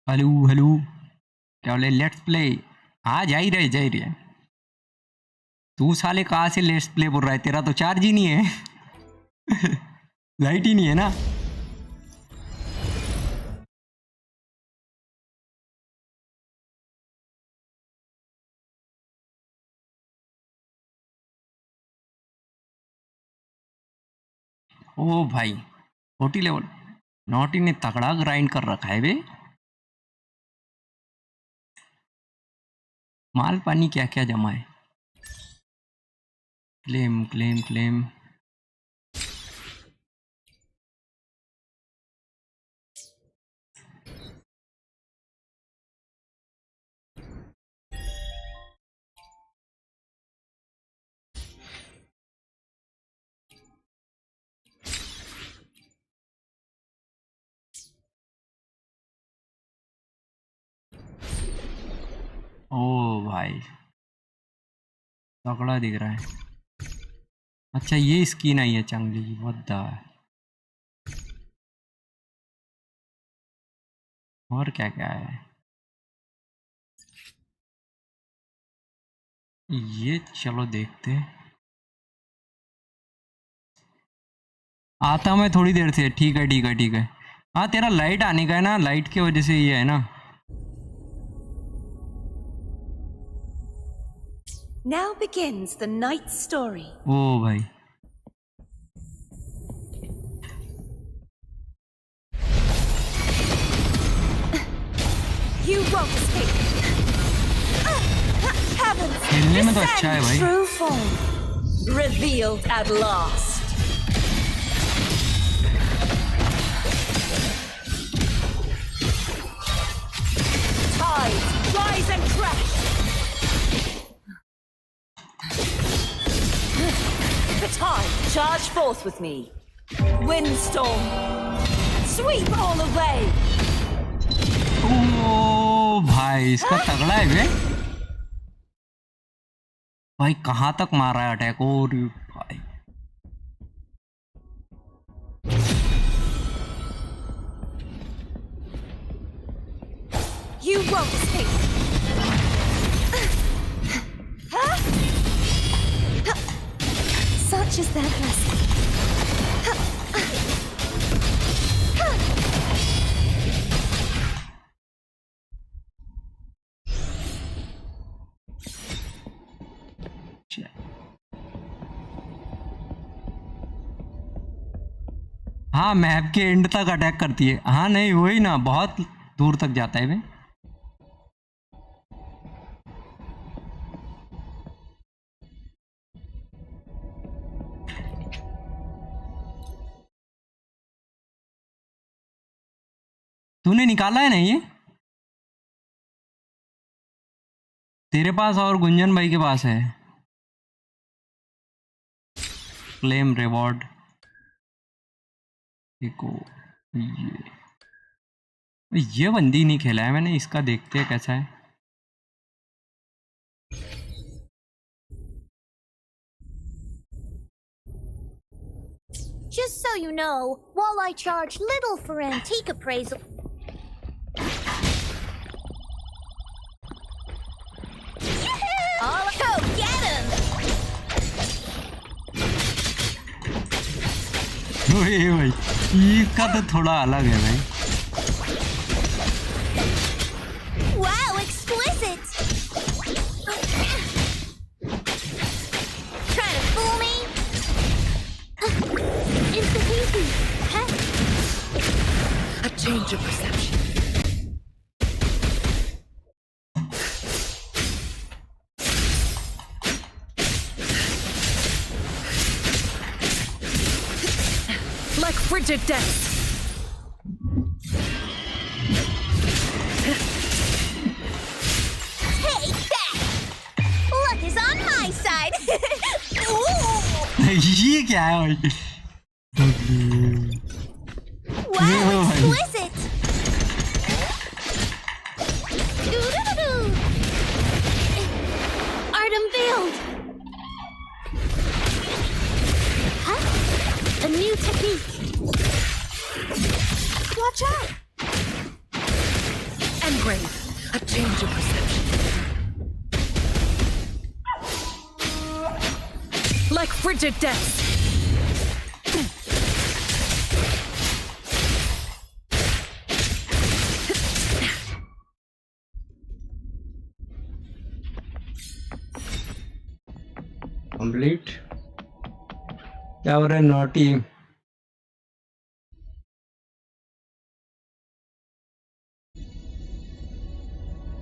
Hello hello, क्या बोले? Let's play. हाँ, जा ही रहे। तू साले कहाँ से लेट्स प्ले बोल रहा है? तेरा तो चार्ज ही नहीं है। लाइट ही नहीं है ना। ओ भाई, 40 लेवल नॉटी ने तगड़ा ग्राइंड कर रखा है बे। माल पानी क्या क्या जमा है। Claim claim claim. ओ भाई, तगड़ा दिख रहा है। अच्छा, ये स्किन आई है चांगली की, व्हाट द। और क्या क्या है ये? चलो देखते हैं। आता मैं थोड़ी देर से। ठीक है ठीक है ठीक है। हाँ, तेरा लाइट आने का है ना, लाइट की वजह से ये है ना। Now begins the night's story. ओ भाई, You won't escape. Heavens, खेलने में तो अच्छा है भाई। true form revealed at last. Tides, rise and crash. The tide, charge forth with me. Windstorm, sweep all away. ओ भाई, इसका तगड़ा है बे। भाई कहाँ तक मारा है अटैक? और भाई You won't escape. Such is their blessing. हाँ, मैप के एंड तक अटैक करती है। हाँ नहीं, वही ना, बहुत दूर तक जाता है बे। तूने निकाला है ना ये? तेरे पास और गुंजन भाई के पास है। Claim reward. देखो ये बंदी नहीं खेला है मैंने, इसका देखते हैं कैसा है। Just so you know, while I charge little for antique appraisal... All go get him! ओए भाई, इसका तो थोड़ा अलग है भाई। Wow, exquisite! Trying to fool me? Instant easy. Huh? A change of perception. Like frigid death. Take that! Luck is on my side! Ooh! ये क्या है भाई? Wow, exquisite! Doo-doo-doo-doo. Art unveiled! Huh? A new technique. Watch out! change of perception. Like frigid death. Complete. क्या हो रहा है? Naughty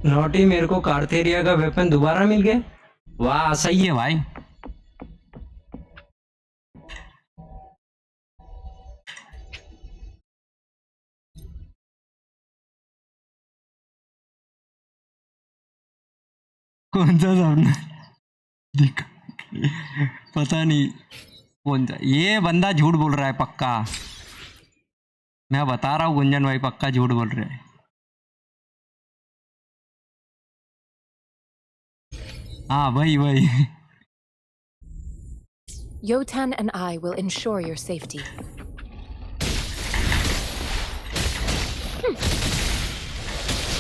naughty मेरे को कार्थेरिया का वेपन दोबारा मिल गया। वाह सही है भाई। कौन सा सपना दिखा? पता नहीं कौन सा। ये बंदा झूठ बोल रहा है पक्का। मैं बता रहा हूँ गुंजन भाई पक्का झूठ बोल रहे हैं। हाँ वही वही। Yotan and I will ensure your safety.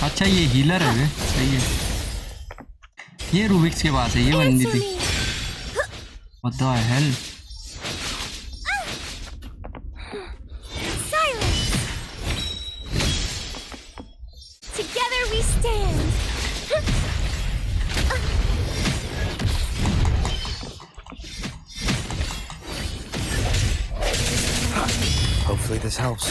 अच्छा ये हीलर है वे? सही है। ये रूबिक्स के पास है ये बंदी Answer थी। me. What the hell? Silence. Together we stand. Hopefully this helps.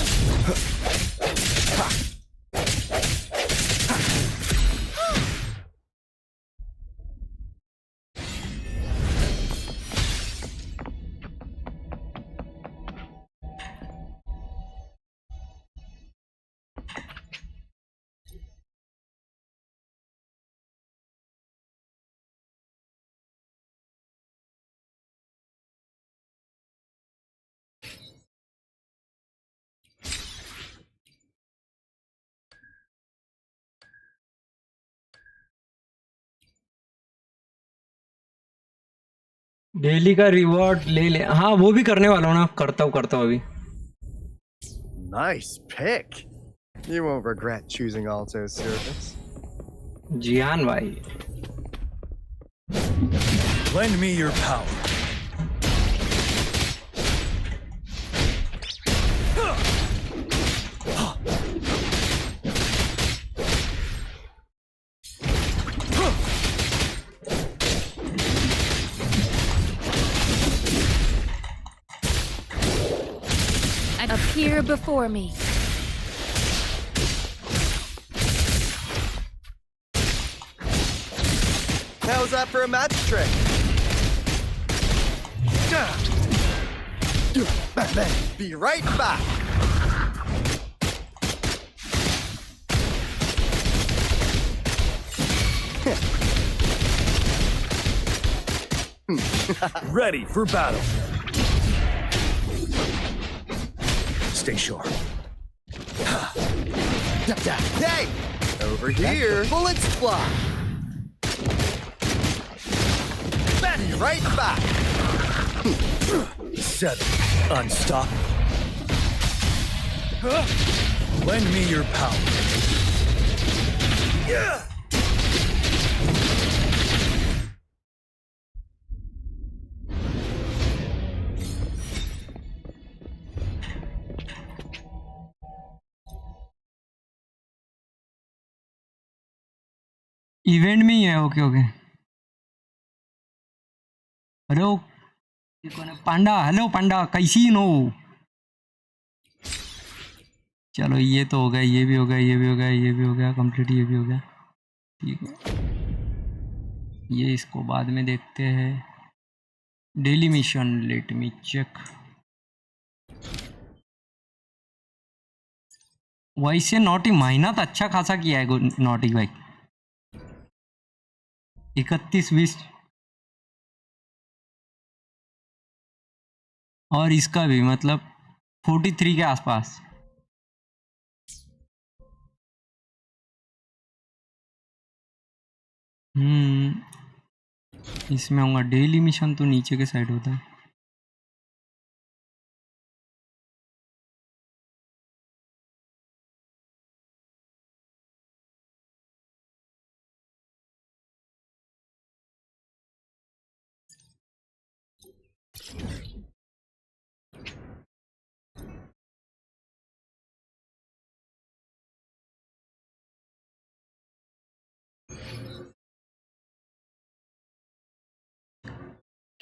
Daily का रिवॉर्ड ले ले। हाँ वो भी करने वाला हूँ ना। करता हूँ अभी। Nice pick. You won't regret choosing Alto's service. जियान भाई। Lend me your power. Appear before me. How's that for a magic trick? Batman, be right back. Ready for battle. Stay sharp. Hey! Over here. Bullets fly. Be right back. 7. Unstoppable. Lend me your power. Yeah! Event में ही है। Okay okay. अरे वो ये कौन है? पांडा। Hello पांडा कैसी no? चलो ये तो हो गया, ये भी हो गया, ये भी हो गया, ये भी हो गया कंप्लीट, ये भी हो गया। ठीक है ये इसको बाद में देखते हैं। Daily mission let me check. वैसे नॉटी महीना तो अच्छा खासा किया है नॉटी भाई। 31-20 और इसका भी मतलब 43 के आसपास। इसमें होगा डेली मिशन तो नीचे के साइड होता है।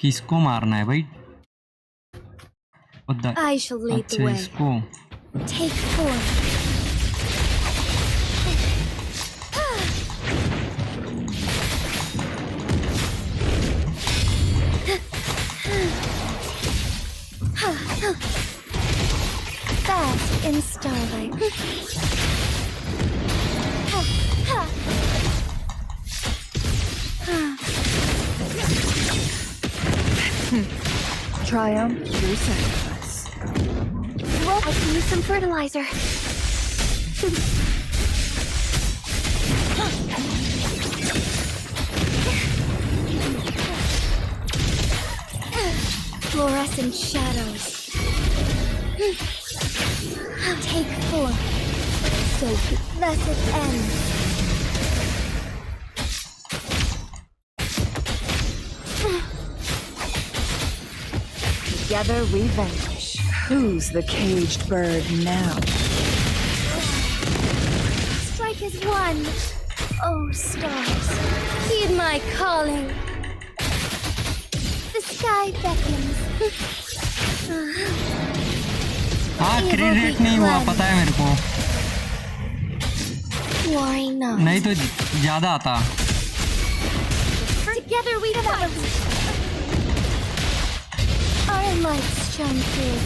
किसको मारना है भाई? I shall lead the अच्छा way. इसको Take 4. Fast in starlight. Triumph through sacrifice. Well, I can use some fertilizer. Fluorescent shadows. Take 4. So blessed end. Together we vanquish. Who's the caged bird now? Strike is one. Oh, stars, heed my calling. The sky beckons. हाँ credit नहीं हुआ पता है मेरे को, Worry not. नहीं तो ज़्यादा आता। Together we fight. Our lights shine through.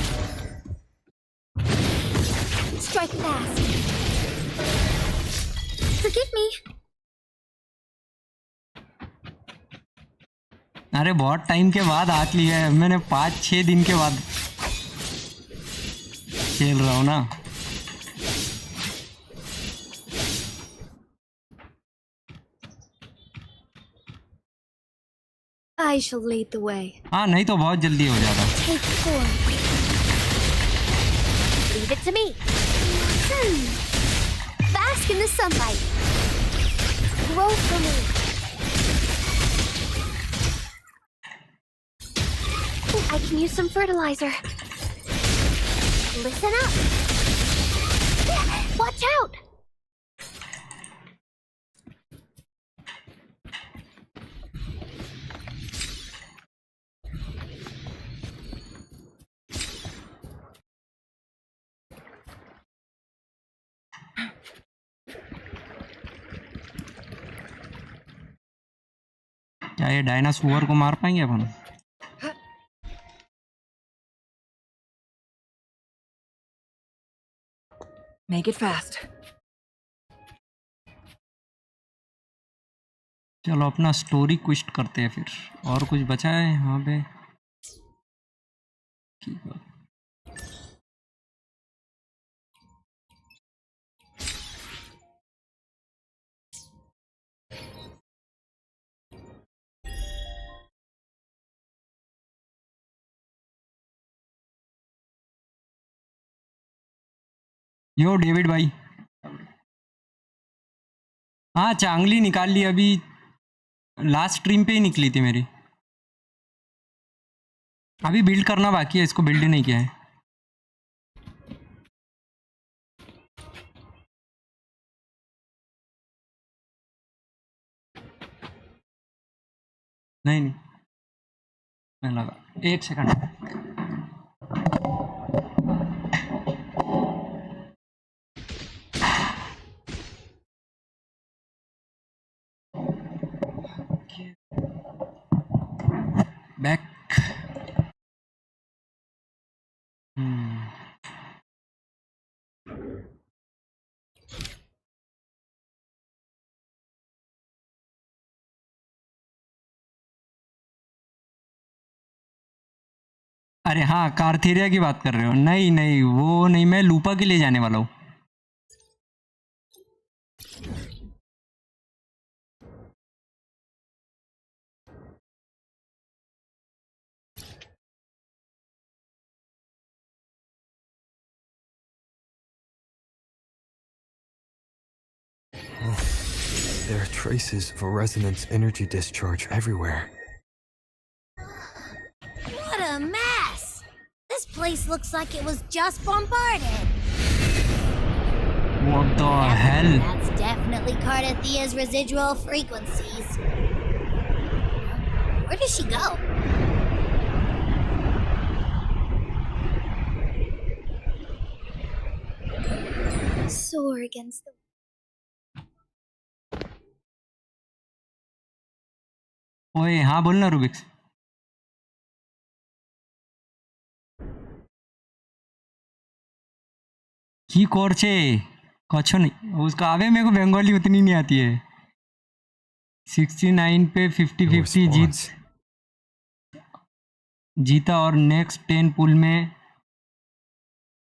Strike fast. Forgive me. अरे बहुत टाइम के बाद हाथ लिया है मैंने, 5-6 दिन के बाद खेल रहा हूँ ना। I shall lead the way. हाँ नहीं तो बहुत जल्दी हो जाता। Take 4. Leave it to me. Bask in the sunlight. Grow for me. I can use some fertilizer. Listen up. Watch out. क्या ये डायनासोर को मार पाएंगे अपन? Make it fast. चलो अपना स्टोरी क्विस्ट करते हैं फिर। और कुछ बचा है यहाँ पे? यो डेविड भाई, हाँ चांगली निकाल ली, अभी लास्ट स्ट्रीम पे ही निकली थी मेरी। अभी बिल्ड करना बाकी है, इसको बिल्ड नहीं किया है। नहीं नहीं मैं लगा, 1 सेकंड। बैक। अरे हाँ कार्थेरिया की बात कर रहे हो? नहीं नहीं वो नहीं, मैं लूपा के लिए जाने वाला हूँ। There are traces of a resonance energy discharge everywhere. What a mess! This place looks like it was just bombarded. What the hell? That's definitely Cardathia's residual frequencies. Where does she go? soar against the ओए हाँ बोलना Rubik's. की कोर्चे कछो नहीं उसका आवे, मेरे को बंगाली उतनी नहीं आती है। 69 पे 50-50 response. जीता और नेक्स्ट 10 पुल में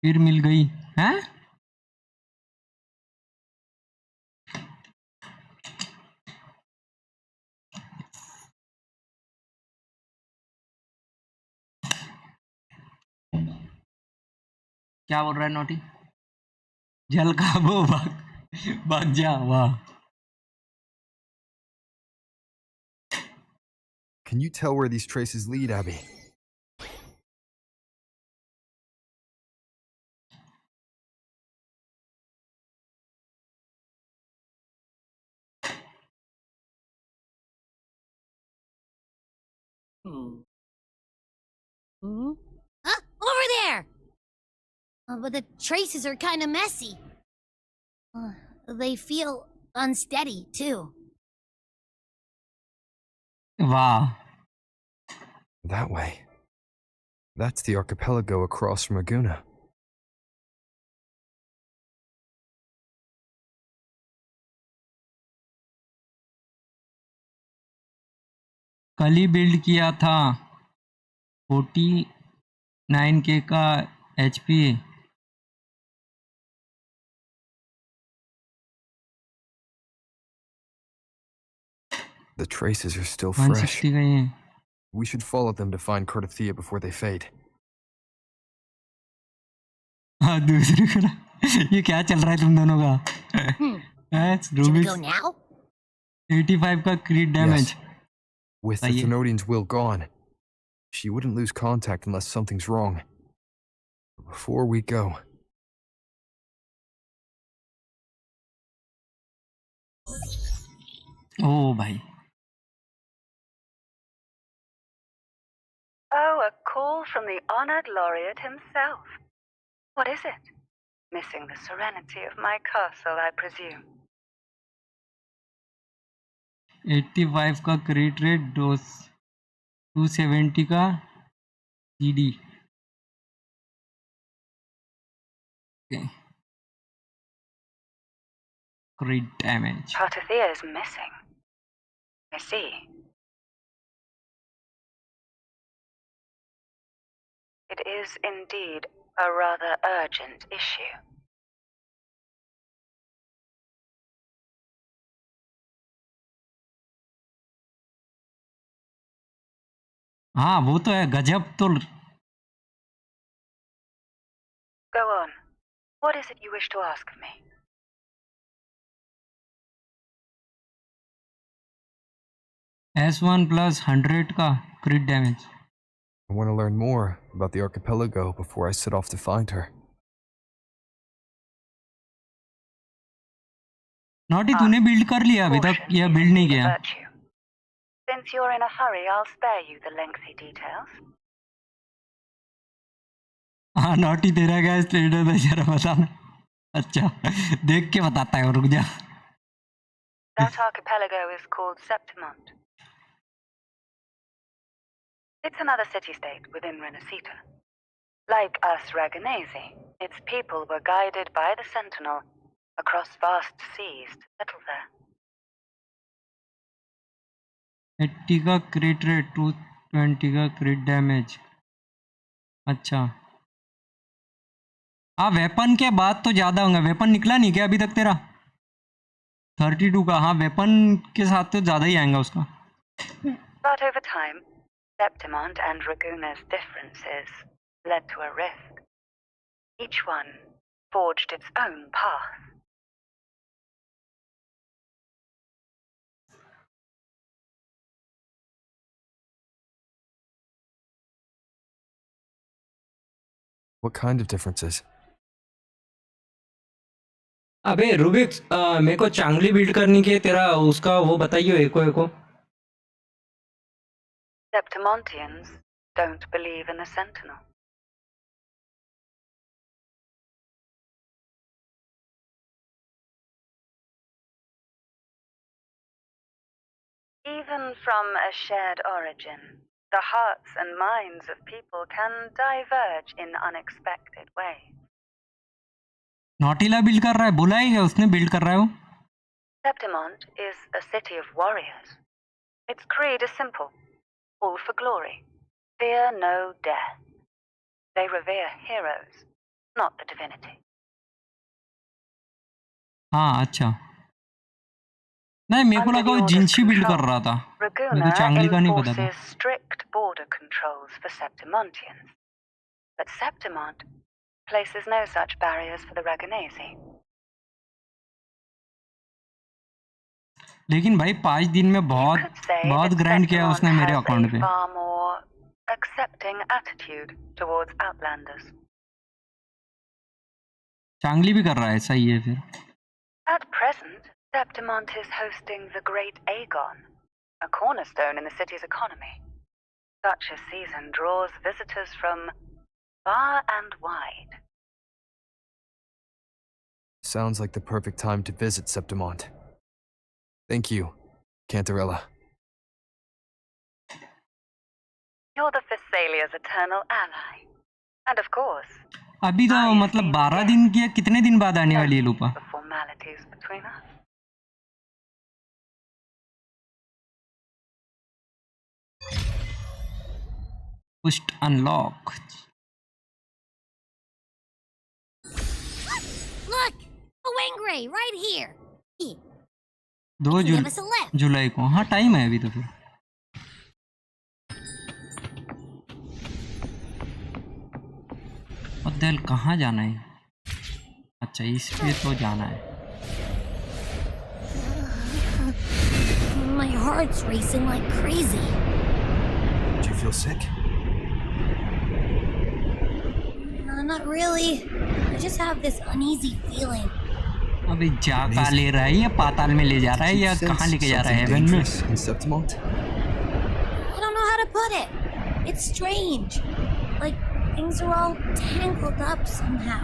फिर मिल गई हैं। क्या बोल रहा है नोटी? जल का वो भाग भाग जा। वाह Can you tell where these traces lead, Abby? Huh? Over there! But the traces are kind of messy. They feel unsteady, too. वाह That way. That's the archipelago across from Aguna. कल ही build किया था 49K का HP। The traces are still 160 fresh. का ये We should follow them to find Cardathea before they fade. हाँ दूसरी का ये क्या चल रहा है तुम दोनों का? Should we Rubik's go now? 85 का crit damage. Yes. With the Aye. Thenodian's will gone, she wouldn't lose contact unless something's wrong. Before we go, ओ भाई Oh, a call from the honored laureate himself. What is it? Missing the serenity of my castle, I presume. 85 का क्रीट rate, 270 का CD। Crit damage. Cardathea is missing. I see. It is indeed a rather urgent issue. हाँ वो तो है गजब तो। Go on. What is it you wish to ask of me? S1 plus 100 का क्रिट damage. I want to learn more about the archipelago before I set off to find her. Naughty तूने build कर लिया अभी तक Caution या is build नहीं indeed a किया? virtue. Since you're in a hurry, I'll spare you the lengthy details. हाँ naughty तेरा क्या स्टेटस है जरा बताना। अच्छा देख के बताता है, रुक जा। That archipelago is called Septimont. It's another city-state within Renacita. Like us Raganese, its people were guided by the Sentinel across vast seas to settle there. 80 का क्रिट रेट, 220 का क्रिट डैमेज। अच्छा हाँ वेपन के बाद तो ज़्यादा होंगे। वेपन निकला नहीं क्या अभी तक तेरा? 32 का। हाँ वेपन के साथ तो ज़्यादा ही आएगा उसका। But over time, Septimont and Raguna's differences led to a rift. Each one forged its own path. What kind of differences? अबे रूबिक्स मेरे को चांगली बिल्ड करनी के तेरा उसका वो बताइए एको एको। Septimontians don't believe in the Sentinel. Even from a shared origin, the hearts and minds of people can diverge in unexpected ways. नॉटिला बिल्ड कर रहा है, बोला ही है उसने बिल्ड कर रहा है वो. Septimont is a city of warriors. Its creed is simple, all for glory. Fear no death. They revere heroes, not the divinity. हाँ अच्छा. नहीं मेरे को Under लगा the वो Order's जिंशी बिल्ड कर control, रहा था. मेरे Raguna को चांगली का नहीं पता था. enforces strict border controls for Septimontians. But Septimont places no such barriers for the Raganese. लेकिन भाई 5 दिन में You बहुत could say बहुत that ग्राइंड किया Septimont उसने मेरे has अकाउंट a पे. far more accepting attitude towards Outlanders. चांगली भी कर रहा है, सही है फिर. At present, Septimont is hosting the Great Aegon, a cornerstone in the city's economy. Such a season draws visitors from far and wide. Sounds like the perfect time to visit Septimont. Thank you, Cantarella. You're the Thessalia's eternal ally. And of course, अभी तो मतलब 12 दिन की, कितने दिन बाद आने वाली है लूपा? the formalities between us. पुस्ट unlock. Look! A Wangray right here! Here, 2 give us a lift. जुलाई को. हाँ टाइम है अभी तो फिर. और दिल कहाँ जाना है? अच्छा इस पे तो जाना है. My heart's racing like crazy. Do you feel sick? Not really. I just have this uneasy feeling. अभी जा कहाँ ले रहा है, या पाताल में ले जा रहा है, या कहाँ लेके जा रहा है? हेवन में? In Septimont? I don't know how to put it. It's strange. Like things are all tangled up somehow.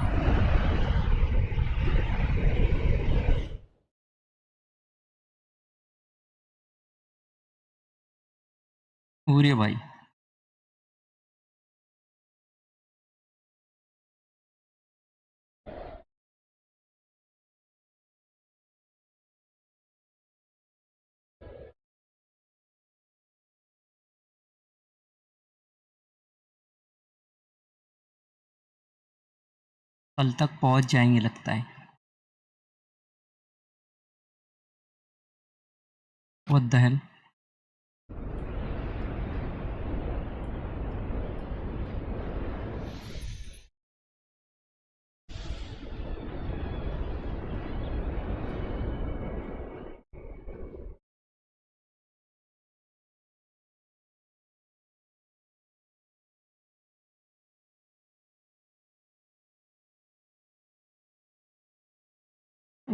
पूरे भाई. कल तक पहुंच जाएंगे लगता है. What the hell?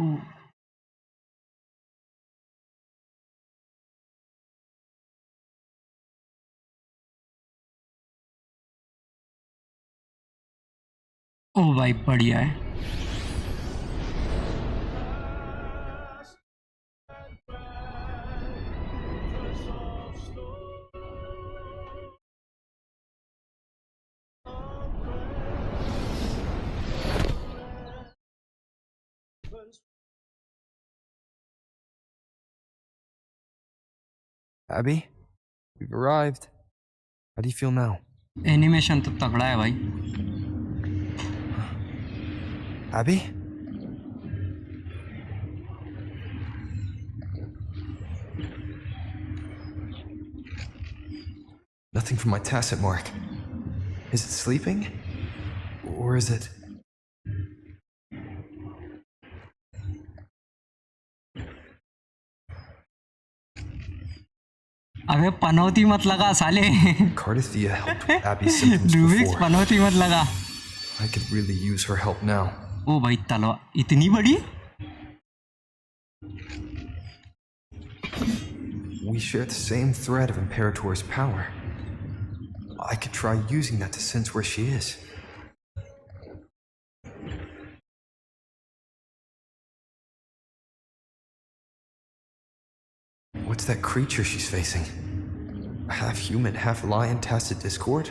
Oh. ओ भाई बढ़िया है. Abby? We've arrived. How do you feel now? Animation तो तगड़ा है भाई. Abby? Nothing from my tacit mark. Is it sleeping? Or is it... अबे पनौती मत लगा साले. Cardathia helped with Abby's symptoms Rubik's before. पनौती मत लगा. I could really use her help now. ओ भाई तलवार इतनी बड़ी. We share the same thread of Imperator's power. I could try using that to sense where she is. What's that creature she's facing? Half human, half lion tested Discord?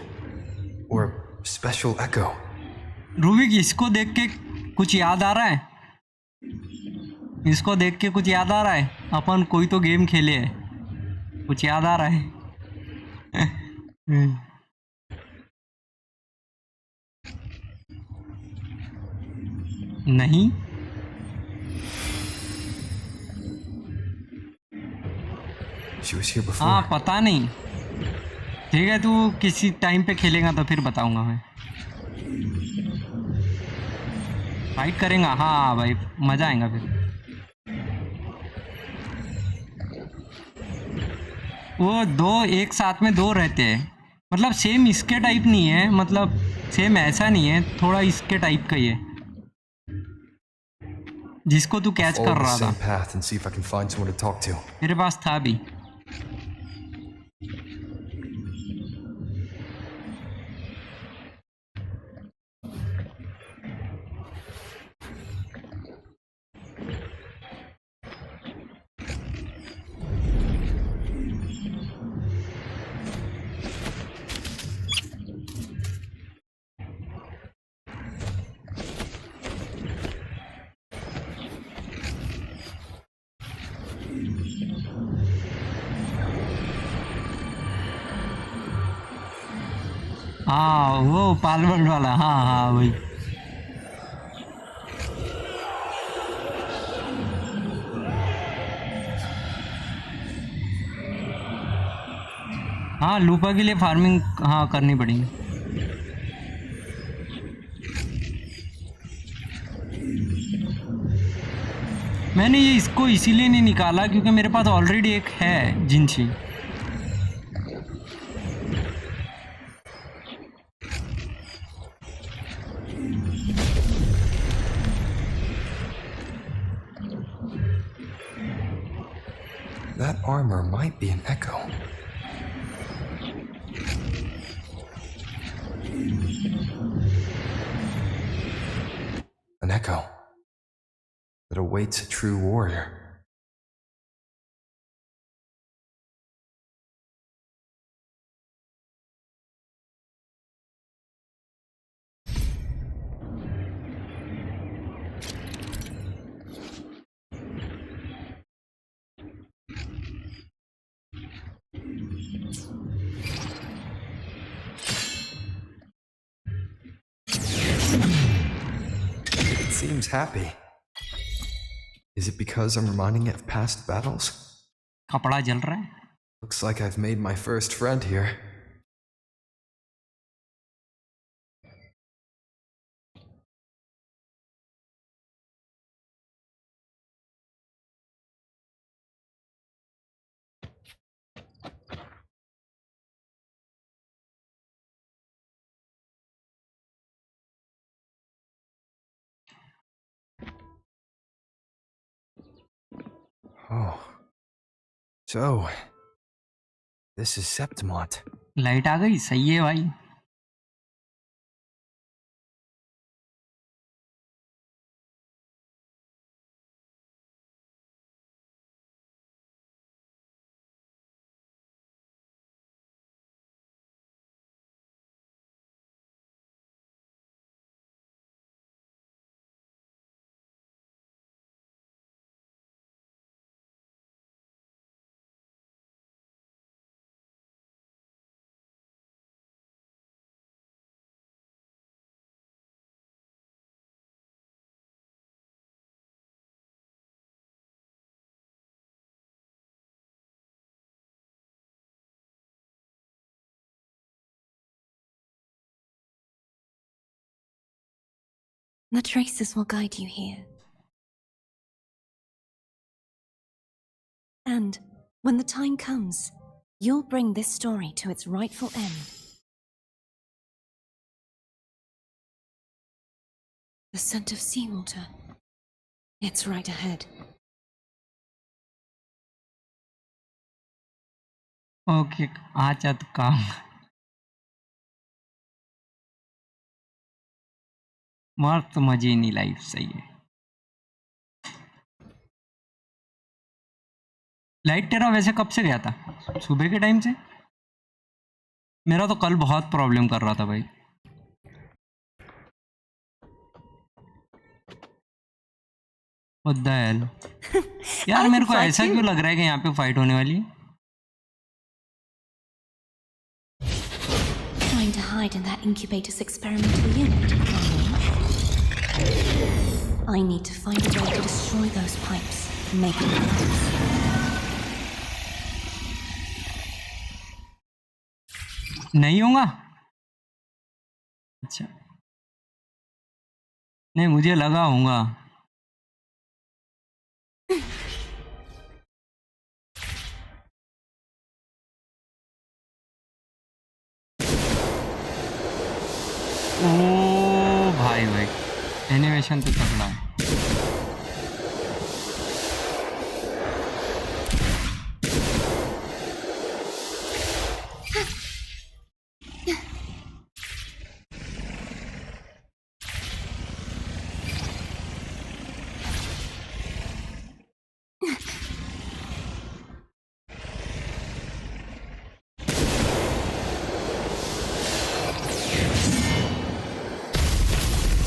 Or a special echo? Rubik, इसको देख के कुछ याद आ रहा है? इसको देख के कुछ याद आ रहा है? अपन कोई तो गेम खेले है, कुछ याद आ रहा है? नहीं? She was here before. हाँ, पता नहीं। ठीक है, तू किसी टाइम पे खेलेगा तो फिर बताऊंगा मैं। फाइट करेंगे? हाँ भाई, मजा आएगा फिर। वो दो एक साथ में दो रहते हैं, मतलब सेम इसके टाइप नहीं है, मतलब सेम ऐसा नहीं है, थोड़ा इसके टाइप का ही है जिसको तू कैच Follow कर the रहा था। same path and see if I can find someone to talk to. मेरे पास था भी। हाँ, वो पार्लमेंट वाला, हाँ हाँ वही। हाँ, लूपा के लिए फार्मिंग हाँ करनी पड़ेगी। मैंने ये इसको इसीलिए नहीं निकाला क्योंकि मेरे पास ऑलरेडी एक है जिनची। That armor might be an echo. An echo that awaits a true warrior. It seems happy. Is it because I'm reminding it of past battles? कपड़ा जल रहा है। Looks like I've made my first friend here. Oh. So, this is Septimont. Light आ गई, सही है भाई। The traces will guide you here. And when the time comes, you'll bring this story to its rightful end. The scent of seawater. It's right ahead. Okay, आचा तो काम मस्त मजे नहीं, लाइफ सही है। लाइट तेरा वैसे कब से गया था? सुबह के टाइम से? मेरा तो कल बहुत प्रॉब्लम कर रहा था भाई। What the hell? यार I मेरे can को fight ऐसा too. क्यों लग रहा है कि यहाँ पे फाइट होने वाली है? Trying to hide in that incubator's experimental unit. I need to find a way to destroy those pipes and make it collapse. नहीं होगा? अच्छा, नहीं मुझे लगा होगा। ओ भाई भाई, एनिमेशन तो तगड़ा है।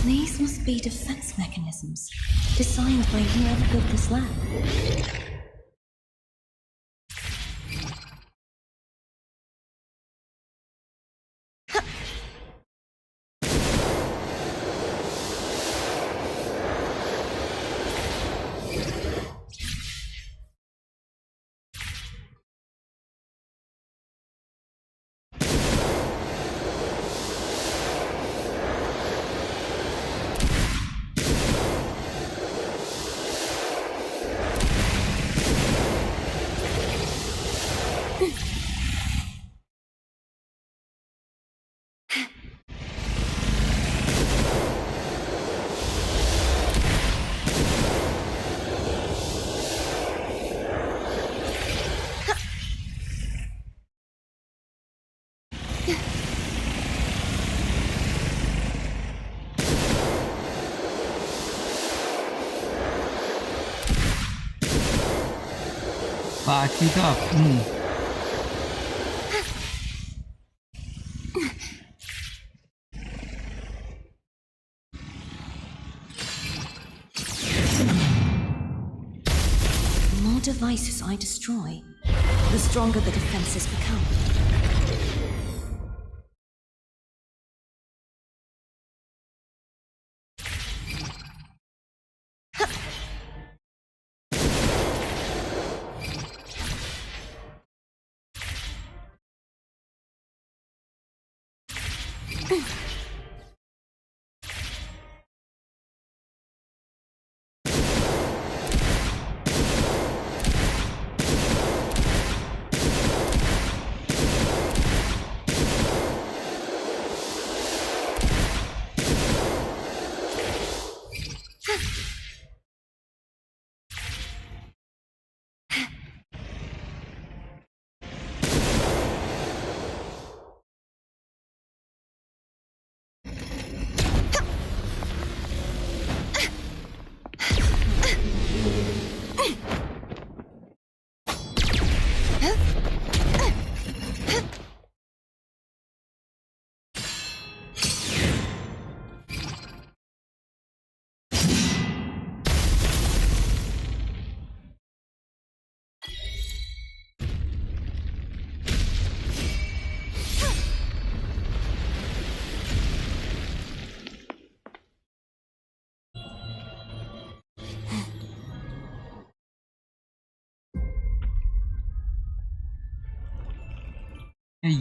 These must be defense mechanisms designed by whoever built this lab. बाकी तो The more devices I destroy, the stronger the defenses become.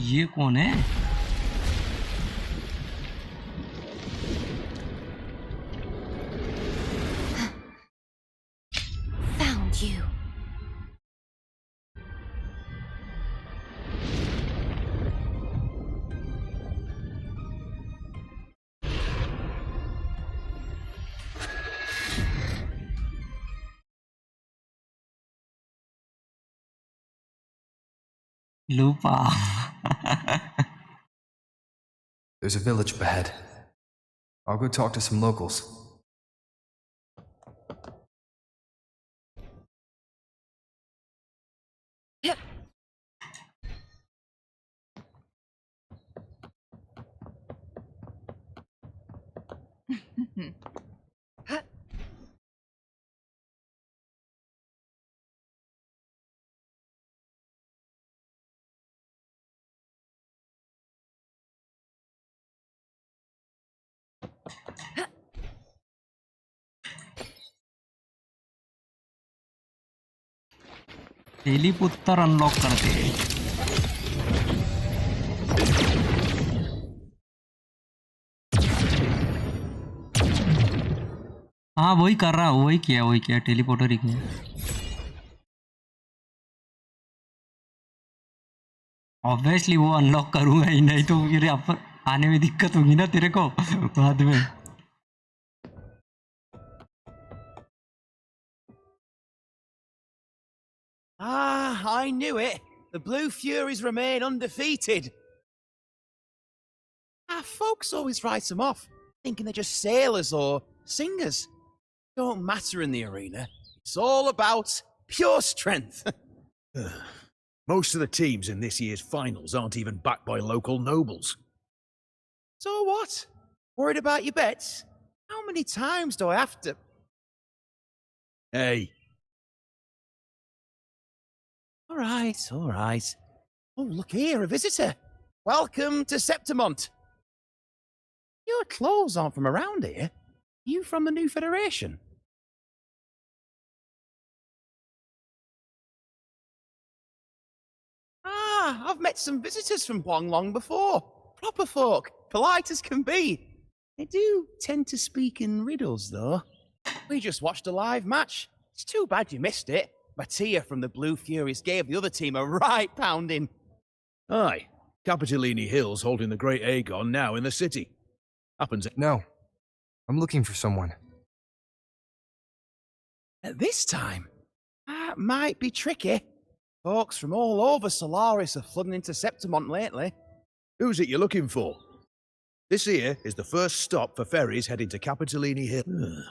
ये कौन है? Found you. लूपा। There's a village up ahead. I'll go talk to some locals. हेलीपुत्र unlock करते हैं। हाँ वही कर रहा, वही किया टेलीपोर्टर ही किया। ऑब्वियसली वो अनलॉक करूंगा ही, नहीं तो फिर यहाँ पर आने में दिक्कत होगी ना तेरे को बाद में। Ah, I knew it. The Blue Furies remain undefeated. Folks always write them off, thinking they're just sailors or singers. Don't matter in the arena. It's all about pure strength. Most of the teams in this year's finals aren't even backed by local nobles. So what? Worried about your bets? How many times do I have to... Hey, All right. Oh, look here, a visitor. Welcome to Septimont. Your clothes aren't from around here. You from the New Federation? Ah, I've met some visitors from Huanglong before. Proper folk, polite as can be. They do tend to speak in riddles, though. We just watched a live match. It's too bad you missed it. Mattia from the Blue Furies gave the other team a right pounding. aye. Capitolini Hill's holding the Great Aegon now in the city. Happens. No. I'm looking for someone. At this time, that might be tricky. Folks from all over Solaris are flooding into Septimont lately. Who's it you're looking for? This here is the first stop for ferries heading to Capitolini Hill.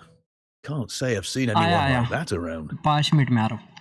Can't say I've seen anyone आया like that around. 5 minute में आ रहा हूँ।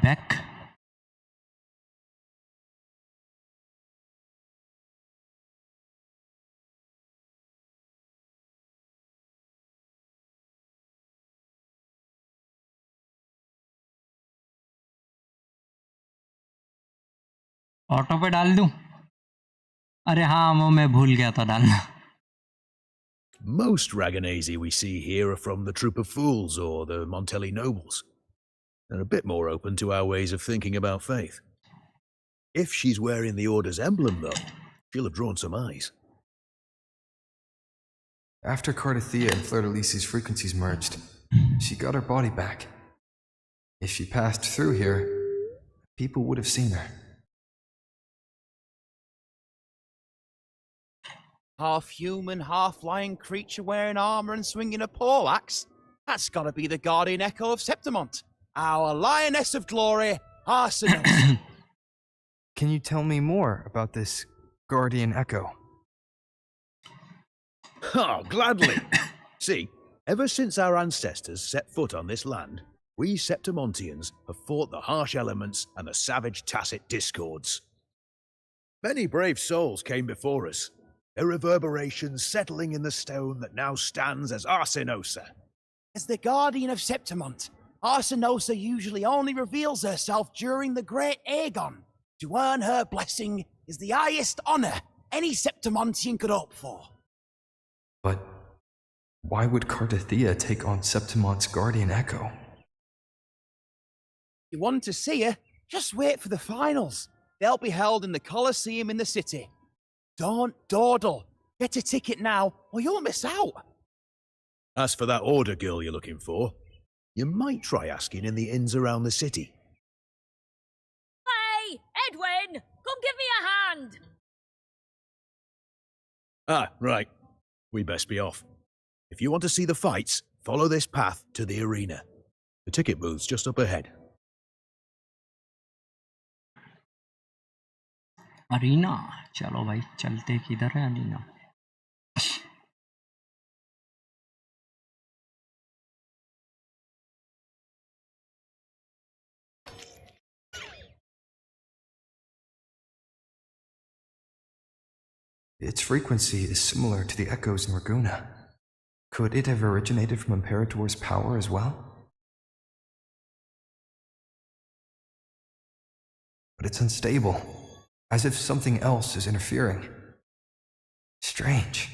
Back. Auto पे डाल दूं? अरे हाँ, वो मैं भूल गया था डालना। Most Raganese we see here are from the Troop of Fools or the Montelli nobles. They're a bit more open to our ways of thinking about faith. If she's wearing the Order's emblem, though, she'll have drawn some eyes. After Cardathia and Fleur-de-Lis's frequencies merged, she got her body back. If she passed through here, people would have seen her. Half human, half lion creature wearing armor and swinging a poleaxe? That's gotta be the guardian echo of Septimont, our lioness of glory, Arsenos. Can you tell me more about this guardian echo? Oh, gladly. See, ever since our ancestors set foot on this land, we Septimontians have fought the harsh elements and the savage tacit discords. Many brave souls came before us, their reverberations settling in the stone that now stands as Arsenosa. As the guardian of Septimont, Arsenosa usually only reveals herself during the Great Aegon. To earn her blessing is the highest honor any Septimontian could hope for. But why would Cardathia take on Septimont's guardian echo? You want to see her? Just wait for the finals. They'll be held in the Colosseum in the city. Don't dawdle. Get a ticket now, or you'll miss out. As for that Order girl you're looking for, you might try asking in the inns around the city. Hey, Edwin! Come give me a hand! Ah, right. We best be off. If you want to see the fights, follow this path to the arena. The ticket booth's just up ahead. Arena, चलो भाई चलते किधर है arena? Its frequency is similar to the echoes in Raguna. Could it have originated from Imperator's power as well? But it's unstable, as if something else is interfering. Strange.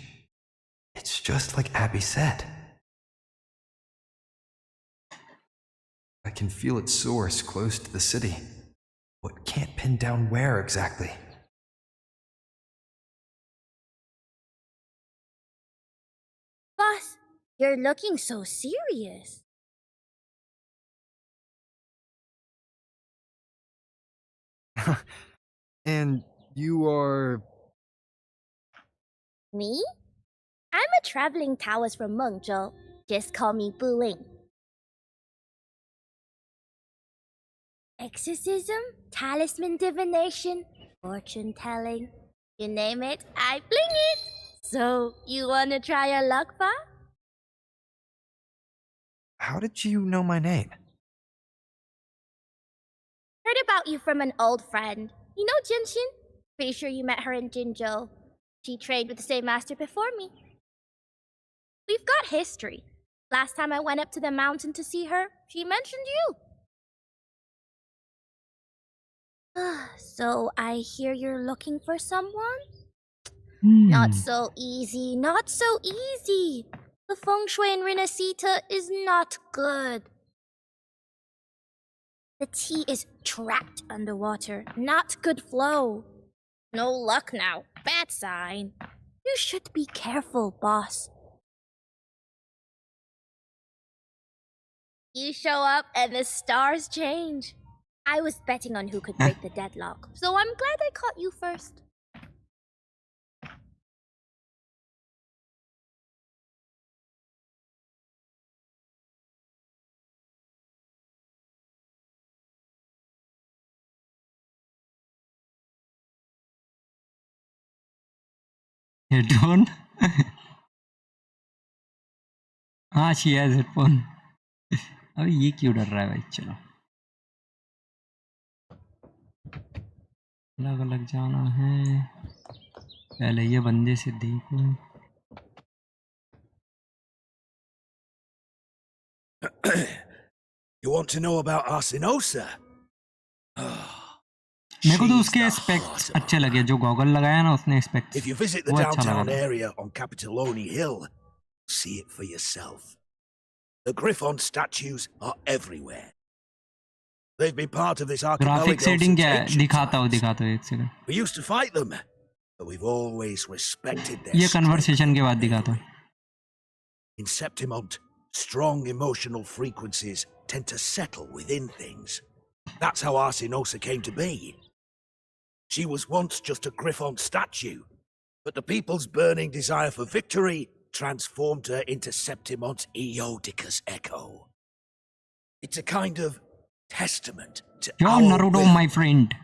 It's just like Abby said. I can feel its source close to the city, but can't pin down where exactly. Boss, you're looking so serious. And you are... Me? I'm a traveling Taoist from Mengzhou. Just call me Bu Ling. Exorcism, talisman divination, fortune telling. You name it, I bling it. So, you wanna try your luck, ba? How did you know my name? Heard about you from an old friend. You know Jinshin? Pretty sure you met her in Jinzhou. She trained with the same master before me. We've got history. Last time I went up to the mountain to see her, she mentioned you. So I hear you're looking for someone? Not so easy, not so easy. The feng shui in Renacita is not good. The tea is trapped underwater, not good flow. No luck now, bad sign. You should be careful, boss. You show up and the stars change. I was betting on who could break the deadlock, so I'm glad I caught you first. Headphone हाँ she has headphone. अब ये क्यों डर रहा है भाई? चलो अलग अलग जाना है, पहले ये बंदे से देखूं। You want to know about Arsinosa? मेरे को तो उसके स्पेक्स अच्छे लगे, जो गॉगल लगाया ना उसने specs, If you visit the वो अच्छा downtown लगा। area on Capitoloni Hill, see it for yourself. The Griffon statues are everywhere. They've been part of this archipelago graphic setting since क्या है? ancient दिखाता हूँ times. एक second. We used to fight them, but we've always respected their ये strength conversation के बाद and दिखाता हूँ। bravery. In Septimont, strong emotional frequencies tend to settle within things. That's how Arsinosa came to be. She was once just a Griffon statue, but the people's burning desire for victory transformed her into Septimont's Eodicus echo. It's a kind of testament to You're our Naruto, will. my friend.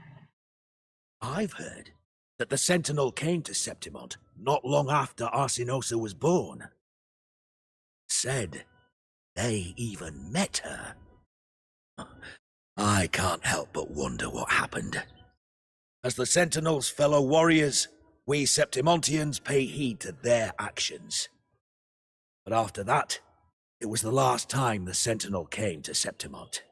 I've heard that the Sentinel came to Septimont not long after Arsinosa was born. Said they even met her. I can't help but wonder what happened. As the Sentinel's fellow warriors, we Septimontians pay heed to their actions. But after that, it was the last time the Sentinel came to Septimont.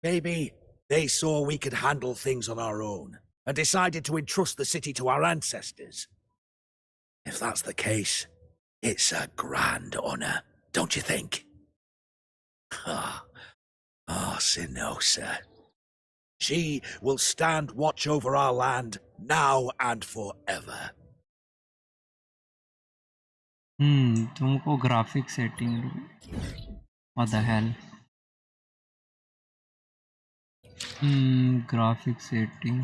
Maybe they saw we could handle things on our own and decided to entrust the city to our ancestors. If that's the case, it's a grand honor, don't you think? Arsinosa. She will stand watch over our land now and forever. तुमको graphic setting, what the hell? Graphic setting,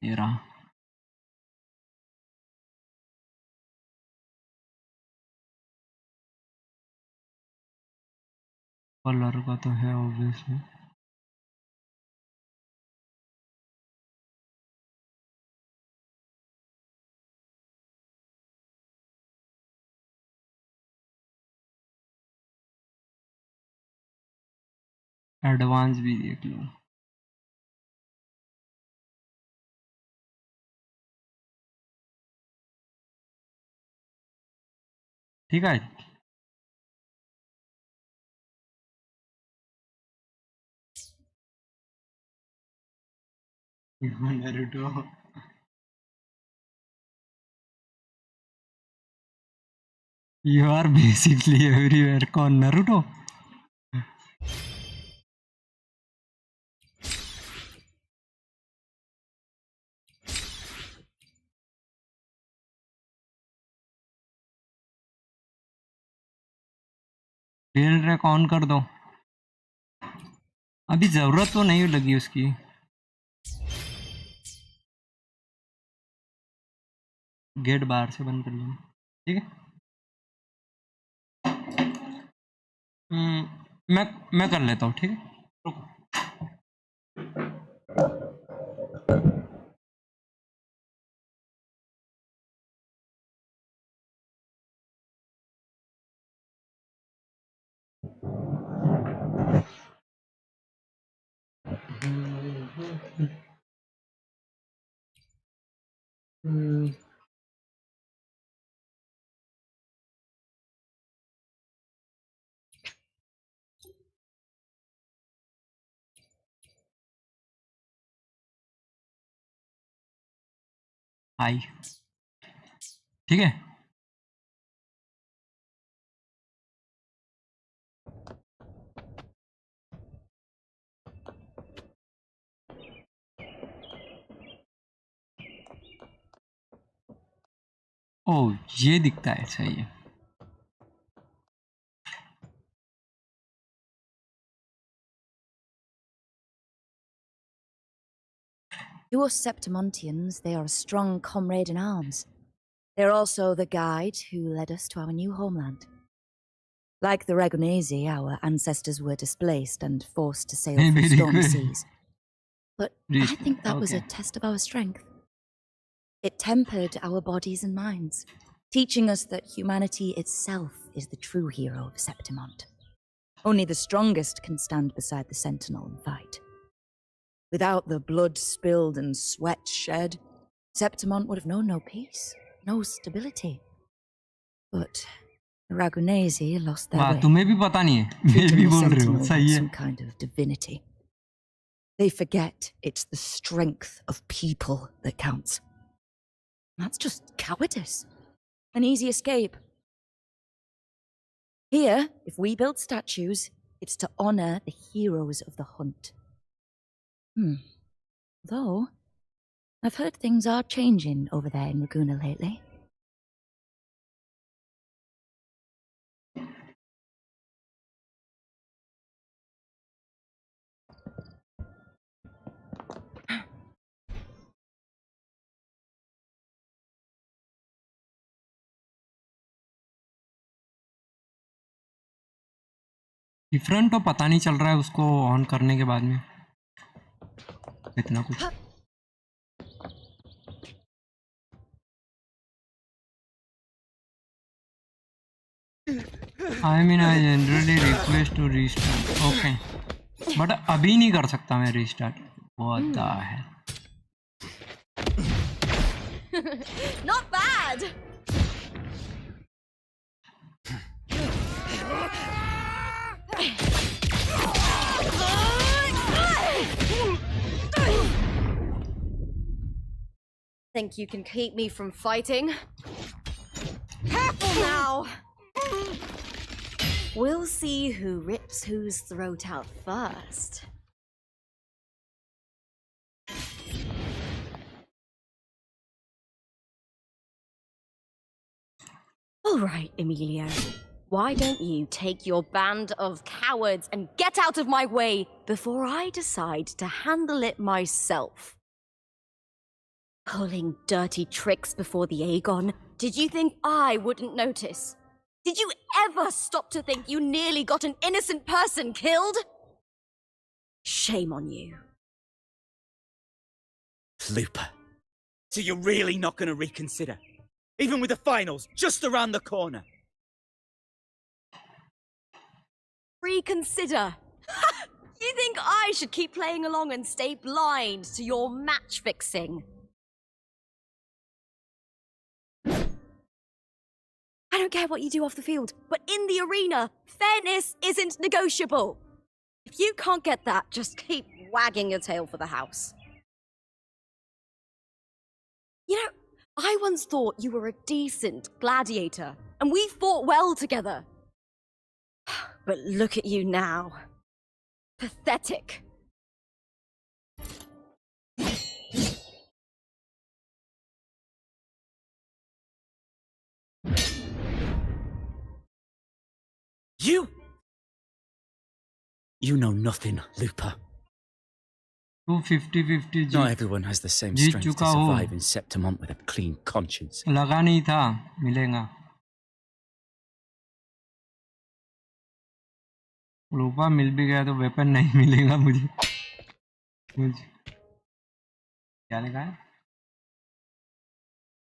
ये रहा। Colour का तो है obviously. Advance भी देख लो। ठीक है, Naruto. You are basically everywhere. कौन, नारुतो? फेल ट्रैक ऑन कर दो, अभी जरूरत तो नहीं लगी उसकी। गेट बाहर से बंद कर लेना, ठीक है। मैं कर लेता हूँ, ठीक है, रुको। हाय, ठीक है। ओह, ये दिखता है, सही है। To us Septimontians, they are a strong comrade in arms. They're also the guide who led us to our new homeland. Like the Ragonese, our ancestors were displaced and forced to sail through stormy seas. But I think that was a test of our strength. It tempered our bodies and minds, teaching us that humanity itself is the true hero of Septimont. Only the strongest can stand beside the Sentinel and fight. Without the blood spilled and sweat shed, Septimont would have known no peace, no stability. But the Ragunesi lost their way. तुम्हें भी पता नहीं है मैं Treating भी the बोल रही Sentinel हूँ as सही है some kind of divinity. They forget it's the strength of people that counts. That's just cowardice. An easy escape. Here, if we build statues, it's to honor the heroes of the hunt. Though, I've heard things are changing over there in Laguna lately. Different तो पता नहीं चल रहा है उसको on करने के बाद में इतना कुछ I mean I generally request to restart okay but अभी नहीं कर सकता मैं restart what the hell Not bad! Think you can keep me from fighting? Careful now! We'll see who rips whose throat out first. All right, Emilio. Why don't you take your band of cowards and get out of my way before I decide to handle it myself? Pulling dirty tricks before the Aegon? Did you think I wouldn't notice? Did you ever stop to think you nearly got an innocent person killed? Shame on you. Looper. So you're really not going to reconsider? Even with the finals just around the corner? Reconsider. You think I should keep playing along and stay blind to your match fixing? I don't care what you do off the field, but in the arena, fairness isn't negotiable. If you can't get that, just keep wagging your tail for the house. You know, I once thought you were a decent gladiator, and we fought well together. But look at you now. Pathetic. You know nothing, Looper. 250-50 Not everyone has the same Jeet strength to चुका हूँ survive in Septimont with a clean conscience. लगा नहीं था मिलेगा रूपा मिल भी गया तो weapon नहीं मिलेगा मुझे क्या लगा है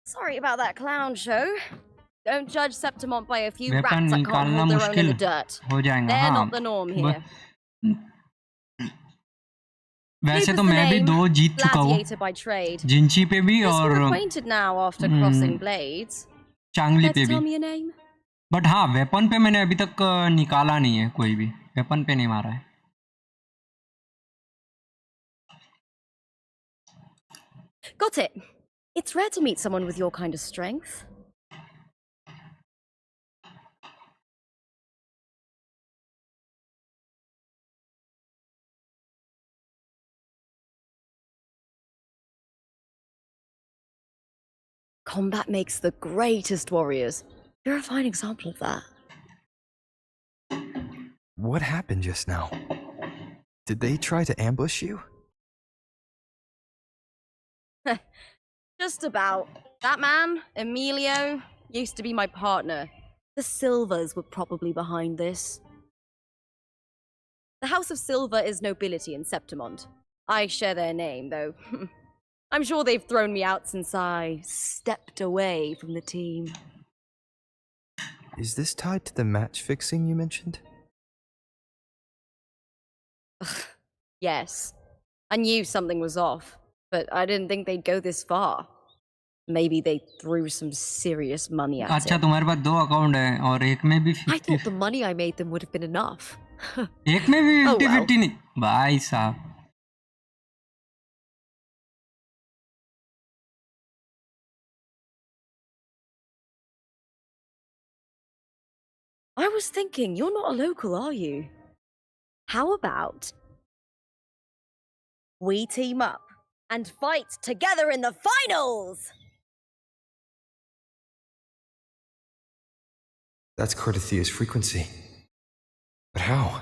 Sorry about that clown show. Don't judge Septimont by a few weapon rats that can't निकालना hold their own in मुश्किल the dirt. हो जाएगा They're हाँ not the norm here. वैसे तो Lupus the मैं भी name, 2 जीत चुका हूँ gladiator by trade. जिंची पे भी Guess और we're acquainted now after crossing blades. चांगली Care पे to tell भी me your name? बट हाँ वेपन पे मैंने अभी तक निकाला नहीं है कोई भी वेपन पे नहीं मारा है Got it. It's rare to meet someone with your kind of strength. Combat makes the greatest warriors. You're a fine example of that. What happened just now? Did they try to ambush you? Just about. That man, Emilio, used to be my partner. The Silvers were probably behind this. The House of Silver is nobility in Septimont. I share their name, though. I'm sure they've thrown me out since I stepped away from the team. Is this tied to the match fixing you mentioned? Yes. I knew something was off, but I didn't think they'd go this far. Maybe they threw some serious money at अच्छा it. तुम्हारे पास 2 account है और एक में भी I thought the money I made them would have been enough. एक में भी Oh 50-50 well. नहीं भाई साहब. I was thinking, you're not a local, are you? How about we team up and fight together in the finals? That's Cardathia's frequency. But how?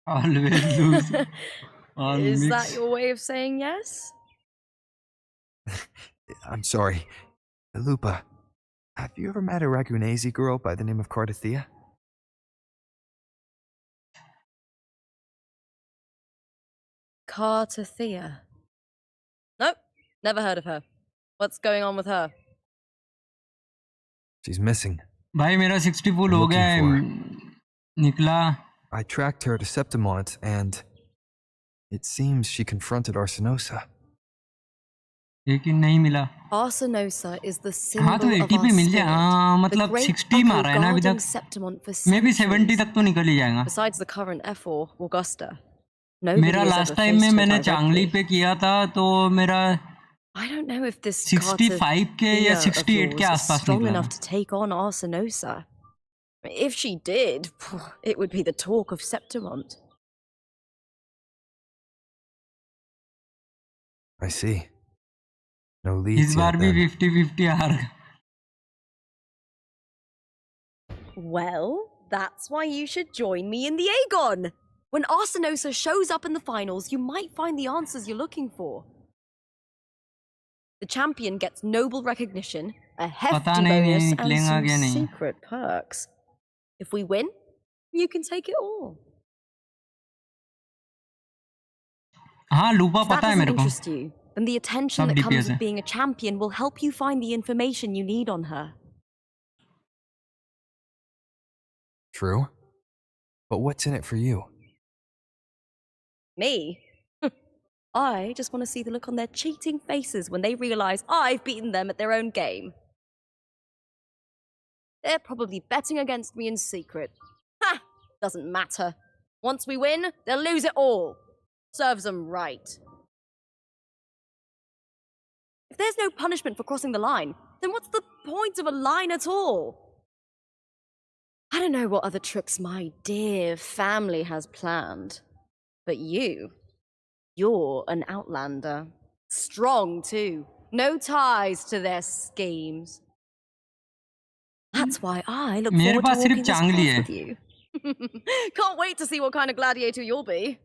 Always lose. All Is mix. that your way of saying yes? I'm sorry. Lupa, have you ever met a Ragunese girl by the name of Cardathia? Cartathea. Nope, never heard of her. What's going on with her? She's missing. भाई मेरा 60 full हो गया है निकला. I tracked her to Septimont and it seems she confronted Arsenosa. लेकिन नहीं मिला. Arsenosa is the symbol हाँ तो of 80 our पे मिल जाए. spirit. हाँ The मतलब great 60 मारा है ना अभी guarding तक. Septimont for मे भी 70 centuries. तक तो निकल ही जाएगा. Besides the current F4, Augusta. Nobody मेरा has लास्ट ever टाइम में faced her मैंने directly. चांगली पे किया था तो मेरा I don't know if this 65 के या Cartathea of 68 के yours is आसपास strong निकला enough था. to take on Arsenosa. If she did, it would be the talk of Septimont. I see. No leads इस yet बार भी then. 50-50 हार गए. Well, that's why you should join me in the Aegon. When Arsenosa shows up in the finals, you might find the answers you're looking for. The champion gets noble recognition, a hefty पता नहीं bonus, and निकलेगा some क्या नहीं. secret perks. If we win, you can take it all. हाँ लूपा If that पता है doesn't मेरे को. interest you, then the attention सब that comes DPS with है. being a champion will help you find the information you need on her. True. But what's in it for you? Me? I just want to see the look on their cheating faces when they realize I've beaten them at their own game. They're probably betting against me in secret. Ha! Doesn't matter. Once we win, they'll lose it all. Serves them right. If there's no punishment for crossing the line, then what's the point of a line at all? I don't know what other tricks my dear family has planned, but you're an outlander. Strong, too. No ties to their schemes. That's why I look मेरे forward to पास सिर्फ walking this चांगली path है. with you. Can't wait to see what kind of gladiator you'll be.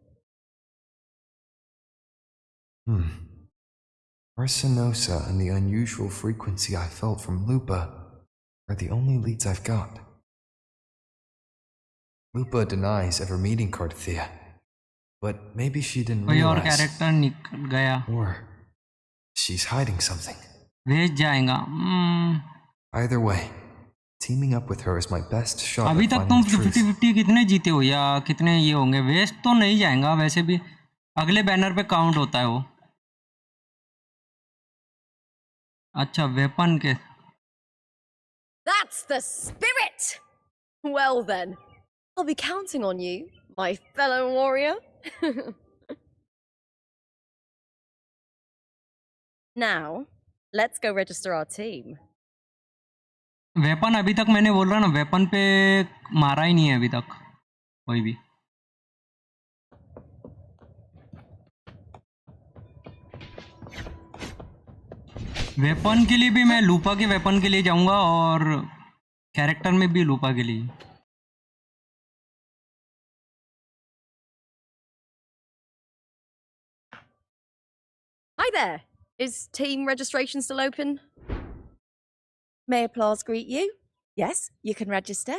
Arsenosa and the unusual frequency I felt from Lupa are the only leads I've got. Lupa denies ever meeting Cardathia, but maybe she didn't कोई और realize. Character निकल गया. Or she's hiding something. भेज जाएगा. Either way, teaming up with her is my best shot अभी at तक finding तुम the truth. 50-50 कितने जीते हो या कितने ये होंगे. वेस्ट तो नहीं जाएगा वैसे भी. अगले बैनर पे काउंट होता है वो. अच्छा वेपन के. That's the spirit! Well then, I'll be counting on you, my fellow warrior. Now, let's go register our team. Weapon अभी तक मैंने बोल रहा ना वेपन पे मारा ही नहीं है अभी तक कोई भी. वेपन के लिए भी मैं लूपा के वेपन के लिए जाऊंगा और कैरेक्टर में भी लूपा के लिए. Hi there! Is team registration still open? May applause greet you? Yes, you can register.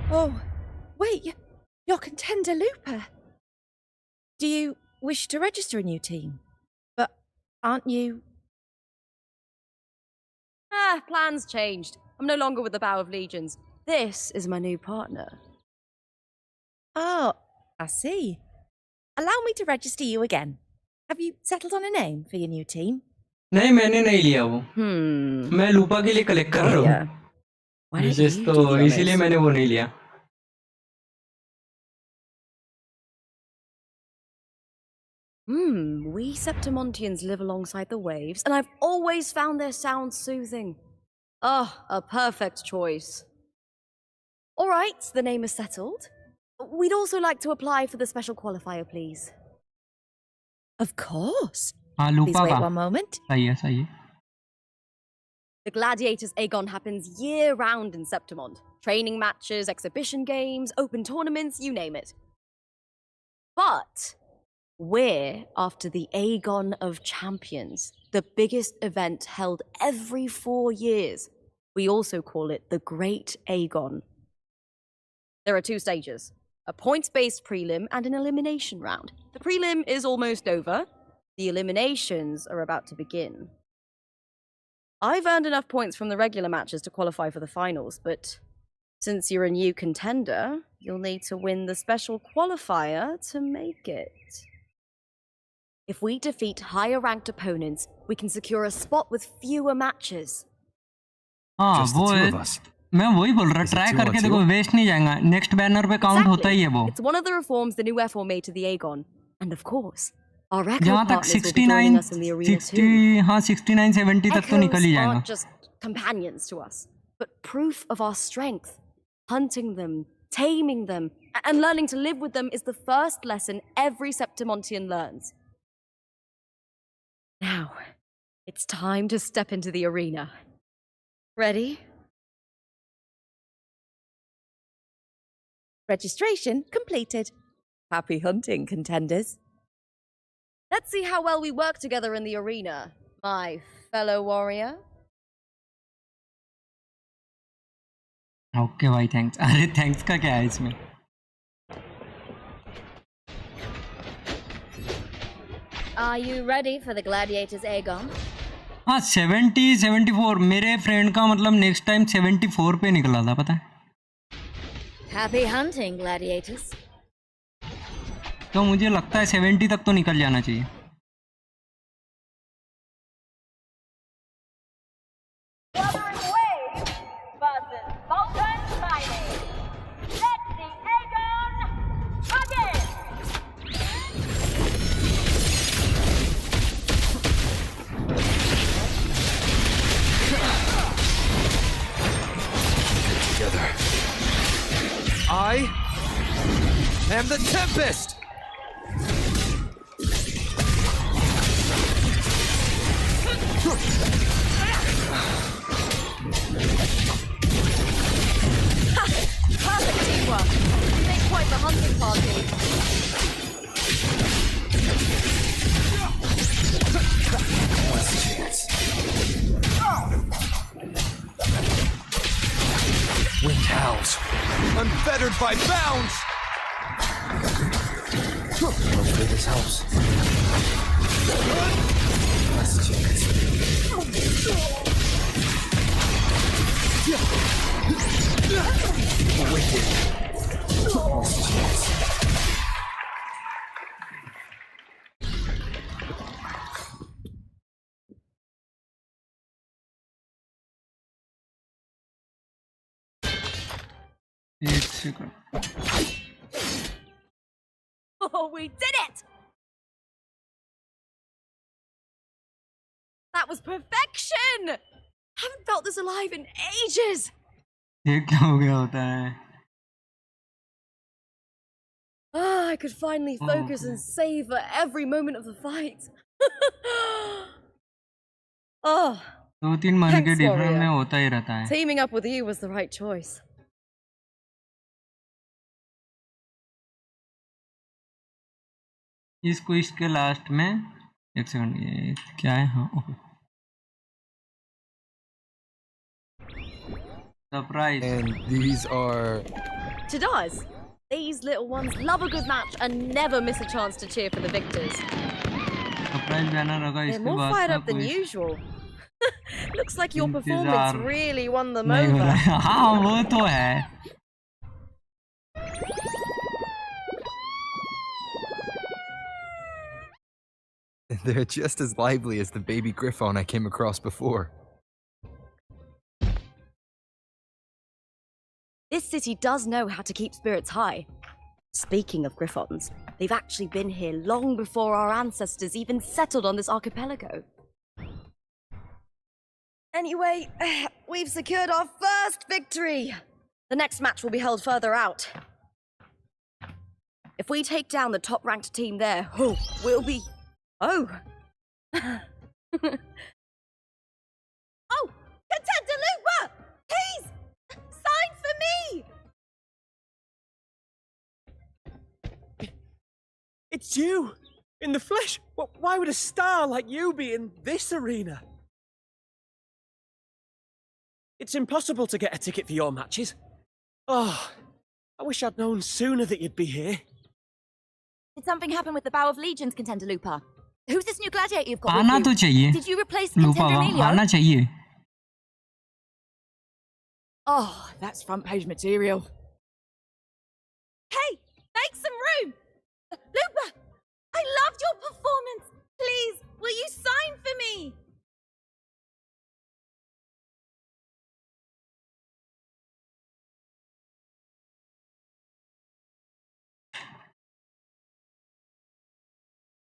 Oh, wait, you're Contender Looper. Do you wish to register a new team? But aren't you... plans changed. I'm no longer with the Bow of Legions. This is my new partner. Oh, I see. Allow me to register you again. Have you settled on a name for your new team? नहीं मैंने नहीं लिया वो मैं लूपा के लिए collect कर रहा हूँ विशेष तो इसीलिए मैंने वो नहीं लिया We Septimontians live alongside the waves, and I've always found their sound soothing. Ah, a perfect choice. All right, the name is settled. We'd also like to apply for the special qualifier, please. Of course. Please wait one moment. सही है The Gladiators Aegon happens year-round in Septimont. Training matches, exhibition games, open tournaments, you name it. But we're after the Aegon of Champions, the biggest event held every 4 years. We also call it the Great Aegon. There are 2 stages, a points-based prelim and an elimination round. The prelim is almost over. The eliminations are about to begin. I've earned enough points from the regular matches to qualify for the finals, but since you're a new contender, you'll need to win the special qualifier to make it. If we defeat higher-ranked opponents, we can secure a spot with fewer matches. हाँ वो मैं वही बोल रहा try करके देखो waste नहीं जाएगा नेक्स्ट बैनर पे काउंट होता ही है वो It's one of the reforms the new F4 made to the Aegon, and of course, our record जहाँ तक partners will be joining us in the arena too. हाँ 69 70 तक तो निकल ही जाएगा. Aren't just companions to us, but proof of our strength. Hunting them, taming them, and learning to live with them is the first lesson every Septimontian learns. Now, it's time to step into the arena. Ready? Registration completed. Happy hunting, contenders. Let's see how well we work together in the arena, my fellow warrior. Okay भाई thanks. अरे thanks का क्या है इसमें? Are you ready for the Gladiators Aegon? हाँ 74 मेरे friend का मतलब नेक्स्ट टाइम 74 पे निकला था पता है. Happy hunting, Gladiators. तो मुझे लगता है 70 तक तो निकल जाना चाहिए. I am the Tempest! Perfect teamwork. You make quite the hunting party. Last chance. Wind howls. Unfettered by bounds! Hopefully this helps. Last chance. Wicked. Last chance. Oh, we did it! That was perfection! Haven't felt this alive in ages! क्या हो गया होता है? Ah, I could finally focus and savor every moment of the fight. Oh, 2-3 मन के difference में होता ही रहता है. teaming up with you was the right choice. इस क्विज के लास्ट में एक सेकंड ये क्या है? हाँ surprise. And these are To does. These little ones love a good match and never miss a chance to cheer for the victors. Surprise banner होगा They're इसके more बाद fired का up than quiz. usual. Looks like your performance इंतजार really won them नहीं हो रहा over. है। हाँ वो तो है। They're just as lively as the baby griffon I came across before. This city does know how to keep spirits high. Speaking of griffons, they've actually been here long before our ancestors even settled on this archipelago. Anyway, we've secured our first victory. The next match will be held further out. If we take down the top-ranked team there, we'll be... Oh! Oh! Contender Lupa! Please! Sign for me! It's you! In the flesh! Why would a star like you be in this arena? It's impossible to get a ticket for your matches. Oh, I wish I'd known sooner that you'd be here. Did something happen with the Bow of Legions, Contender Lupa? Who's this new gladiator you've got आना with तो you? चाहिए। Did you replace लूपा Contender वहाँ Emilio? आना चाहिए। Oh, that's front page material. Hey, make some room! Lupa, I loved your performance. Please, will you sign for me?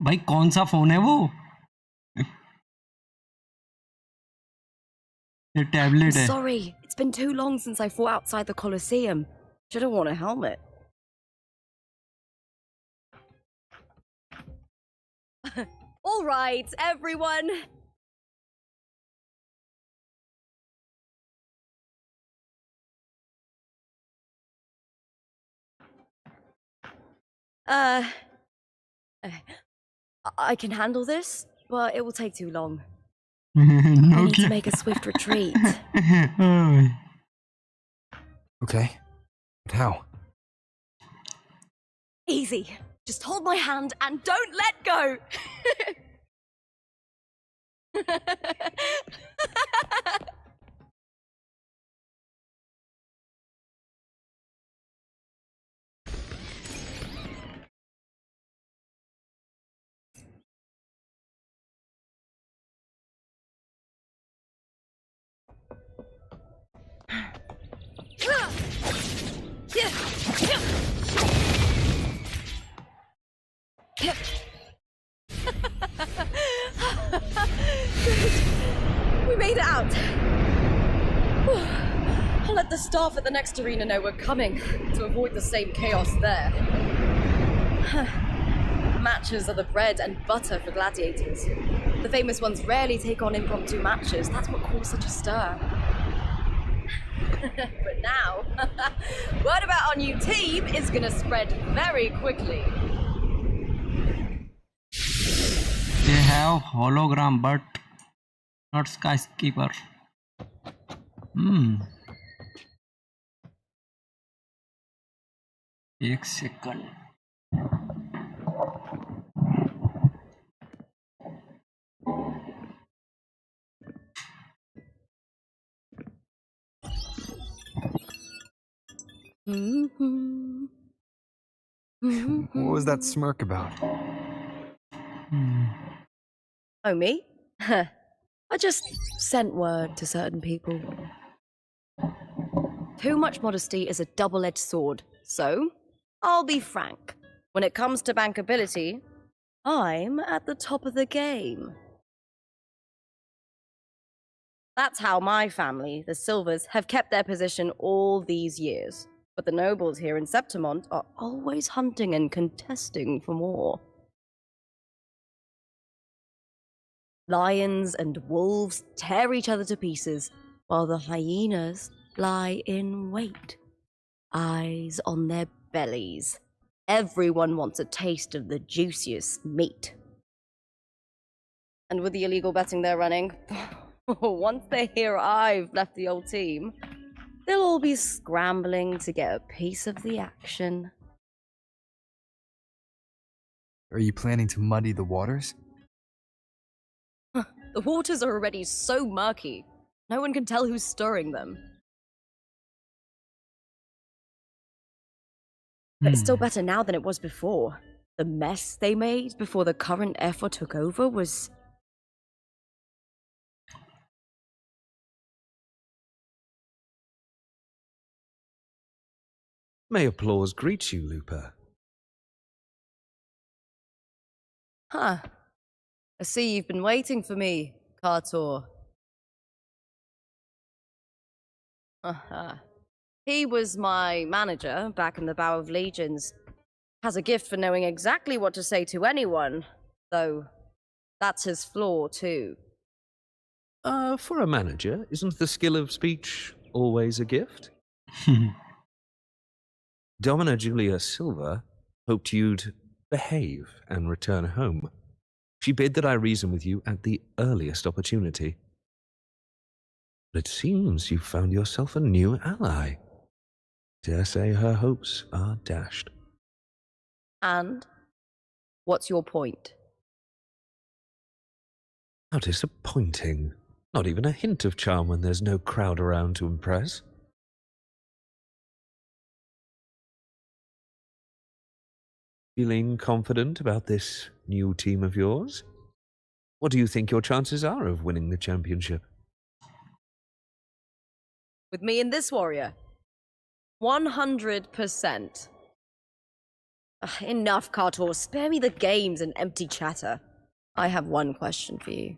भाई कौन सा phone है वो? ये I'm टैबलेट है। sorry, it's been too long since I fought outside the Colosseum. Should have worn a helmet. All right, everyone. I can handle this, but it will take too long. I need to make a swift retreat. Okay. But how? Easy. Just hold my hand and don't let go. We made it out. Whew. I'll let the staff at the next arena know we're coming to avoid the same chaos there. Matches are the bread and butter for gladiators. The famous ones rarely take on impromptu matches. That's what caused such a stir. But now, word about our new team is gonna spread very quickly. They have hologram but not skyscraper. एक second. What was that smirk about? Oh, me? I just sent word to certain people. Too much modesty is a double-edged sword, so I'll be frank. When it comes to bankability, I'm at the top of the game. That's how my family, the Silvers, have kept their position all these years. But the nobles here in Septimont are always hunting and contesting for more. Lions and wolves tear each other to pieces, while the hyenas lie in wait, eyes on their bellies. Everyone wants a taste of the juiciest meat. And with the illegal betting they're running, once they hear I've left the old team, they'll all be scrambling to get a piece of the action. Are you planning to muddy the waters? The waters are already so murky. No one can tell who's stirring them. But it's still better now than it was before. The mess they made before the current effort took over was... May applause greet you, Lupa. Huh. I see you've been waiting for me, Kartor. He was my manager back in the Bow of Legions. Has a gift for knowing exactly what to say to anyone, though that's his flaw too. For a manager, isn't the skill of speech always a gift? Domina Julia Silva hoped you'd behave and return home. She bid that I reason with you at the earliest opportunity. But it seems you've found yourself a new ally. Dare say her hopes are dashed. And? What's your point? How disappointing. Not even a hint of charm when there's no crowd around to impress. Feeling confident about this new team of yours? What do you think your chances are of winning the championship? With me and this warrior? 100%. Enough, Kartor. Spare me the games and empty chatter. I have one question for you.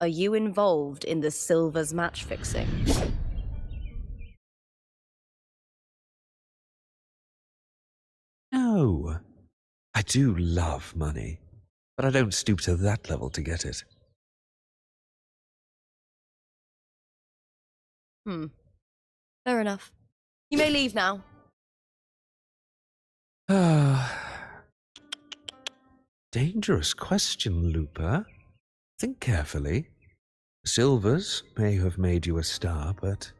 Are you involved in the Silver's match fixing? No. I do love money, but I don't stoop to that level to get it. Fair enough. You may leave now. Dangerous question, Lupa. Think carefully. Silvers may have made you a star, but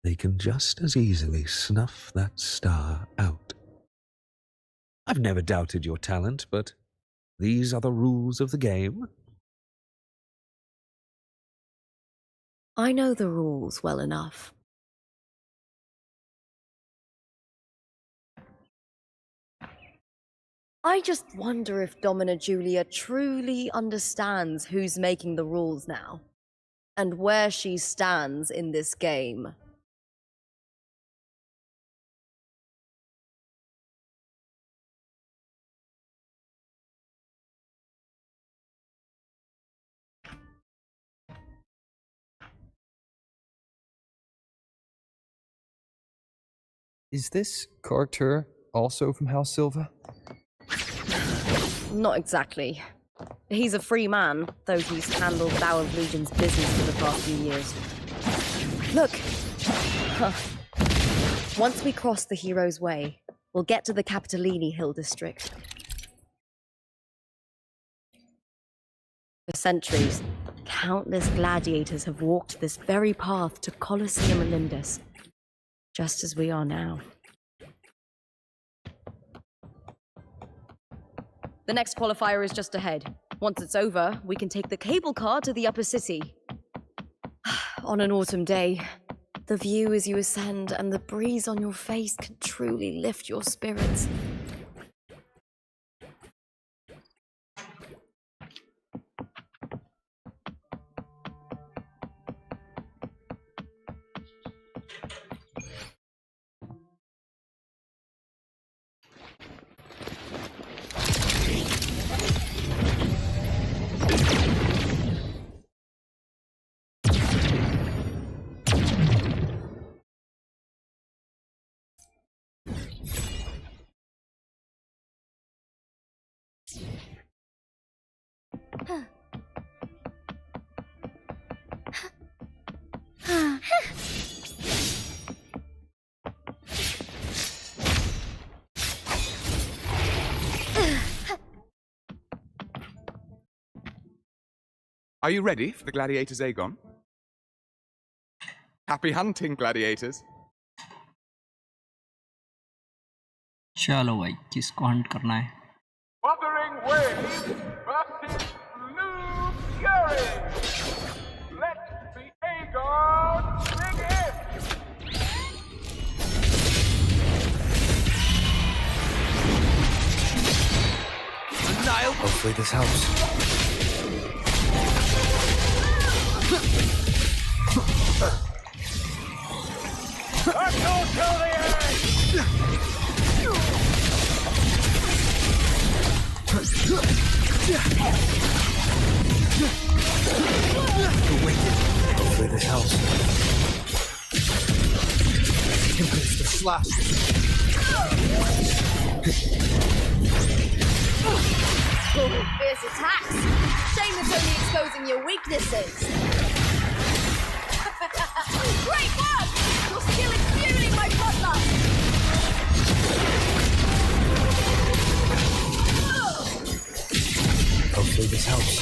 they can just as easily snuff that star out. I've never doubted your talent, but these are the rules of the game. I know the rules well enough. I just wonder if Domina Julia truly understands who's making the rules now, and where she stands in this game. Is this Corsair also from House Silva? Not exactly. He's a free man, though he's handled Bow of Legion's business for the past few years. Look! Once we cross the Hero's Way, we'll get to the Capitolini Hill district. For centuries, countless gladiators have walked this very path to Colosseum Olympus, just as we are now. The next qualifier is just ahead. Once it's over, we can take the cable car to the upper city. On an autumn day, the view as you ascend and the breeze on your face can truly lift your spirits. Are you ready for the gladiators, Aegon? Happy hunting, gladiators. चलो भाई किसको Hunt करना है? Wuthering wins versus fury! Let the Aegon begin! Hopefully this helps. Echo to the end! Hopefully this helps. Impulse to slash. Fierce attacks. Shame it's only exposing your weaknesses. Great work! Your skill is fueling my bloodlust. Hopefully this helps.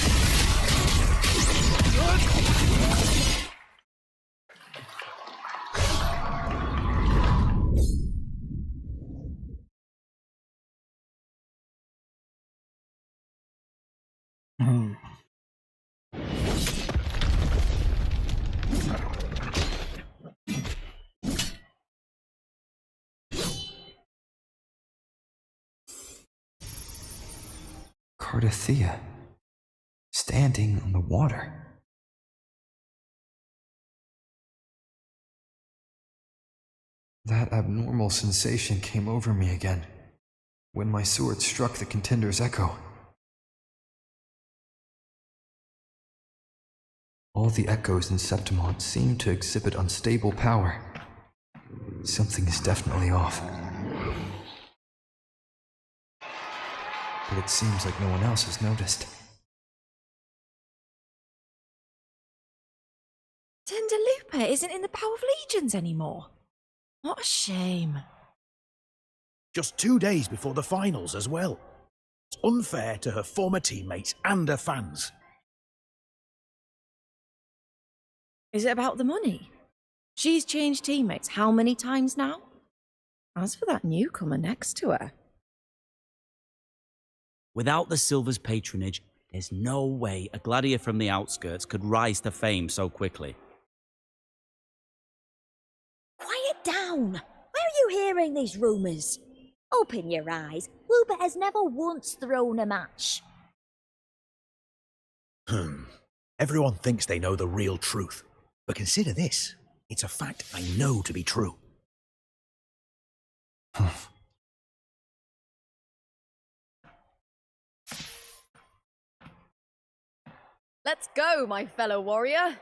Cardathea, standing on the water. That abnormal sensation came over me again, when my sword struck the contender's echo. All the echoes in Septimont seem to exhibit unstable power. Something is definitely off. But it seems like no one else has noticed. Tenderlupa isn't in the Power of Legions anymore. What a shame. Just 2 days before the finals as well. It's unfair to her former teammates and her fans. Is it about the money? She's changed teammates how many times now? As for that newcomer next to her. Without the Silver's patronage, there's no way a gladiator from the outskirts could rise to fame so quickly. Quiet down! Where are you hearing these rumours? Open your eyes. Lupa has never once thrown a match. Everyone thinks they know the real truth. But consider this. It's a fact I know to be true. Let's go, my fellow warrior.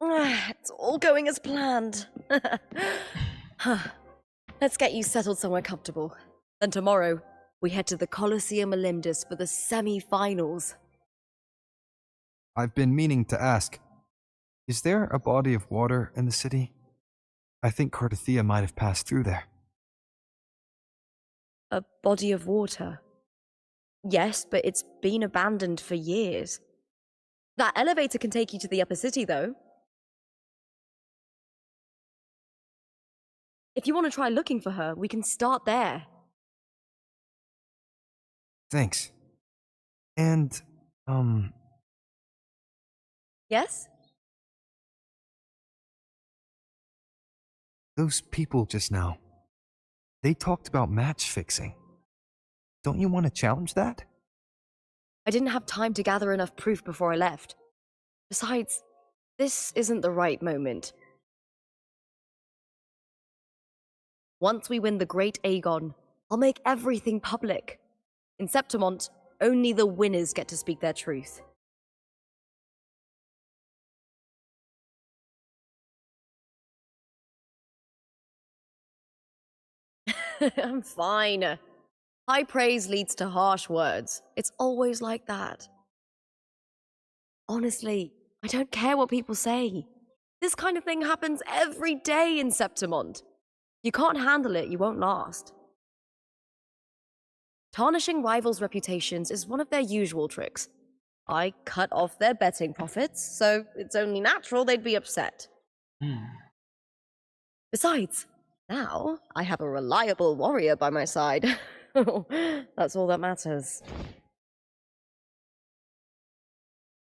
It's all going as planned. Let's get you settled somewhere comfortable. Then tomorrow, we head to the Colosseum Olympus for the semi-finals. I've been meaning to ask, is there a body of water in the city? I think Cardathea might have passed through there. A body of water? Yes, but it's been abandoned for years. That elevator can take you to the upper city, though. If you want to try looking for her, we can start there. Thanks. And, Yes? those people just now, they talked about match fixing. Don't you want to challenge that? I didn't have time to gather enough proof before I left. Besides, this isn't the right moment. Once we win the Great Aegon, I'll make everything public. In Septimont, only the winners get to speak their truth. I'm fine. High praise leads to harsh words. It's always like that. Honestly, I don't care what people say. This kind of thing happens every day in Septimont. You can't handle it, you won't last. Tarnishing rivals' reputations is one of their usual tricks. I cut off their betting profits, so it's only natural they'd be upset. Besides, now I have a reliable warrior by my side. That's all that matters.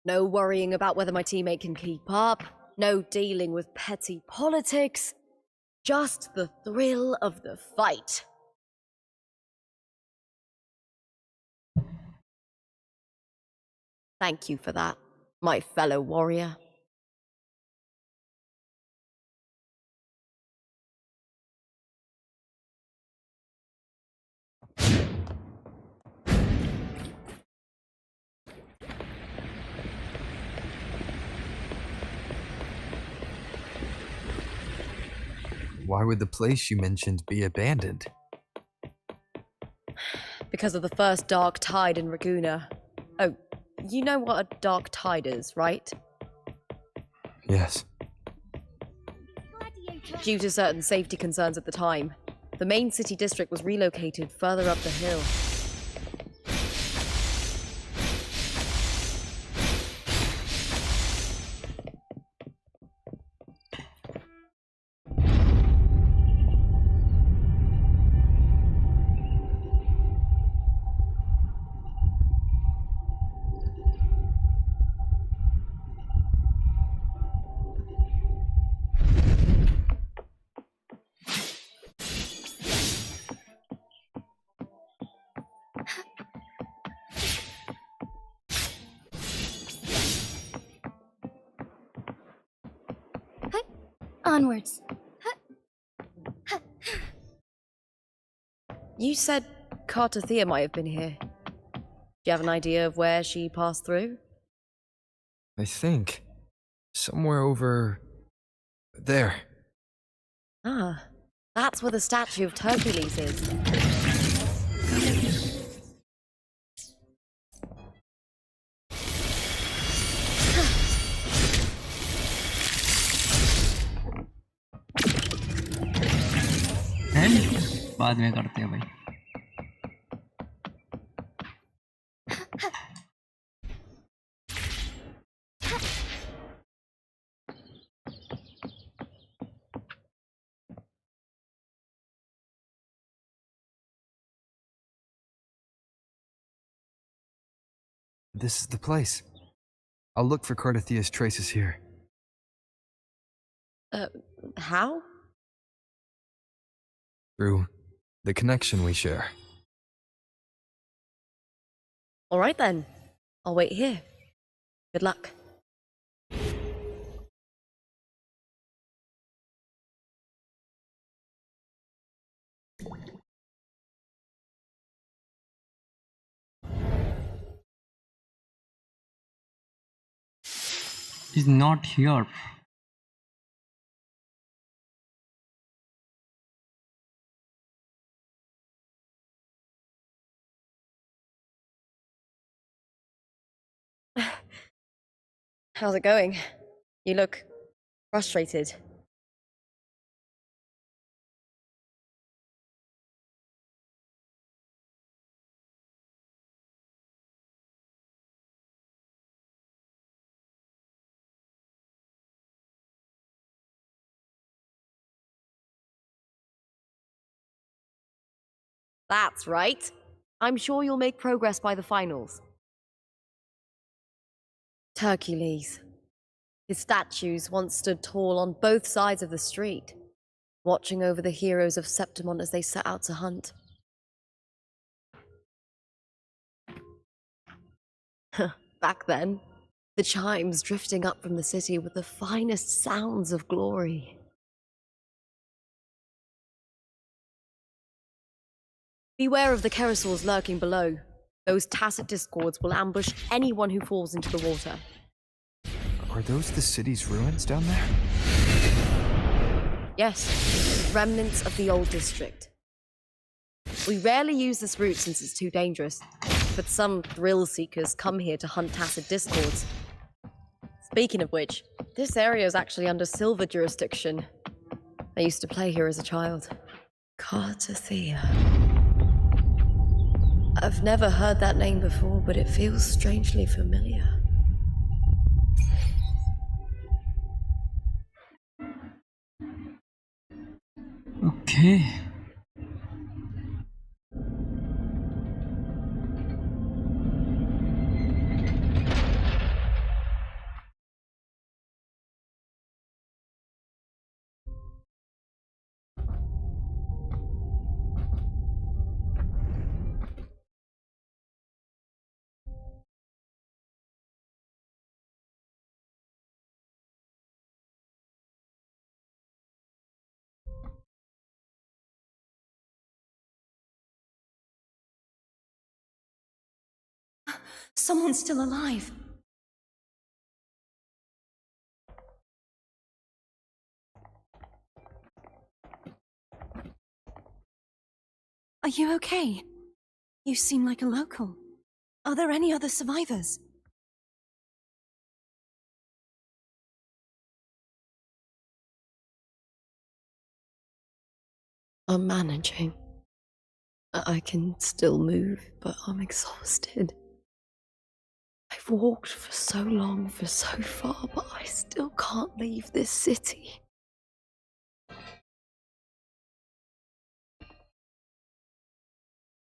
No worrying about whether my teammate can keep up, no dealing with petty politics, just the thrill of the fight. Thank you for that, my fellow warrior. Why would the place you mentioned be abandoned? Because of the first dark tide in Raguna. Oh, you know what a dark tide is, right? Yes. Due to certain safety concerns at the time, the main city district was relocated further up the hill. Onwards. You said Cartothea might have been here. Do you have an idea of where she passed through? I think. Somewhere over... there. Ah, that's where the statue of Hercules is. बाद में करते हैं भाई. This is the place. I'll look for Cartothea's traces here. How? Through the connection we share. All right then. I'll wait here. Good luck. He's not here. How's it going? You look frustrated. That's right. I'm sure you'll make progress by the finals. Hercules. His statues once stood tall on both sides of the street, watching over the heroes of Septimon as they set out to hunt. Back then, the chimes drifting up from the city were the finest sounds of glory. Beware of the Kerosaurs lurking below. Those tacit discords will ambush anyone who falls into the water. Are those the city's ruins down there? Yes, remnants of the old district. We rarely use this route since it's too dangerous, but some thrill seekers come here to hunt tacit discords. Speaking of which, this area is actually under Silver jurisdiction. I used to play here as a child. Cartothea. I've never heard that name before, but it feels strangely familiar. Okay. Someone's still alive. Are you okay? You seem like a local. Are there any other survivors? I'm managing. I can still move, but I'm exhausted. I've walked for so long, for so far, but I still can't leave this city.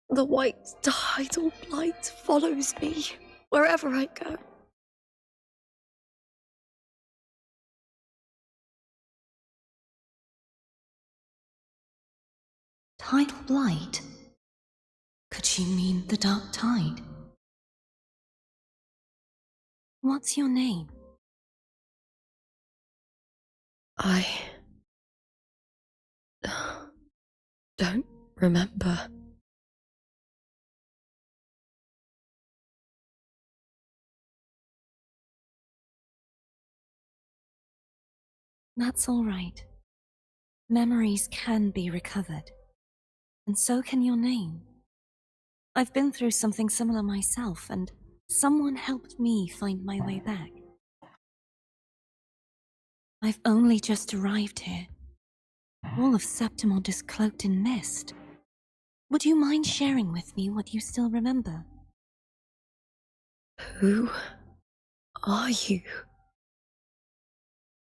The white tidal blight follows me wherever I go. Tidal blight? Could she mean the dark tide? What's your name? I don't remember. That's all right. Memories can be recovered. And so can your name. I've been through something similar myself, and someone helped me find my way back. I've only just arrived here. All of Septimont is cloaked in mist. Would you mind sharing with me what you still remember? Who are you?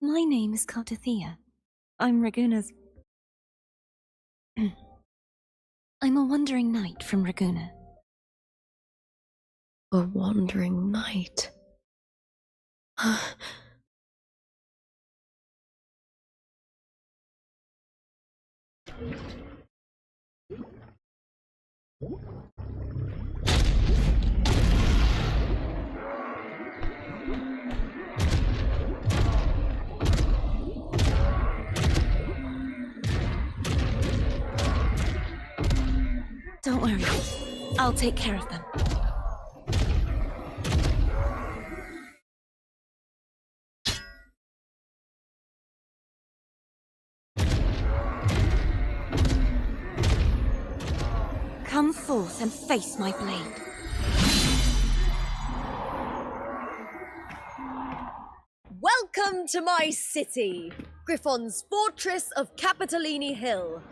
My name is Kartathea. I'm Raguna's... I'm a wandering knight from Raguna. A wandering knight. Don't worry. I'll take care of them. Come forth and face my blade. Welcome to my city, Griffon's fortress of Capitolini Hill.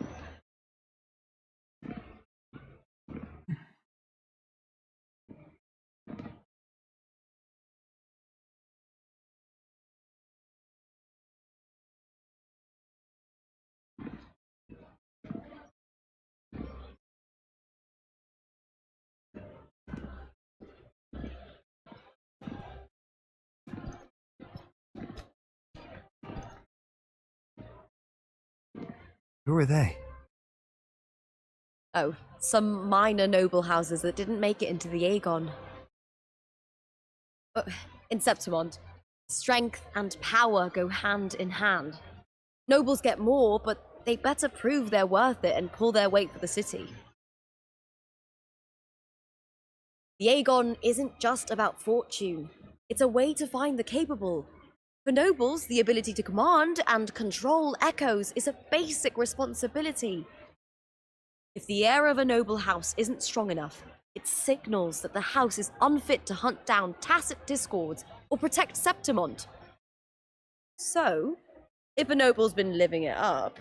Who are they? Oh, some minor noble houses that didn't make it into the Aegon. In Septimont, strength and power go hand in hand. Nobles get more, but they better prove they're worth it and pull their weight for the city. The Aegon isn't just about fortune. It's a way to find the capable. For nobles, the ability to command and control echoes is a basic responsibility. If the heir of a noble house isn't strong enough, it signals that the house is unfit to hunt down tacit discords or protect Septimont. So, if a noble's been living it up,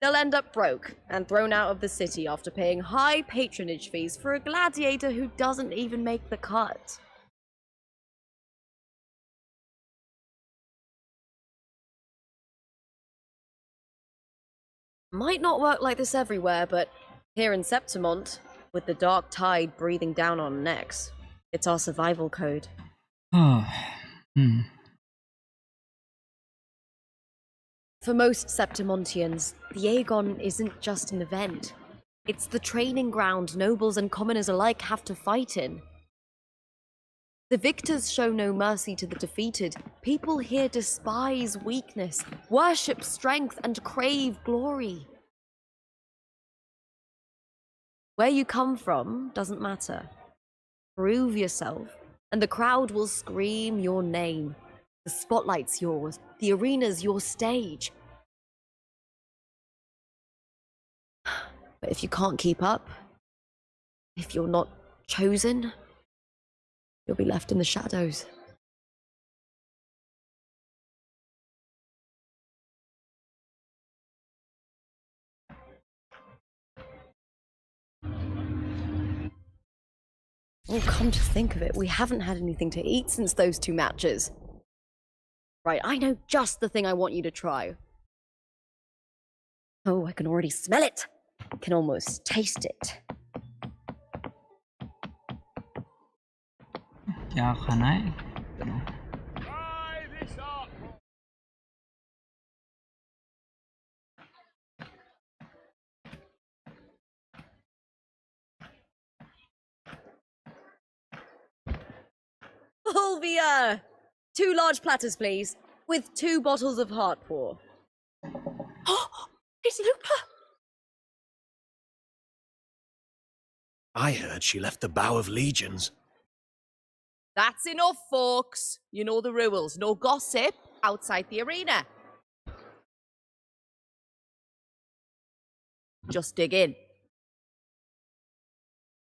they'll end up broke and thrown out of the city after paying high patronage fees for a gladiator who doesn't even make the cut. Might not work like this everywhere, but here in Septimont, with the dark tide breathing down on necks, it's our survival code. For most Septimontians, the Aegon isn't just an event. It's the training ground nobles and commoners alike have to fight in. The victors show no mercy to the defeated. People here despise weakness, worship strength, and crave glory. Where you come from doesn't matter. Prove yourself, and the crowd will scream your name. The spotlight's yours, the arena's your stage. But if you can't keep up, if you're not chosen, you'll be left in the shadows. Oh, come to think of it, we haven't had anything to eat since those 2 matches. Right, I know just the thing I want you to try. Oh, I can already smell it. I can almost taste it. क्या खाना है? Fulvia! 2 large platters, please, with 2 bottles of heart pour. Oh, it's Lupa! I heard she left the Bow of Legions. That's enough, folks. You know the rules. No gossip outside the arena. Just dig in.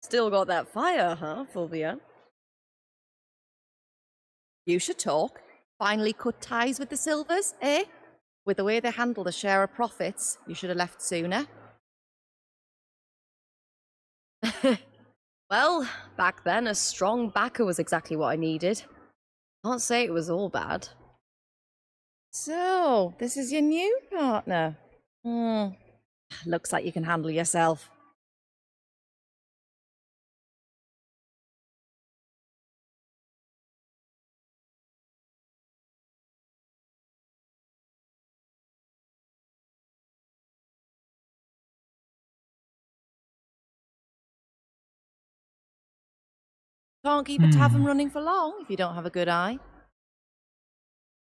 Still got that fire, huh, Fulvia? You should talk. Finally cut ties with the Silvers, eh? With the way they handle the share of profits, you should have left sooner. Well, back then, a strong backer was exactly what I needed. Can't say it was all bad. So, this is your new partner. Looks like you can handle yourself. Can't keep a tavern running for long if you don't have a good eye.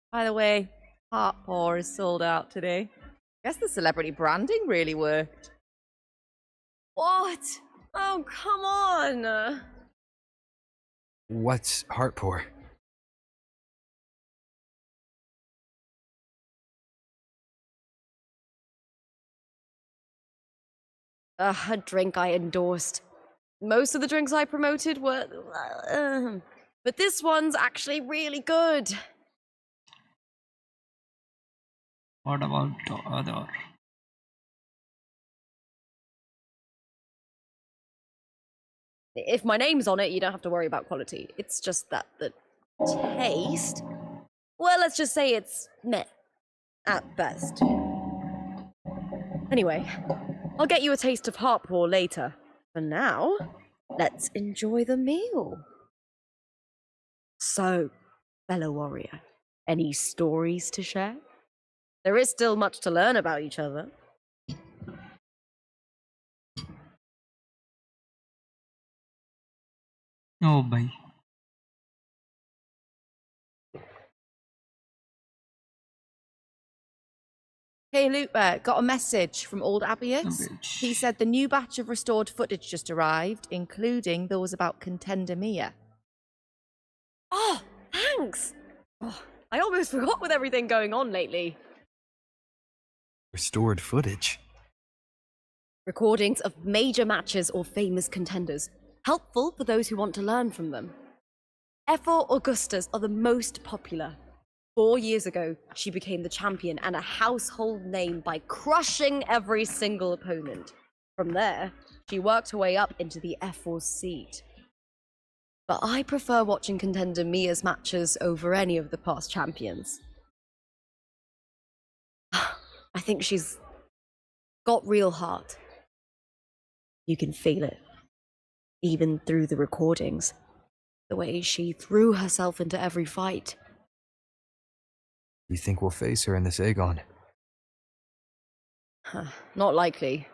By the way, Heart Pour is sold out today. Guess the celebrity branding really worked. What? Oh, come on! What's heart pour? A drink I endorsed. Most of the drinks I promoted were... but this one's actually really good. What about the other? If my name's on it, you don't have to worry about quality. It's just that the taste... Well, let's just say it's meh. At best. Anyway, I'll get you a taste of heart pour later. For now, let's enjoy the meal. So, fellow warrior, any stories to share? There is still much to learn about each other. Oh, bhai. Hey, Lupa, got a message from old Abius. He said the new batch of restored footage just arrived, including those about Contender Mia. Oh, thanks! Oh, I almost forgot with everything going on lately. Restored footage. Recordings of major matches or famous contenders. Helpful for those who want to learn from them. F4 Augustas are the most popular. 4 years ago, she became the champion and a household name by crushing every single opponent. From there, she worked her way up into the F4 seat. But I prefer watching Contender Mia's matches over any of the past champions. I think she's got real heart. You can feel it, even through the recordings. The way she threw herself into every fight. You think we'll face her in this Aegon? Not likely.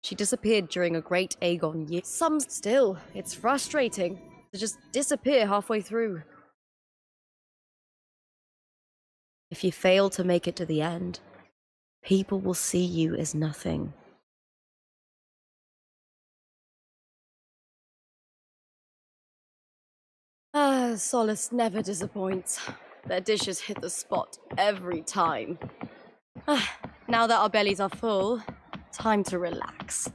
She disappeared during a great Aegon year. Some still, it's frustrating to just disappear halfway through. If you fail to make it to the end, people will see you as nothing. Solace never disappoints. Their dishes hit the spot every time. Now that our bellies are full, time to relax.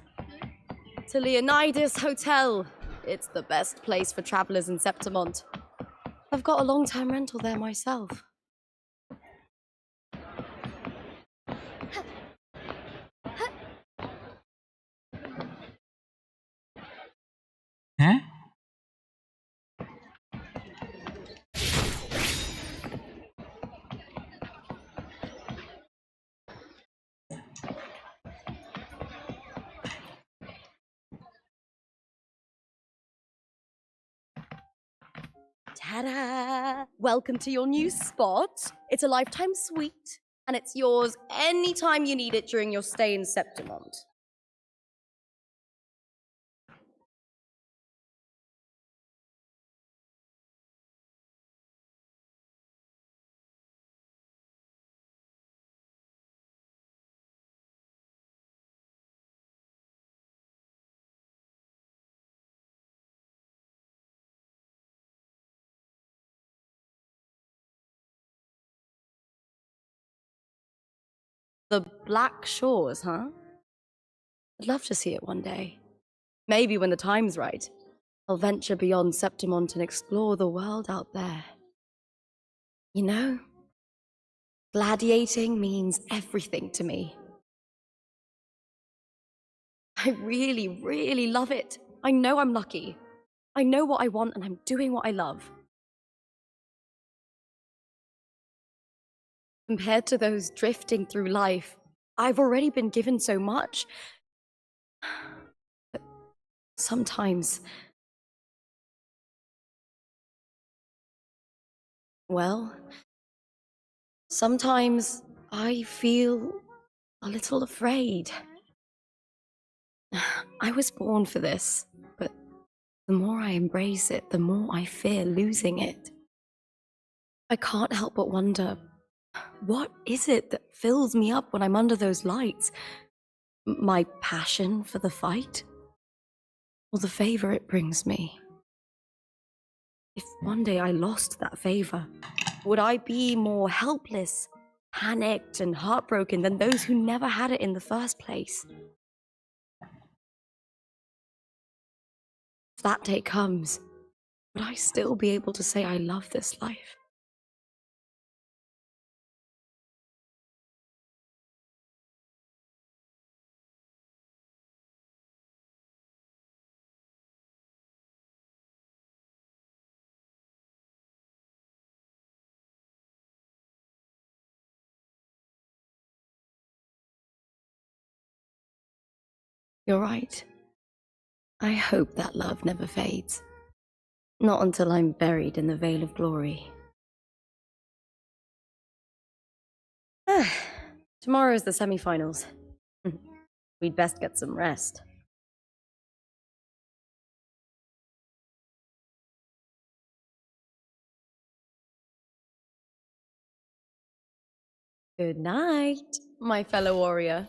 To Leonidas Hotel. It's the best place for travelers in Septimont. I've got a long-term rental there myself. हैं? Ta-da! Welcome to your new spot. It's a lifetime suite, and it's yours anytime you need it during your stay in Septimont. The Black Shores, huh? I'd love to see it one day. Maybe when the time's right, I'll venture beyond Septimont and explore the world out there. You know, gladiating means everything to me. I really, really love it. I know I'm lucky. I know what I want and I'm doing what I love. Compared to those drifting through life, I've already been given so much. But sometimes, well, sometimes I feel a little afraid. I was born for this, but the more I embrace it, the more I fear losing it. I can't help but wonder, what is it that fills me up when I'm under those lights? My passion for the fight? Or the favor it brings me? If one day I lost that favor, would I be more helpless, panicked, and heartbroken than those who never had it in the first place? If that day comes, would I still be able to say I love this life? You're right. I hope that love never fades. Not until I'm buried in the veil of glory. Tomorrow's the semi-finals. We'd best get some rest. Good night, my fellow warrior.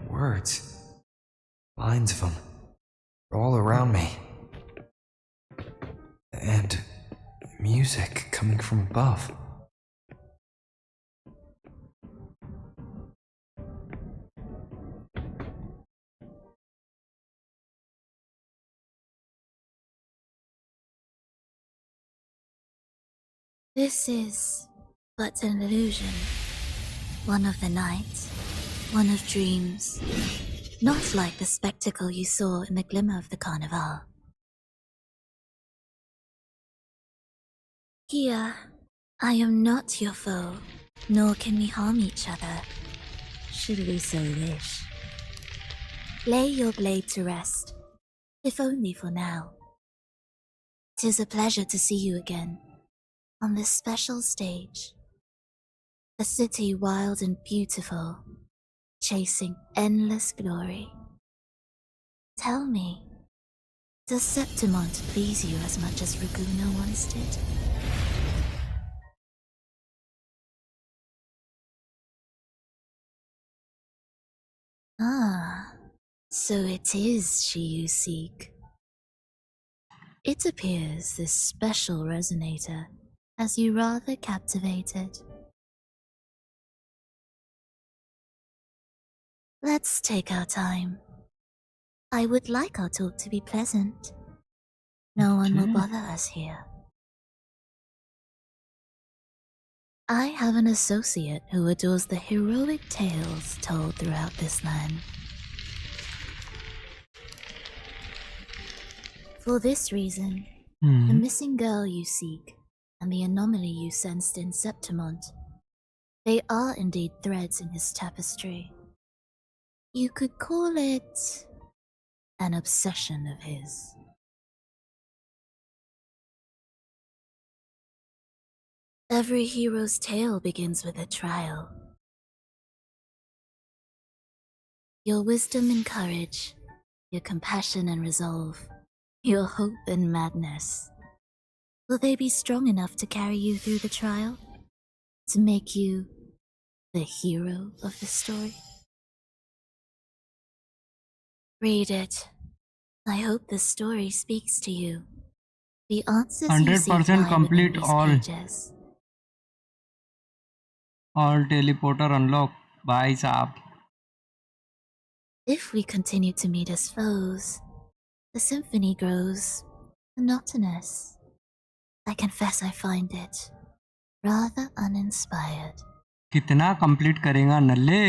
Words. Lines of them. All around me. And music coming from above. This is but an illusion. One of the night, one of dreams. Not like the spectacle you saw in the glimmer of the carnival. Here, I am not your foe, nor can we harm each other, should we so wish. Lay your blade to rest, if only for now. 'Tis a pleasure to see you again, on this special stage. A city wild and beautiful, chasing endless glory. Tell me, does Septimont please you as much as Raguna once did? Ah, so it is she you seek. It appears this special resonator has you rather captivated. Let's take our time. I would like our talk to be pleasant. No one will bother us here. I have an associate who adores the heroic tales told throughout this land. For this reason, the missing girl you seek and the anomaly you sensed in Septimont, they are indeed threads in his tapestry. You could call it an obsession of his. Every hero's tale begins with a trial. Your wisdom and courage, your compassion and resolve, your hope and madness. Will they be strong enough to carry you through the trial? To make you the hero of the story? Read it. I hope the story speaks to you. The answers you seek 100% lie complete within these pages. all teleporter unlock. Bye saab. If we continue to meet as foes, the symphony grows monotonous. I confess I find it rather uninspired. कितना complete करेगा नल्ले?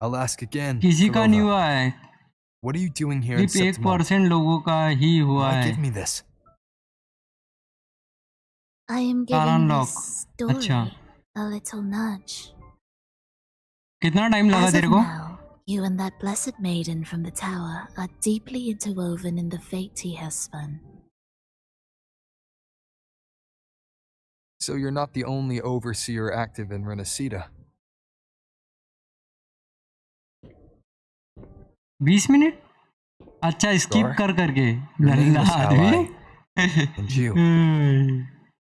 I'll ask again. किसी का नहीं हुआ है. What are you doing here in सिर्फ Septimont? 1% लोगों का ही हुआ Why है. give me this? I am Taran giving lock. this story अच्छा. a little nudge. कितना टाइम लगा As तेरे of को? now, you and that blessed maiden from the tower are deeply interwoven in the fate he has spun. So you're not the only overseer active in Renacida. 20 minute? अच्छा skip कर करके. Your name Nalla is आदमी. ally, and you.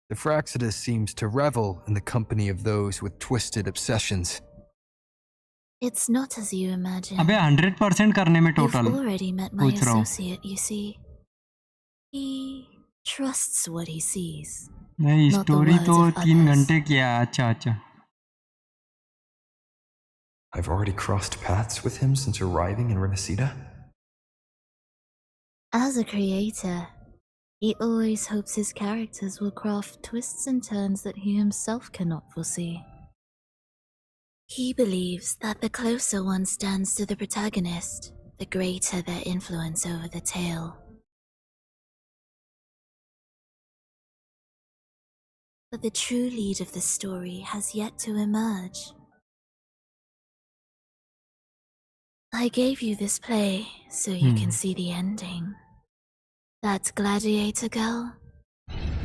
The Fraxidus seems to revel in the company of those with twisted obsessions. It's not as you imagine. अबे 100% करने में You've total. already met my पूछ रहा हूँ. associate, you see. He trusts what he sees. नहीं not the story words तो of 3 others. घंटे किया. अच्छा अच्छा. I've already crossed paths with him since arriving in Renacida. As a creator, he always hopes his characters will craft twists and turns that he himself cannot foresee. He believes that the closer one stands to the protagonist, the greater their influence over the tale. But the true lead of the story has yet to emerge. I gave you this play so you can see the ending. That gladiator girl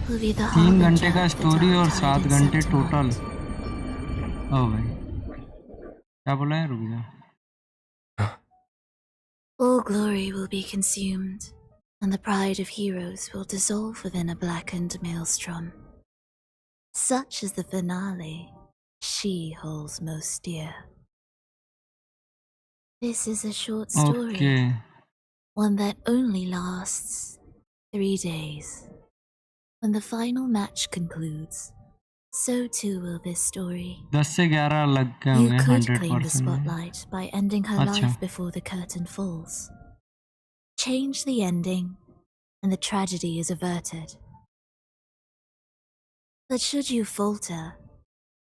will be the 3 घंटे harbinger का of the story और dark 7 tide in घंटे Septimont. Total. ओ भाई क्या बोला है? रुक जा. All glory will be consumed, and the pride of heroes will dissolve within a blackened maelstrom. Such is the finale she holds most dear. This is a short story, Okay. one that only lasts 3 days. When the final match concludes, so too will this story. 10 से 11 लग गए You होंगे could claim the 100%. spotlight by ending her अच्छा. life before the curtain falls. Change the ending, and the tragedy is averted. But should you falter,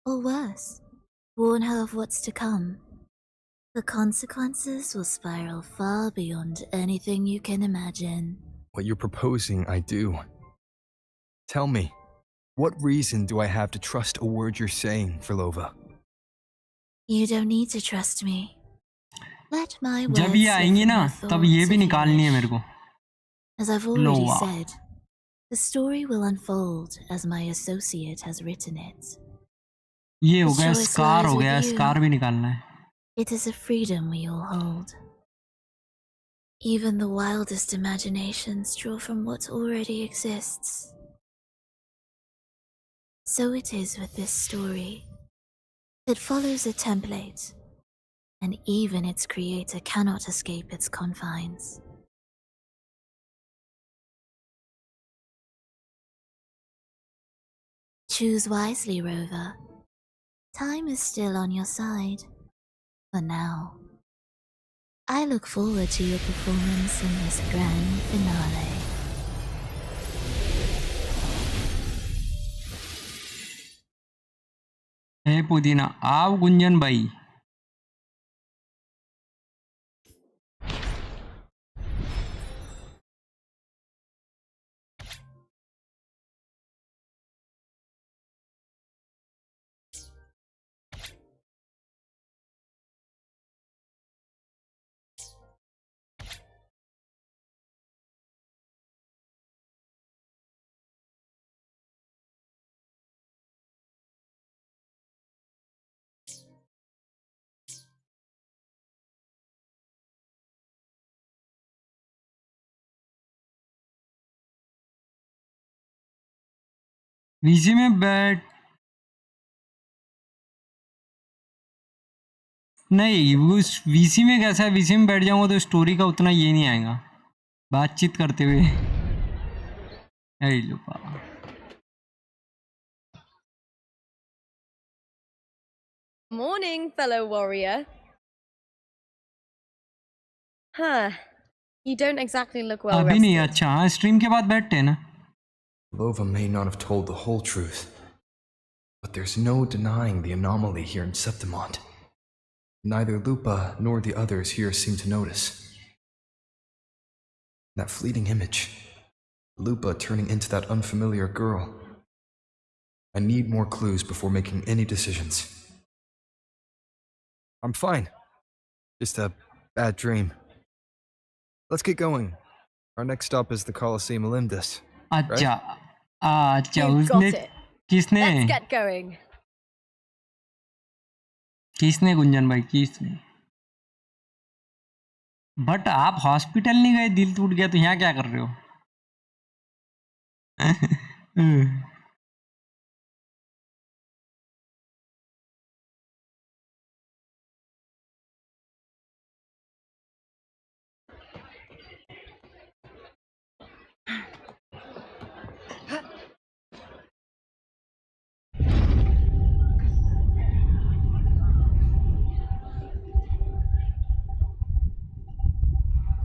or worse, warn her of what's to come, the consequences will spiral far beyond anything you can imagine. What you're proposing, I do. Tell me, what reason do I have to trust a word you're saying, Filova? You don't need to trust me. Let my words जब ये slip आएंगी from ना your तब ये thoughts भी if you निकालनी है wish. मेरे को. As I've already Lova. said, the story will unfold as my associate has written it. ये हो The गया choice स्कार lies हो with गया you. स्कार भी निकालना है. It is a freedom we all hold. Even the wildest imaginations draw from what already exists. So it is with this story. It follows a template, and even its creator cannot escape its confines. Choose wisely, Rover. Time is still on your side. For now. I look forward to your performance in this grand finale. हे पुदीना आओ गुंजन भाई. VC में बैठ नहीं उस VC में कैसा है. वीसी में बैठ जाऊंगा तो स्टोरी का उतना ये नहीं आएगा बातचीत करते हुए. लो पा Morning, fellow warrior. Huh. You don't exactly look well अभी नहीं. rested. अच्छा हाँ स्ट्रीम के बाद बैठते हैं ना. Filova may not have told the whole truth, but there's no denying the anomaly here in Septimont. Neither Lupa nor the others here seem to notice. That fleeting image, Lupa turning into that unfamiliar girl. I need more clues before making any decisions. I'm fine. Just a bad dream. Let's get going. Our next stop is the Colosseum Olympus. अच्छा अच्छा You've got उसने it. किसने Let's get going. किसने गुंजन भाई किसने. But आप hospital नहीं गए दिल टूट गया तो यहाँ क्या कर रहे हो.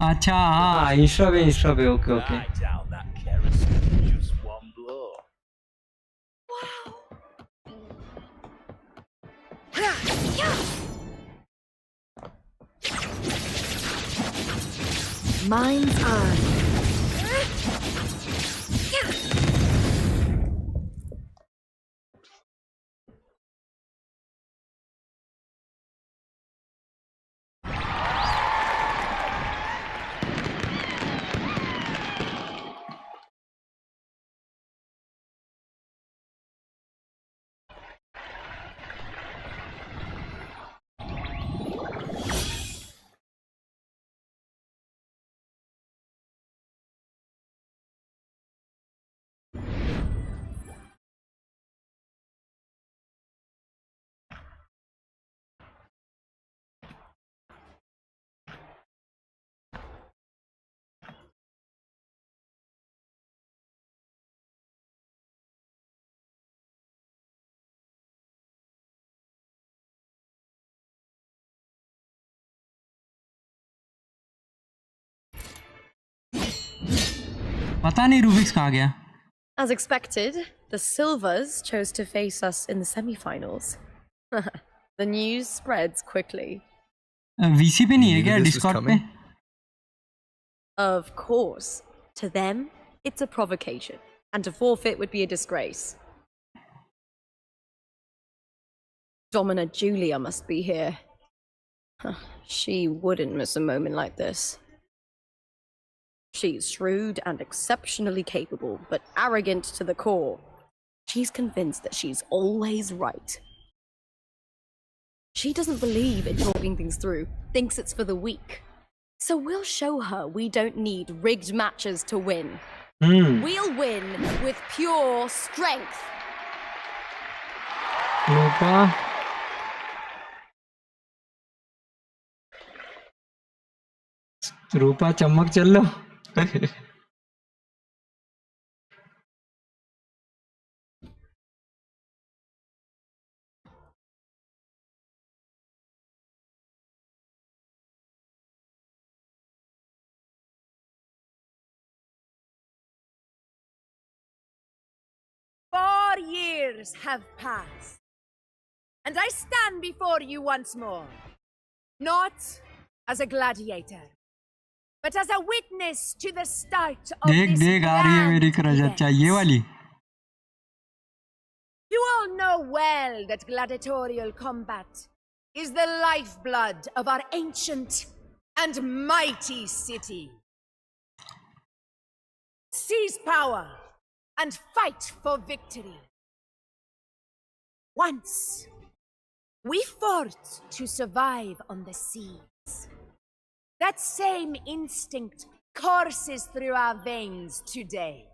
अच्छा हाँ इंस्टा पे okay okay. I doubt that kerosene just one blow. Mind's eye. पता नहीं रूबिक्स कहाँ गया. As expected, the Silvers chose to face us in the semi-finals. The news spreads quickly. VC पे नहीं है You knew क्या this was Discord पे? coming? Of course. To them, it's a provocation, and to forfeit would be a disgrace. Domina Julia must be here. She wouldn't miss a moment like this. She's shrewd and exceptionally capable, but arrogant to the core. She's convinced that she's always right. She doesn't believe in talking things through, thinks it's for the weak. So we'll show her we don't need rigged matches to win. We'll win with pure strength. रूपा चमक चल लो. Years have passed, and I stand before you once more, not as a gladiator, but as a witness to the start of देख this देख आ रही है मेरी crush. अच्छा ये वाली. You all know well that gladiatorial combat is the lifeblood of our ancient and mighty city. Seize power and fight for victory. Once, we fought to survive on the seas. That same instinct courses through our veins today.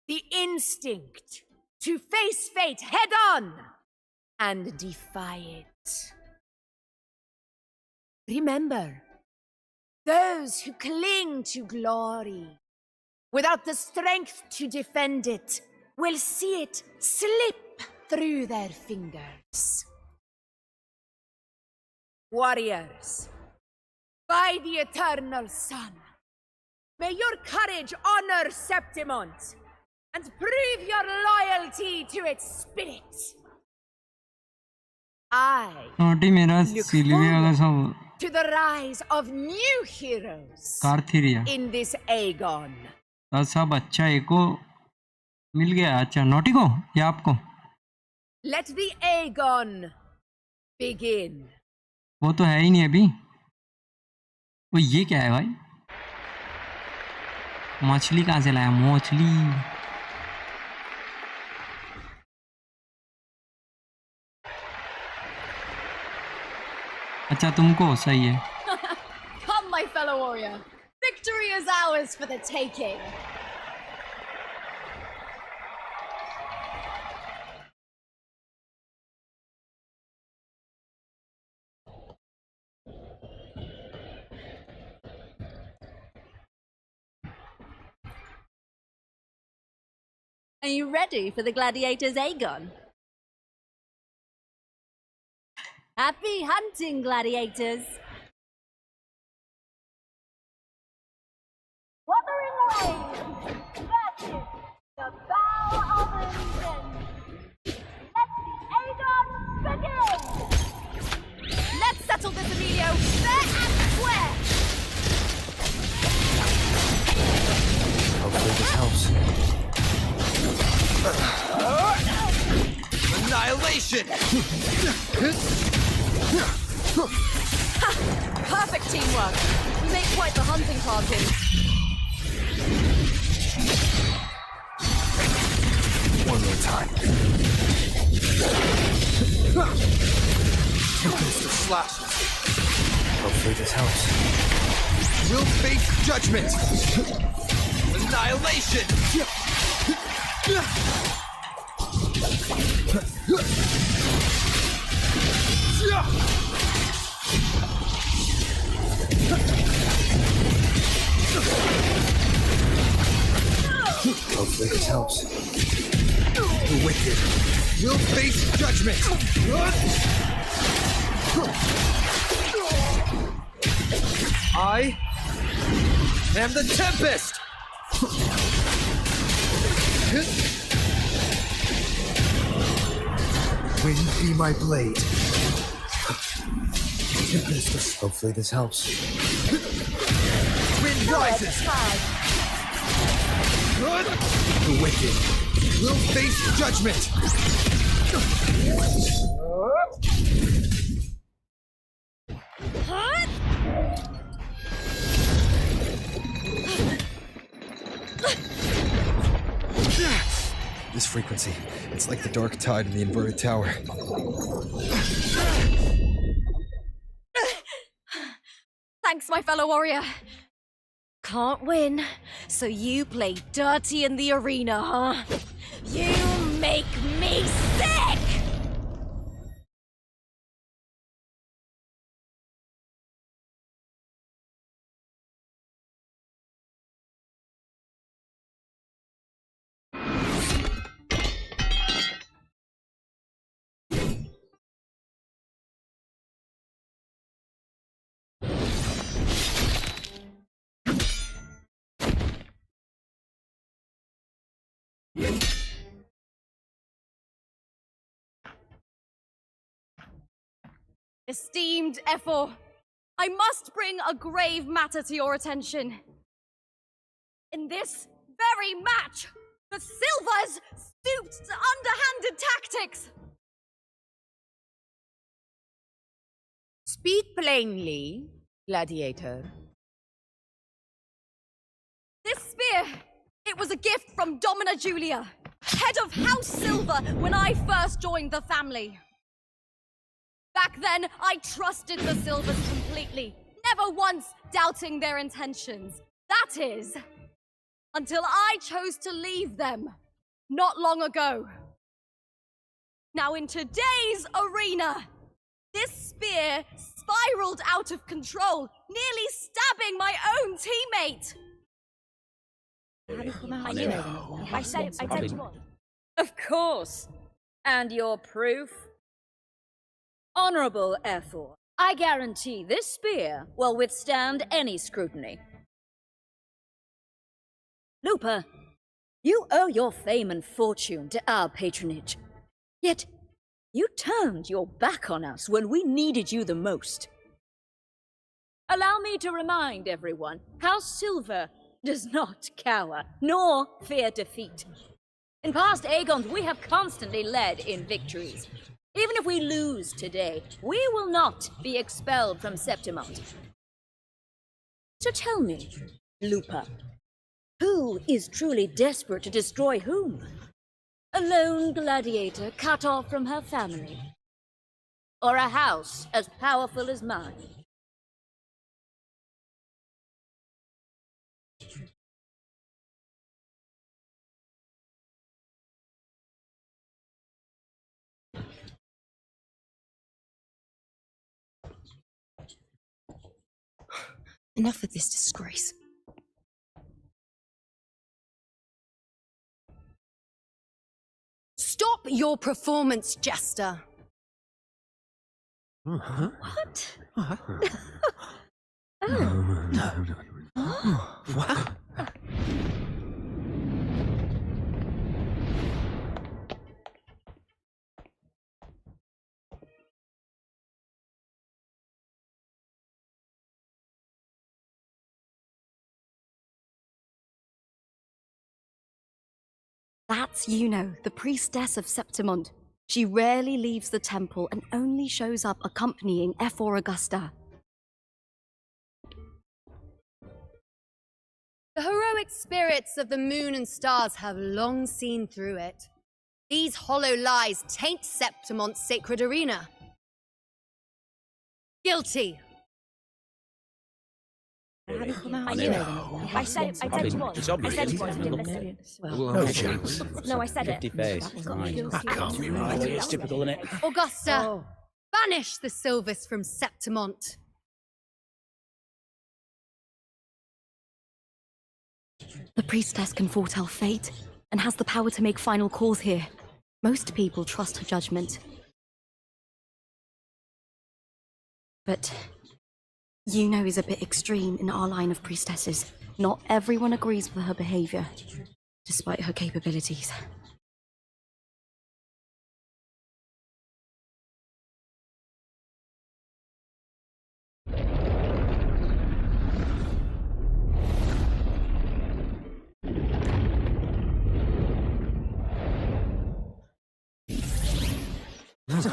The instinct to face fate head on and defy it. Remember, those who cling to glory without the strength to defend it will see it slip through their fingers. Warriors, by the eternal sun, may your courage honor Septimont and prove your loyalty to its spirit. I naughty मेरा सिल्वी अगर सब to the rise of new heroes कार्थीरिया. in this Aegon. तो सब अच्छा एको मिल गया. अच्छा naughty को या आपको? Let the Aegon begin. वो तो है ही नहीं अभी. वो ये क्या है भाई? मछली कहाँ से लाया? मछली. अच्छा तुमको सही है. Come, my fellow warrior. Victory is ours for the taking. Are you ready for the gladiators, Aegon? Happy hunting, gladiators! Wuthering versus the Bow of Eden. Let the Aegon begin! Let's settle this, Emilio, fair and square! Hopefully this helps. Annihilation! Ha! Perfect teamwork. You make quite the hunting party. One more time. Mr. Slashes. Hopefully this helps. We'll face judgment! Annihilation! Hopefully this helps. The wicked will face judgment! I am the Tempest! Wind be my blade. Hopefully this helps. Wind rises! The wicked will face judgment! This frequency, it's like the dark tide in the inverted tower. Thanks, my fellow warrior. Can't win, so you play dirty in the arena, huh? You make me sick! Esteemed Ephor, I must bring a grave matter to your attention. In this very match, the Silvers stooped to underhanded tactics. Speak plainly, gladiator. This spear, it was a gift from Domina Julia, head of House Silver, when I first joined the family. Back then, I trusted the Silvers completely, never once doubting their intentions. That is, until I chose to leave them, not long ago. Now in today's arena, this spear spiraled out of control, nearly stabbing my own teammate. I knew it. I said it was. Of course. And your proof? Honorable Ephor, I guarantee this spear will withstand any scrutiny. Lupa, you owe your fame and fortune to our patronage. Yet, you turned your back on us when we needed you the most. Allow me to remind everyone, House Silver does not cower, nor fear defeat. In past Aegons, we have constantly led in victories. Even if we lose today, we will not be expelled from Septimont. So tell me, Lupa, who is truly desperate to destroy whom? A lone gladiator cut off from her family? Or a house as powerful as mine? Enough of this disgrace. Stop your performance, Jester. What? What? That's Yuno, the priestess of Septimont. She rarely leaves the temple and only shows up accompanying Ephor Augusta. The heroic spirits of the moon and stars have long seen through it. These hollow lies taint Septimont's sacred arena. Guilty. I knew it. I said it was. It's obvious. I said it was. You didn't listen. No chance. No, I said it. 50 face. That can't be right. It's typical, isn't it? Augusta, banish the Silvers from Septimont. The priestess can foretell fate and has the power to make final calls here. Most people trust her judgment. But Yuno is a bit extreme in our line of priestesses. Not everyone agrees with her behavior. despite her capabilities.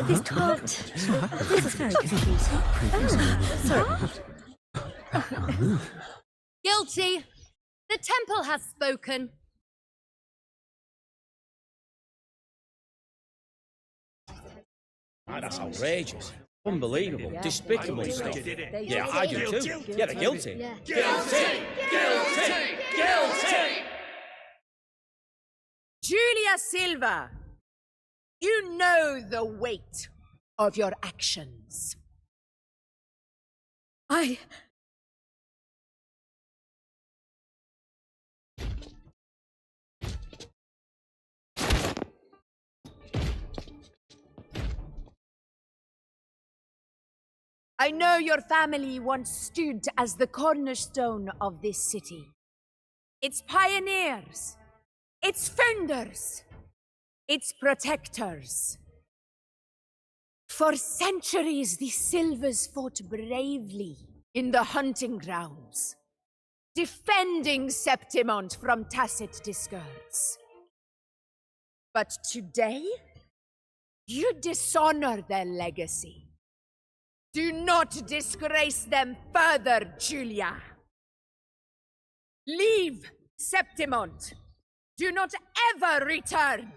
This can't. This is very confusing. Oh, sorry. Guilty! The temple has spoken. Ah, that's outrageous. Unbelievable. Despicable stuff. Yeah, I do too. Yeah, they're guilty. Guilty! Julia Silva, you know the weight of your actions. I know your family once stood as the cornerstone of this city. Its pioneers, its founders, its protectors. For centuries, the Silvers fought bravely in the hunting grounds, defending Septimont from tacit discords. But today, you dishonor their legacy. Do not disgrace them further, Julia. Leave Septimont. Do not ever return.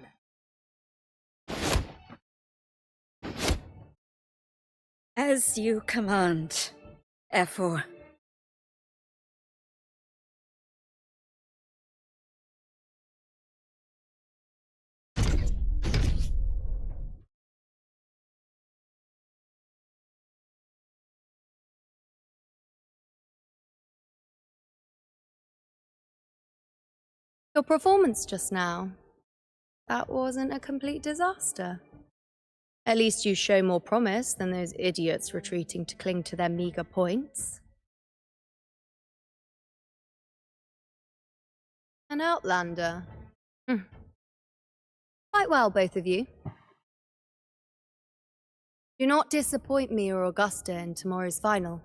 As you command, F4. Your performance just now, that wasn't a complete disaster. At least you show more promise than those idiots retreating to cling to their meager points. An outlander. Quite well, both of you. Do not disappoint me or Augusta in tomorrow's final.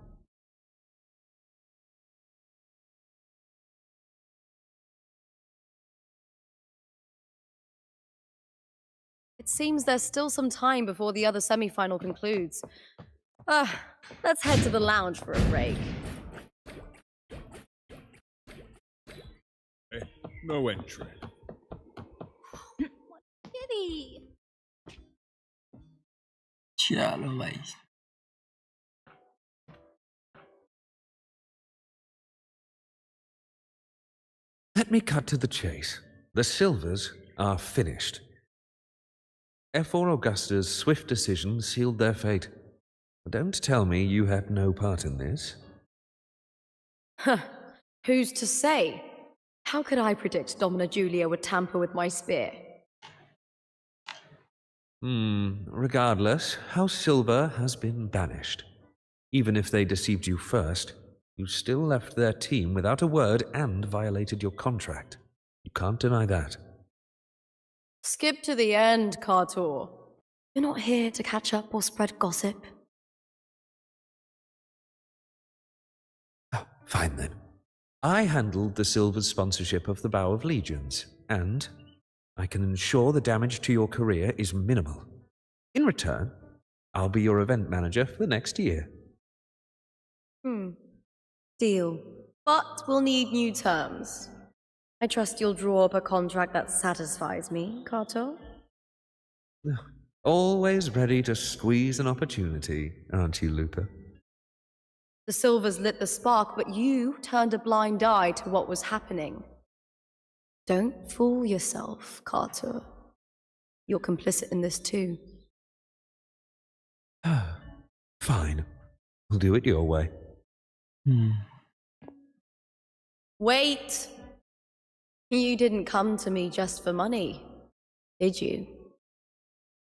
It seems there's still some time before the other semi-final concludes. Let's head to the lounge for a break. No entry. Kitty! चलो भाई. Let me cut to the chase. The Silvers are finished. F4 Augusta's swift decision sealed their fate. Don't tell me you had no part in this. Who's to say? How could I predict Domina Julia would tamper with my spear? Regardless, House Silver has been banished. Even if they deceived you first, you still left their team without a word and violated your contract. You can't deny that. Skip to the end, Cartor. You're not here to catch up or spread gossip. Oh, fine then. I handled the Silver's sponsorship of the Bow of Legions, and I can ensure the damage to your career is minimal. In return, I'll be your event manager for the next year. Deal. But we'll need new terms. I trust you'll draw up a contract that satisfies me, Carto. Always ready to squeeze an opportunity, aren't you, Lupa? The Silvers lit the spark, but you turned a blind eye to what was happening. Don't fool yourself, Carter. You're complicit in this too. Fine. We'll do it your way. Wait! You didn't come to me just for money, did you?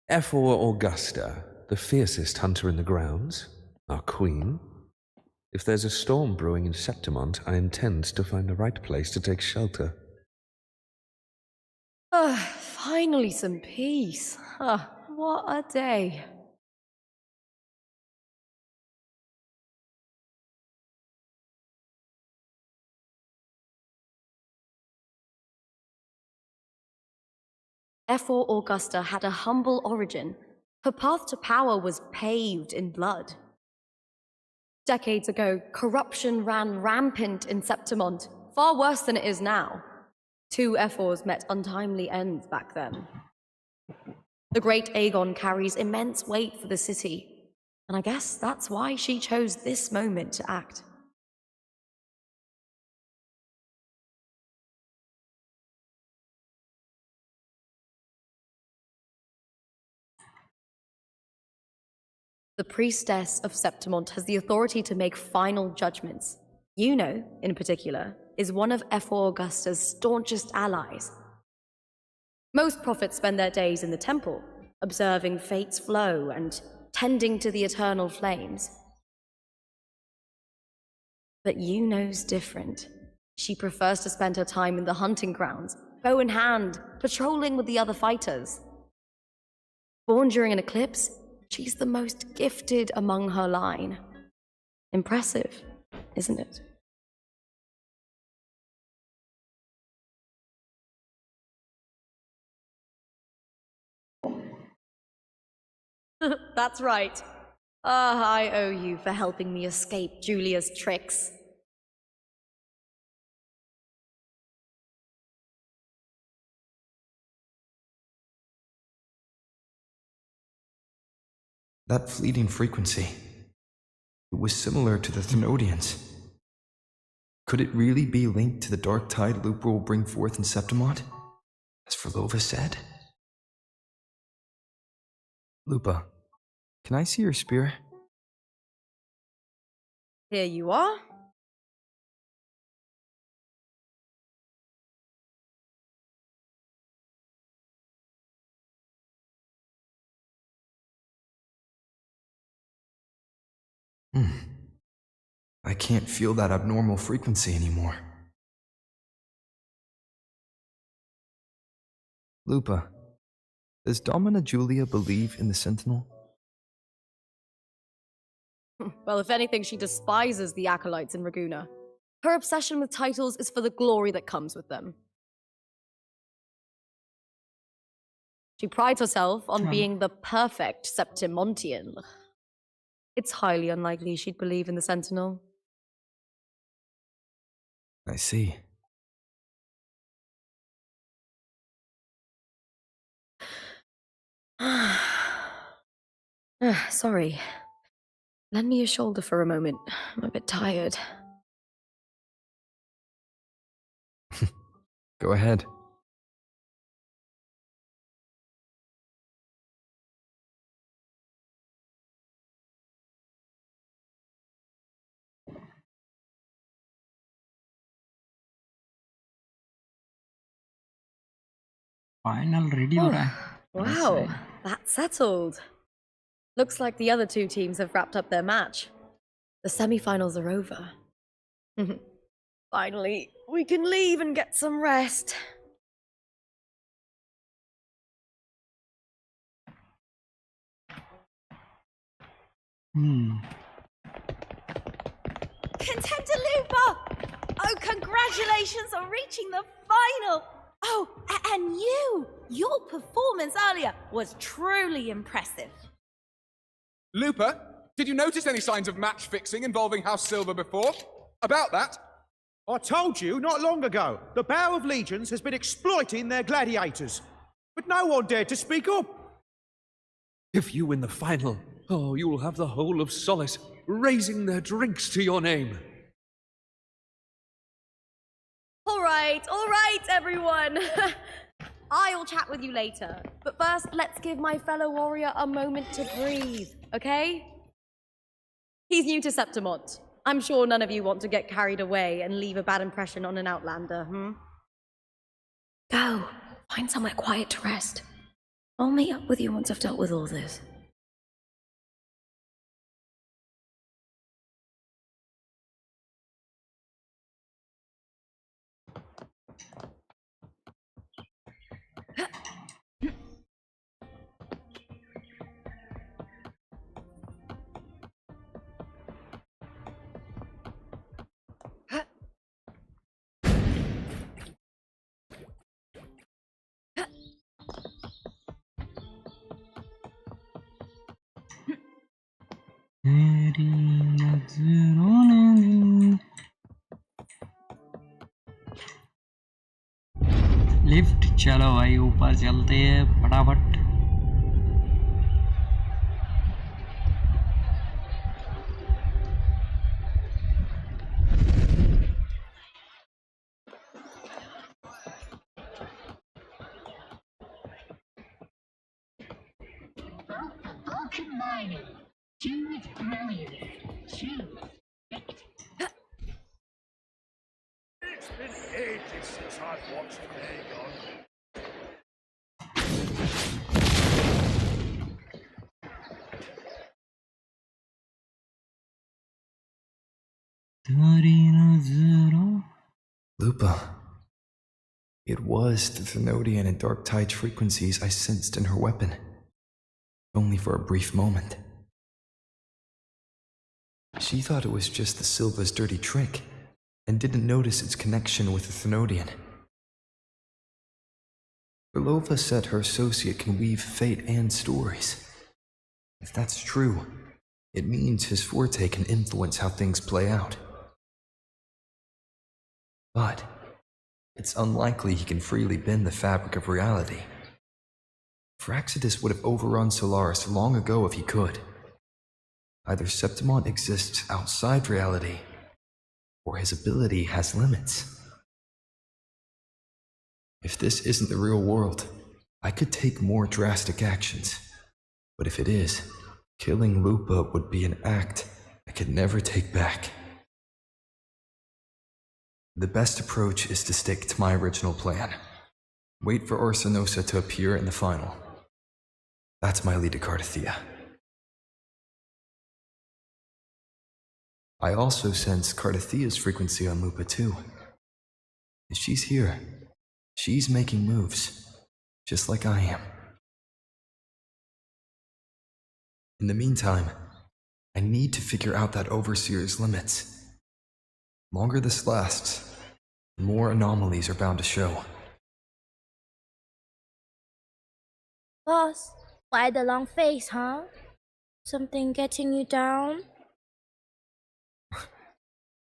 F4 Augusta, the fiercest hunter in the grounds, our queen. If there's a storm brewing in Septimont, I intend to find the right place to take shelter. Finally some peace. What a day. F4 Augusta had a humble origin. Her path to power was paved in blood. Decades ago, corruption ran rampant in Septimont, far worse than it is now. 2 F4s met untimely ends back then. The great Aegon carries immense weight for the city, and I guess that's why she chose this moment to act. The priestess of Septimont has the authority to make final judgments. Yuno, in particular, is one of F4 Augusta's staunchest allies. Most prophets spend their days in the temple, observing fate's flow and tending to the eternal flames. But Yuno's different. She prefers to spend her time in the hunting grounds, bow in hand, patrolling with the other fighters. Born during an eclipse, she's the most gifted among her line. Impressive, isn't it? That's right. I owe you for helping me escape Julia's tricks. That fleeting frequency, it was similar to the Thenodians. Could it really be linked to the dark tide Lupa will bring forth in Septimont, as Verlova said? Lupa, can I see your spear? Here you are. I can't feel that abnormal frequency anymore. Lupa, does Domina Julia believe in the Sentinel? Well, if anything, she despises the acolytes in Raguna. Her obsession with titles is for the glory that comes with them. She prides herself on being the perfect Septimontian. It's highly unlikely she'd believe in the Sentinel. I see. Sorry. Lend me your shoulder for a moment. I'm a bit tired. Go ahead. Final ready हो रहा है Wow, that's settled. Looks like the other 2 teams have wrapped up their match. The semi-finals are over. Finally, we can leave and get some rest. Contender Lupa! Oh, congratulations on reaching the final! Oh, and your performance earlier was truly impressive. Lupa, did you notice any signs of match fixing involving House Silver before? About that? I told you not long ago, the Bow of Legions has been exploiting their gladiators. But no one dared to speak up. If you win the final, you'll have the whole of Solace raising their drinks to your name. All right, everyone. I'll chat with you later. But first, let's give my fellow warrior a moment to breathe, okay? He's new to Septimont. I'm sure none of you want to get carried away and leave a bad impression on an outlander, Go. Find somewhere quiet to rest. I'll meet up with you once I've dealt with all this. Lift, चलो भाई ऊपर चलते हैं फटाफट। It's been ages since I've watched Aegon. Lupa. It was the Thinodian and Dark Tide frequencies I sensed in her weapon. Only for a brief moment. She thought it was just the Silva's dirty trick, and didn't notice its connection with the Thinodian. Belova said her associate can weave fate and stories. If that's true, it means his forte can influence how things play out. But it's unlikely he can freely bend the fabric of reality. Fraxidus would have overrun Solaris long ago if he could. Either Septimon exists outside reality, or his ability has limits. If this isn't the real world, I could take more drastic actions. But if it is, killing Lupa would be an act I could never take back. The best approach is to stick to my original plan. Wait for Orsinosa to appear in the final. That's my lead to Cardathea. I also sense Cardathea's frequency on Lupa too. If she's here, she's making moves, just like I am. In the meantime, I need to figure out that Overseer's limits. Longer this lasts, the more anomalies are bound to show. Boss, why the long face, huh? Something getting you down?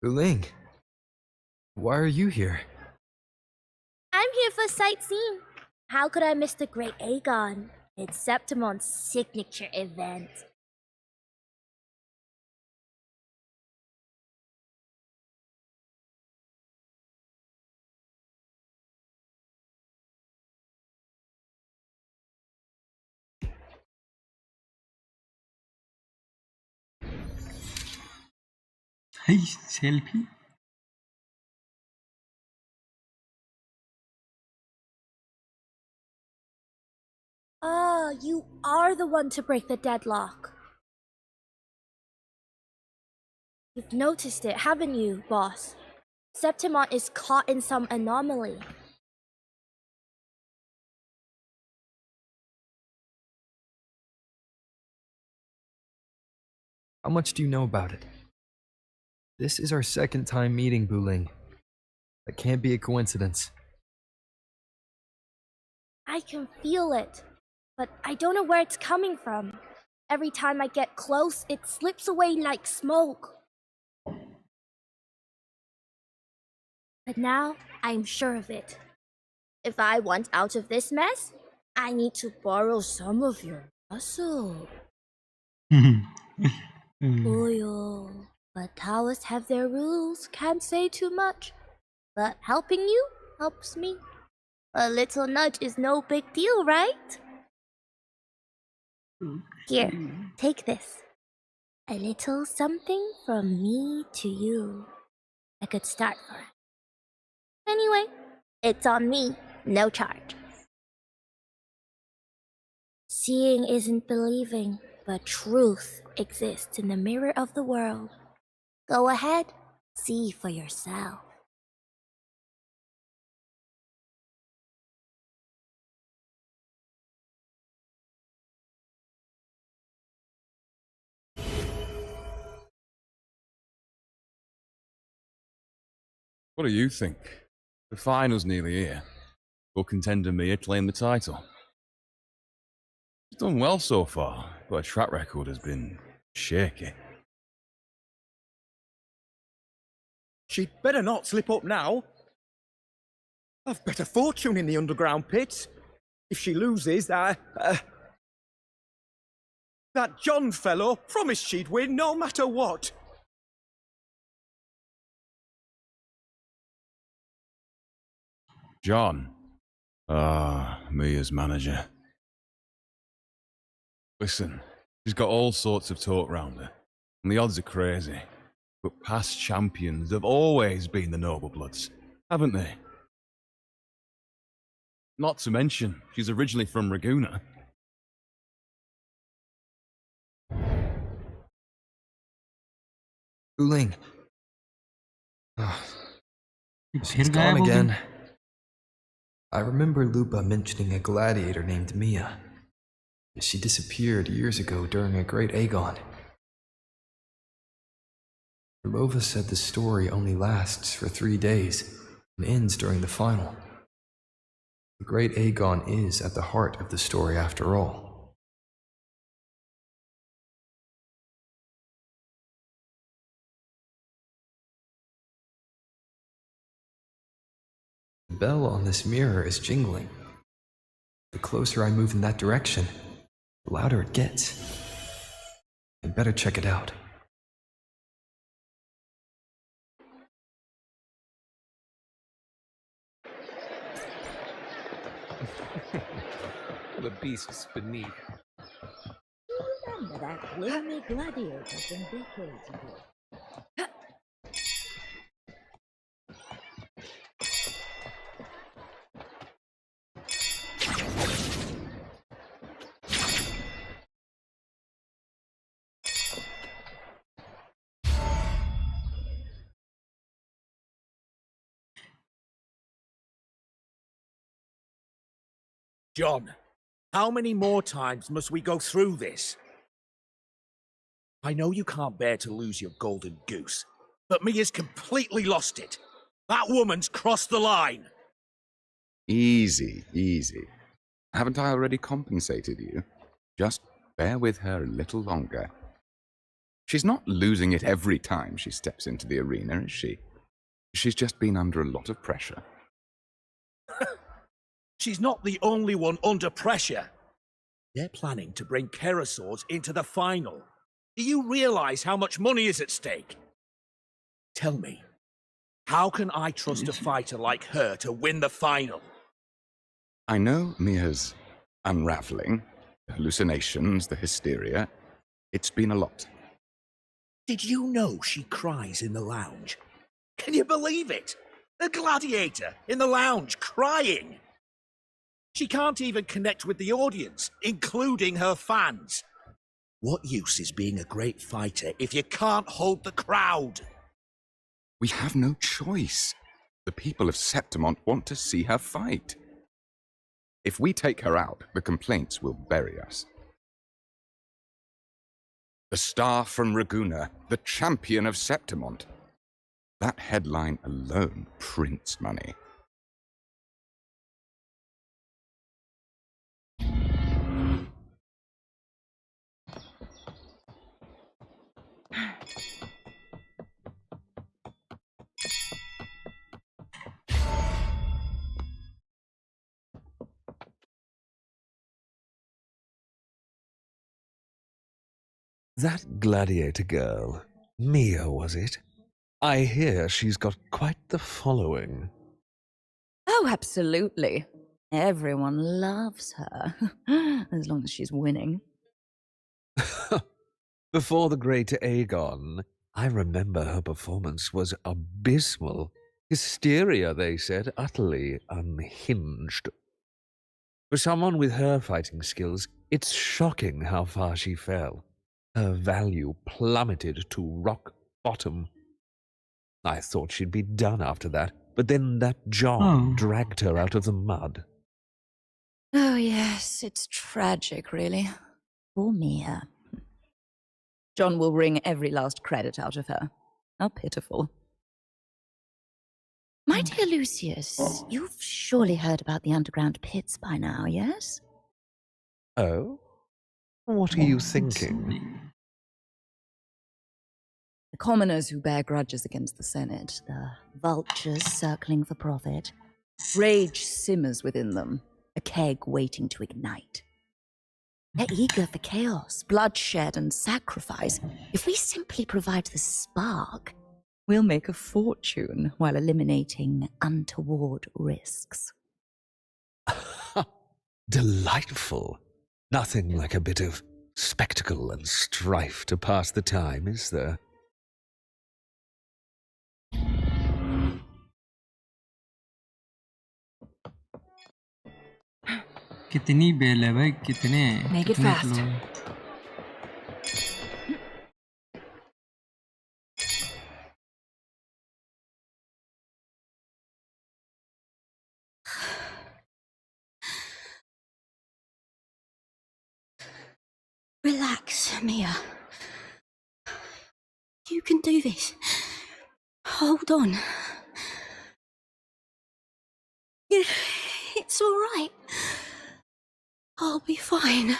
Uling, why are you here? I'm here for sightseeing. How could I miss the Great Aegon? It's Septimon's signature event. Hey, selfie. Ah, you are the one to break the deadlock. You've noticed it, haven't you, boss? Septimon is caught in some anomaly. How much do you know about it? This is our second time meeting, Buling. That can't be a coincidence. I can feel it, but I don't know where it's coming from. Every time I get close, it slips away like smoke. But now, I'm sure of it. If I want out of this mess, I need to borrow some of your muscle. Oil. But Taoists have their rules, can't say too much. But helping you helps me. A little nudge is no big deal, right? Here, take this. A little something from me to you. A good start for it. Anyway, it's on me, no charge. Seeing isn't believing, but truth exists in the mirror of the world. Go ahead, see for yourself. What do you think? The final's nearly here. Will contender Mia claim the title? She's done well so far, but her track record has been shaky. She'd better not slip up now. I've bet a fortune in the underground pits. If she loses, that John fellow promised she'd win no matter what. John. Ah, Mia's manager. Listen, she's got all sorts of talk round her, and the odds are crazy. But past champions have always been the noble bloods, haven't they? Not to mention, she's originally from Raguna. Uling. Oh, she's फिर gone गायब हो गई। again. I remember Lupa mentioning a gladiator named Mia. She disappeared years ago during a great Aegon. Lova said the story only lasts for 3 days and ends during the final. The great Aegon is at the heart of the story after all. The bell on this mirror is jingling. The closer I move in that direction, the louder it gets. I'd better check it out. The beasts beneath. Remember that gloomy gladiator from decades ago? John, how many more times must we go through this? I know you can't bear to lose your golden goose, but Mia's completely lost it. That woman's crossed the line. Easy, easy. Haven't I already compensated you? Just bear with her a little longer. She's not losing it every time she steps into the arena, is she? She's just been under a lot of pressure. She's not the only one under pressure. They're planning to bring Kerasaurs into the final. Do you realize how much money is at stake? Tell me, how can I trust a fighter like her to win the final? I know Mia's unraveling, the hallucinations, the hysteria. It's been a lot. Did you know she cries in the lounge? Can you believe it? A gladiator in the lounge crying. She can't even connect with the audience, including her fans. What use is being a great fighter if you can't hold the crowd? We have no choice. The people of Septimont want to see her fight. If we take her out, the complaints will bury us. The star from Raguna, the champion of Septimont. That headline alone prints money. That gladiator girl, Mia, was it? I hear she's got quite the following. Oh, absolutely. Everyone loves her, as long as she's winning. Before the great Aegon, I remember her performance was abysmal. Hysteria, they said, utterly unhinged. For someone with her fighting skills, it's shocking how far she fell. Her value plummeted to rock bottom. I thought she'd be done after that, but then that John dragged her out of the mud. Oh, yes, it's tragic, really. Poor Mia. John will wring every last credit out of her. How pitiful. My dear Lucius, you've surely heard about the underground pits by now, yes? Oh? What are you thinking? The commoners who bear grudges against the Senate, the vultures circling for profit. Rage simmers within them, a keg waiting to ignite. They're eager for chaos, bloodshed, and sacrifice. If we simply provide the spark, we'll make a fortune while eliminating untoward risks. Delightful. Nothing like a bit of spectacle and strife to pass the time, is there? कितनी bell है भाई, कितने Make it कितने fast. Kilo? Relax, Mia. You can do this. Hold on. It's all right. I'll be fine.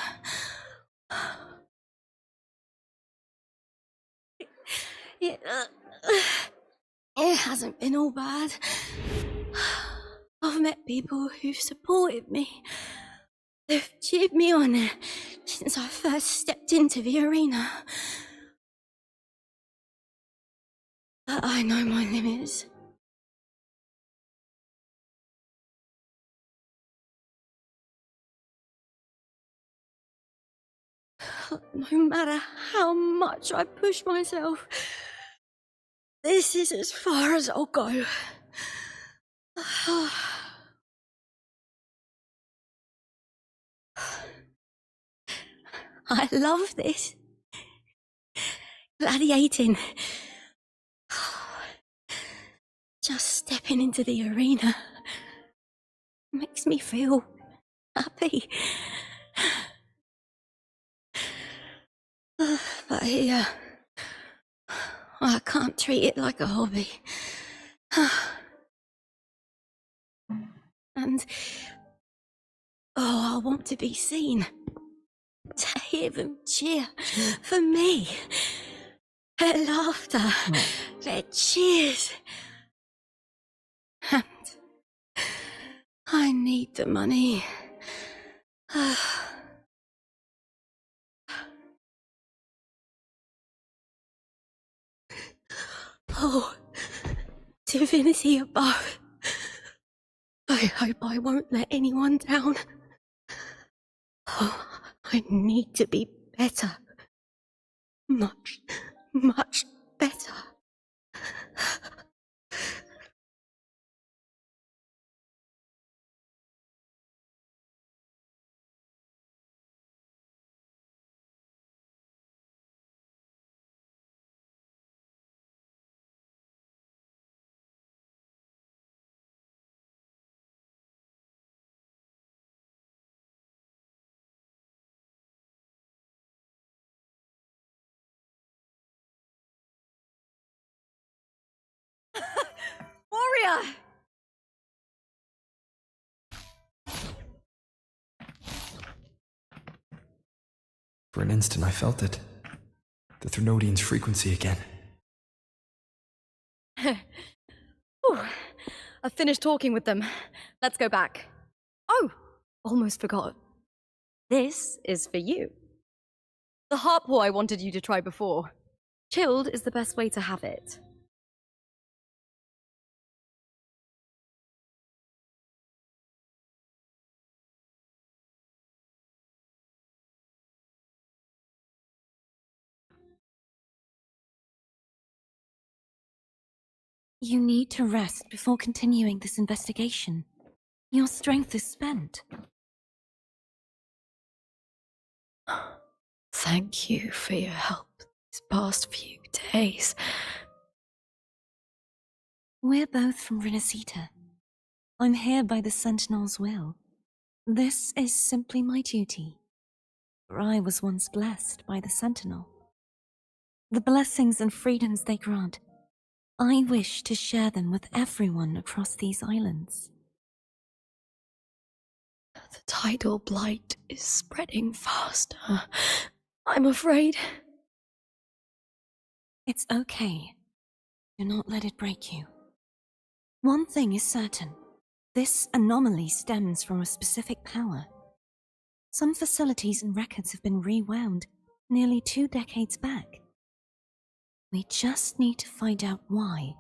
It hasn't been all bad. I've met people who've supported me. They've cheered me on since I first stepped into the arena. But I know my limits. No matter how much I push myself, this is as far as I'll go. I love this. Gladiating. Just stepping into the arena makes me feel happy. But here, I can't treat it like a hobby. And, I want to be seen. To hear them cheer for me. Their laughter, their cheers. And I need the money. Oh, divinity above. I hope I won't let anyone down. Oh, I need to be better. Much, much better. Warrior! For an instant, I felt it. The Trinodian's frequency again. Whew. I've finished talking with them. Let's go back. Oh, almost forgot. This is for you. The heart pour I wanted you to try before. Chilled is the best way to have it. You need to rest before continuing this investigation. Your strength is spent. Thank you for your help these past few days. We're both from Renacita. I'm here by the Sentinel's will. This is simply my duty. For I was once blessed by the Sentinel. The blessings and freedoms they grant, I wish to share them with everyone across these islands. The tidal blight is spreading faster. I'm afraid. It's okay. Do not let it break you. One thing is certain. This anomaly stems from a specific power. Some facilities and records have been rewound nearly 2 decades back. We just need to find out why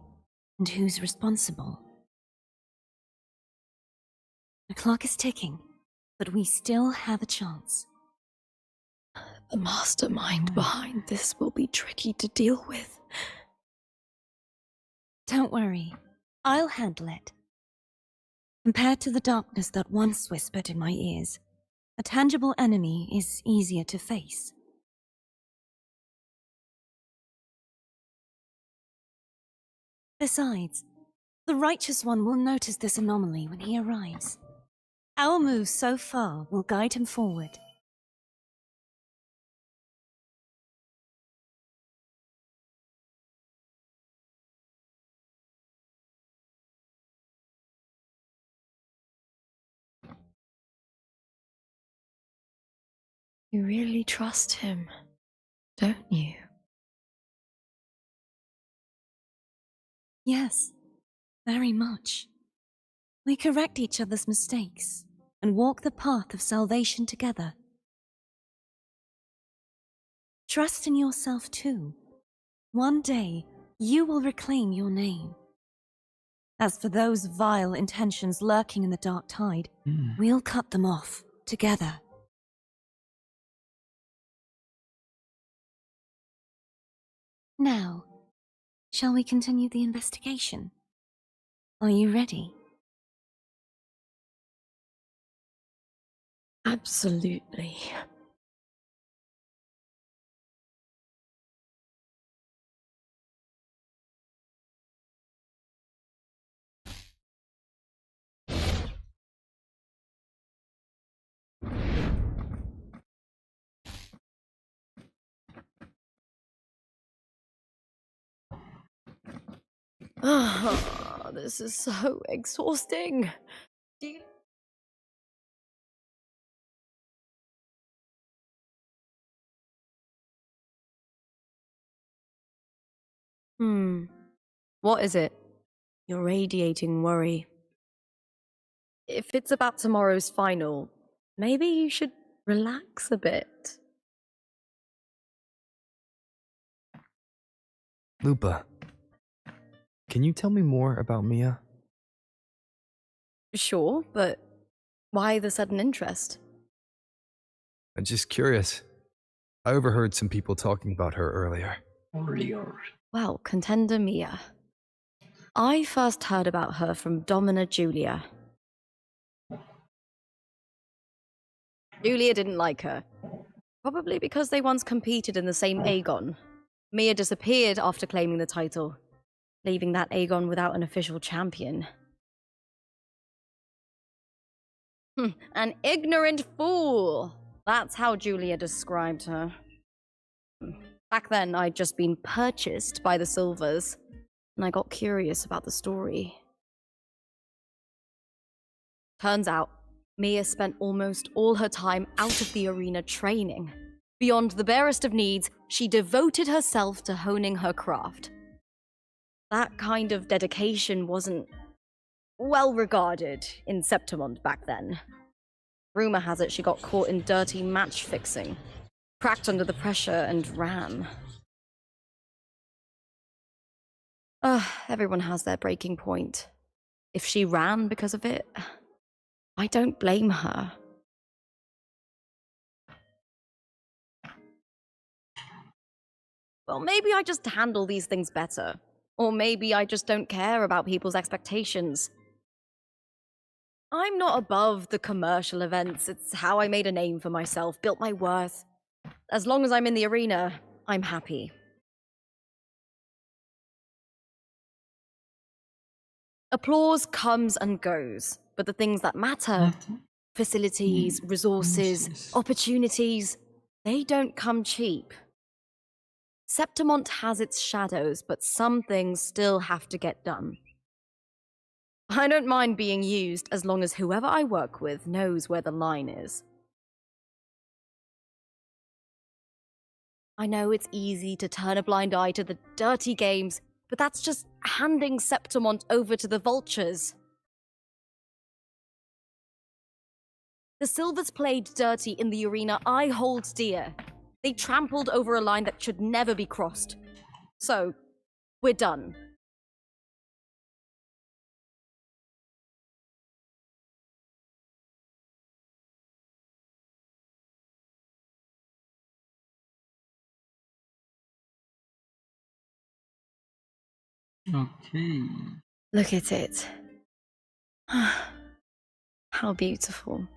and who's responsible. The clock is ticking, but we still have a chance. The mastermind behind this will be tricky to deal with. Don't worry, I'll handle it. Compared to the darkness that once whispered in my ears, a tangible enemy is easier to face. Besides, the Righteous One will notice this anomaly when he arrives. Our moves so far will guide him forward. You really trust him, don't you? Yes, very much. We correct each other's mistakes and walk the path of salvation together. Trust in yourself too. One day, you will reclaim your name. As for those vile intentions lurking in the dark tide, we'll cut them off together. Now, shall we continue the investigation? Are you ready? Absolutely. This is so exhausting. What is it? You're radiating worry. If it's about tomorrow's final, maybe you should relax a bit. Lupa, can you tell me more about Mia? Sure, but why the sudden interest? I'm just curious. I overheard some people talking about her earlier. Well, contender Mia. I first heard about her from Domina Julia. Julia didn't like her. Probably because they once competed in the same Aegon. Mia disappeared after claiming the title, leaving that Aegon without an official champion. An ignorant fool! That's how Julia described her. Back then, I'd just been purchased by the Silvers, and I got curious about the story. Turns out, Mia spent almost all her time out of the arena training. Beyond the barest of needs, she devoted herself to honing her craft. That kind of dedication wasn't well regarded in Septimond back then. Rumor has it she got caught in dirty match fixing, cracked under the pressure, and ran. Everyone has their breaking point. If she ran because of it, I don't blame her. Well, maybe I just handle these things better. Or maybe I just don't care about people's expectations. I'm not above the commercial events. It's how I made a name for myself, built my worth. As long as I'm in the arena, I'm happy. Applause comes and goes, but the things that matter, facilities, resources, opportunities, they don't come cheap. Septimont has its shadows, but some things still have to get done. I don't mind being used as long as whoever I work with knows where the line is. I know it's easy to turn a blind eye to the dirty games, but that's just handing Septimont over to the vultures. The Silvers played dirty in the arena I hold dear. They trampled over a line that should never be crossed. So, we're done. Okay. Look at it. How beautiful.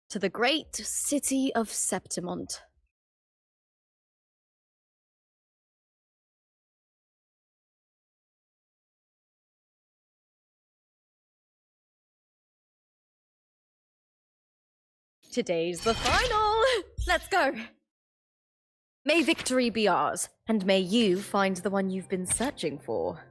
To the great city of Septimont. Today's the final! Let's go! May victory be ours, and may you find the one you've been searching for.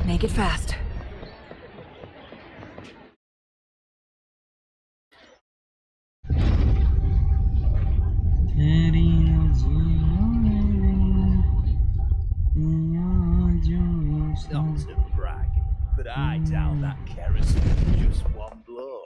Make it fast. Not to brag, but I down that kerosene with just one blow.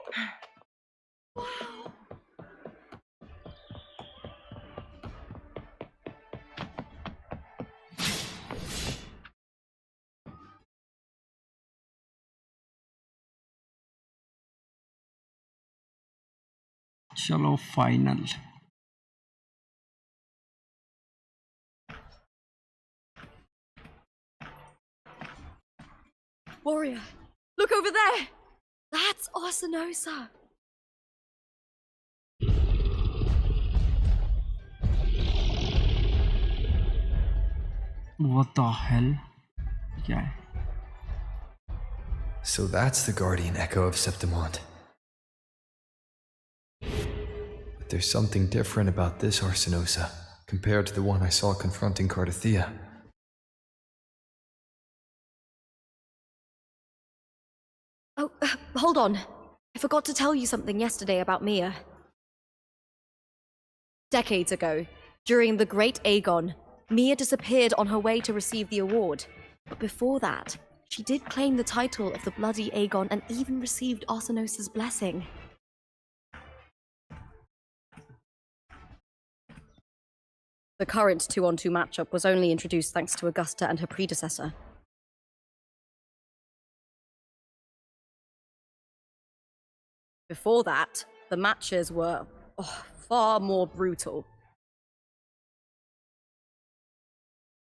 चलो final. Warrior, look over there! That's Arsenosa! What the hell? क्या है? So that's the guardian echo of Septimont. But there's something different about this Arsenosa compared to the one I saw confronting Cardathea. Oh, hold on. I forgot to tell you something yesterday about Mia. Decades ago, during the Great Aegon, Mia disappeared on her way to receive the award. But before that, she did claim the title of the Bloody Aegon and even received Arsenosa's blessing. The current 2-on-2 matchup was only introduced thanks to Augusta and her predecessor. Before that, the matches were far more brutal.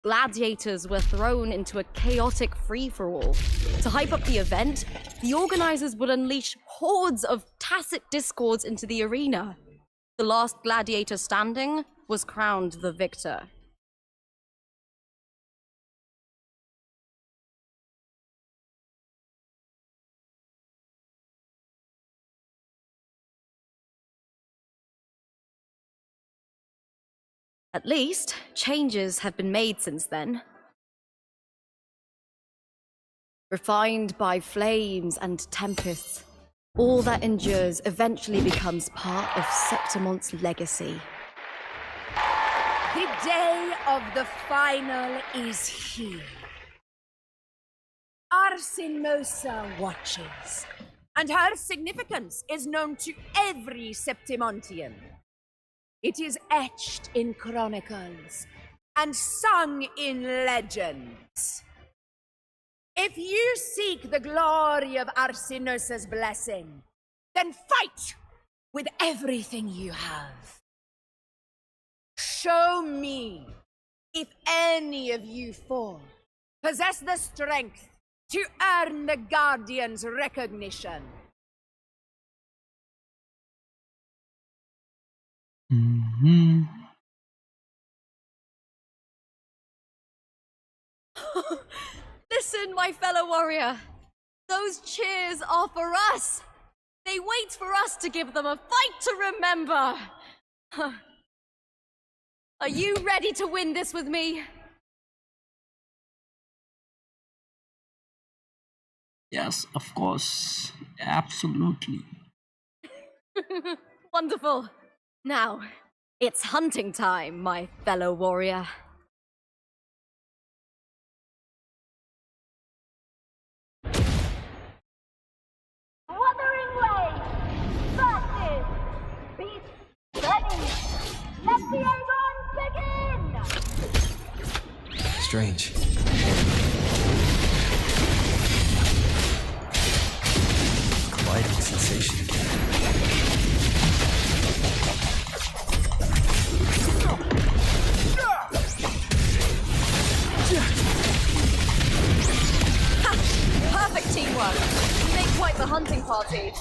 Gladiators were thrown into a chaotic free-for-all. To hype up the event, the organizers would unleash hordes of tacit discords into the arena. The last gladiator standing was crowned the victor. At least, changes have been made since then. Refined by flames and tempests, all that endures eventually becomes part of Septimont's legacy. The day of the final is here. Arsenosa watches, and her significance is known to every Septimontian. It is etched in chronicles and sung in legends. If you seek the glory of Arsenosa's blessing, then fight with everything you have. Show me if any of you four possess the strength to earn the Guardian's recognition. Listen, my fellow warrior. Those cheers are for us! They wait for us to give them a fight to remember! Are you ready to win this with me? Yes, of course. Absolutely. Wonderful. Now, it's hunting time, my fellow warrior. Wuthering Way versus Beast Ready. Let the Aegon begin! Strange. Gliding sensation. Ha! Perfect teamwork. You make quite the hunting party.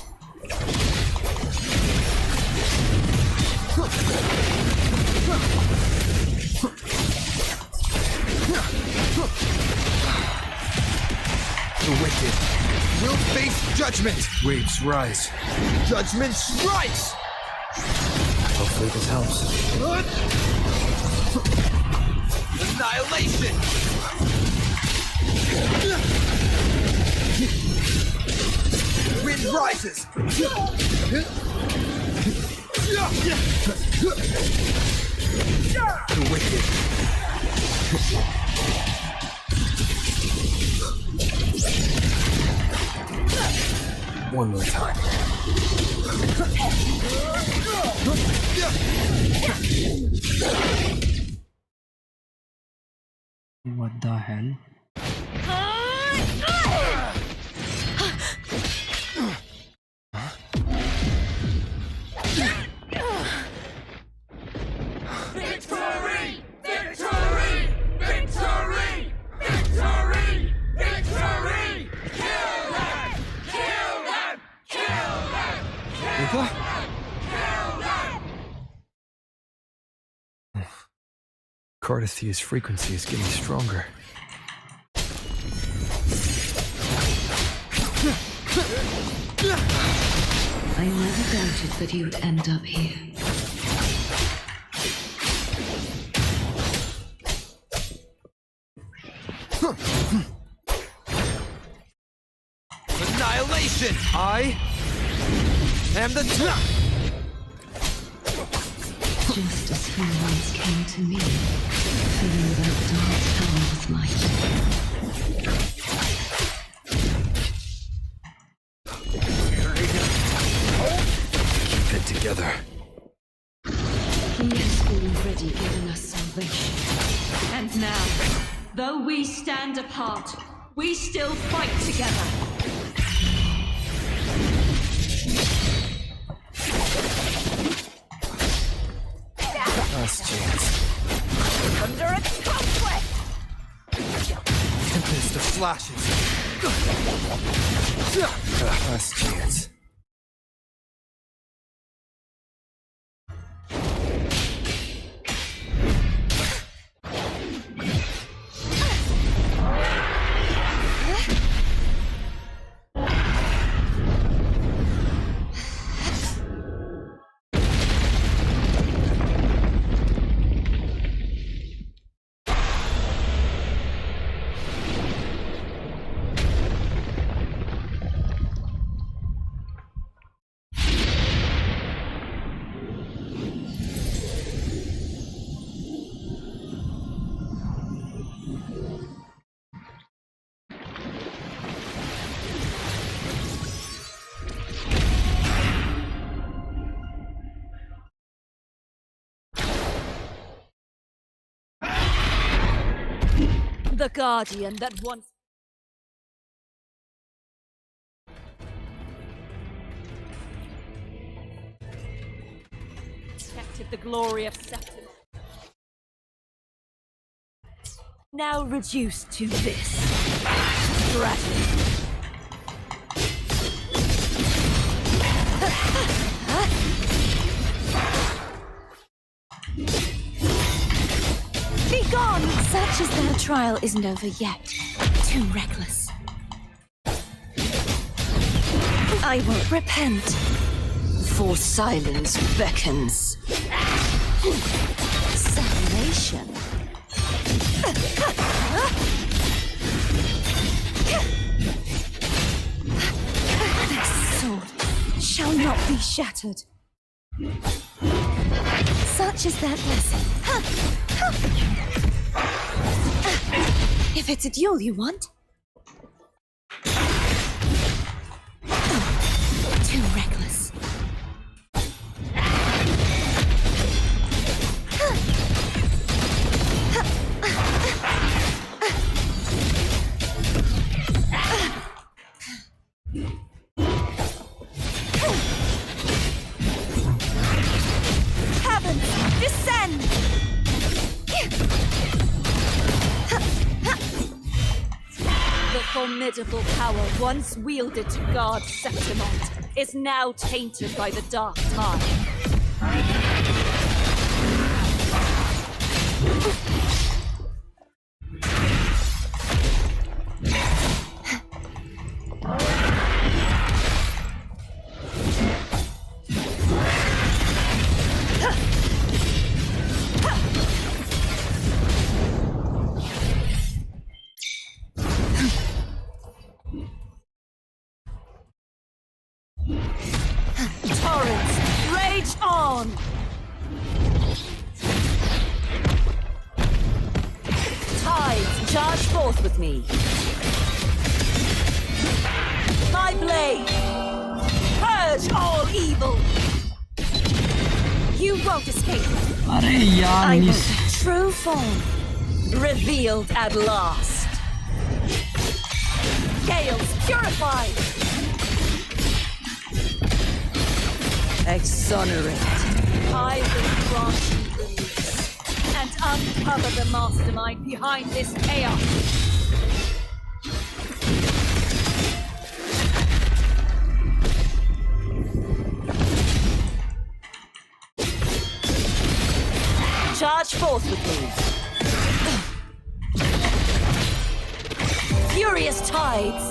The wicked will face judgment. Waves rise. Judgment strikes. Hopefully this helps. Annihilation. Wind rises. The wicked. One more time. What the hell? Victory! Victory! Victory! Victory! Victory! Kill them! Kill them! Kill them! Ayega? Kill them! Cardithia's frequency is getting stronger. I never doubted that you'd end up here. Annihilation! I am the Just as he once came to me, filling that dark tower with light. Keep it together. He has already given us salvation. And now, though we stand apart, we still fight together. Last chance. Under its conflict! Tempest of flashes. Last chance. The guardian that once... protected the glory of Septim. Now reduced to this. Strategy. Be gone! Such as their trial isn't over yet. Too reckless. I won't repent, for silence beckons. Salvation. This sword shall not be shattered. Such is their blessing. If it's a duel you want. Too reckless. Heavens, descend! The formidable power once wielded to guard Septimont is now tainted by the dark tide. Torrents, rage on! Tides, charge forth with me. My blade, purge all evil. You won't escape. अरे यार I miss will true form, revealed at last. Gales purified. Exonerate. I will grant you release and uncover the mastermind behind this chaos. Charge forth with me. Furious tides,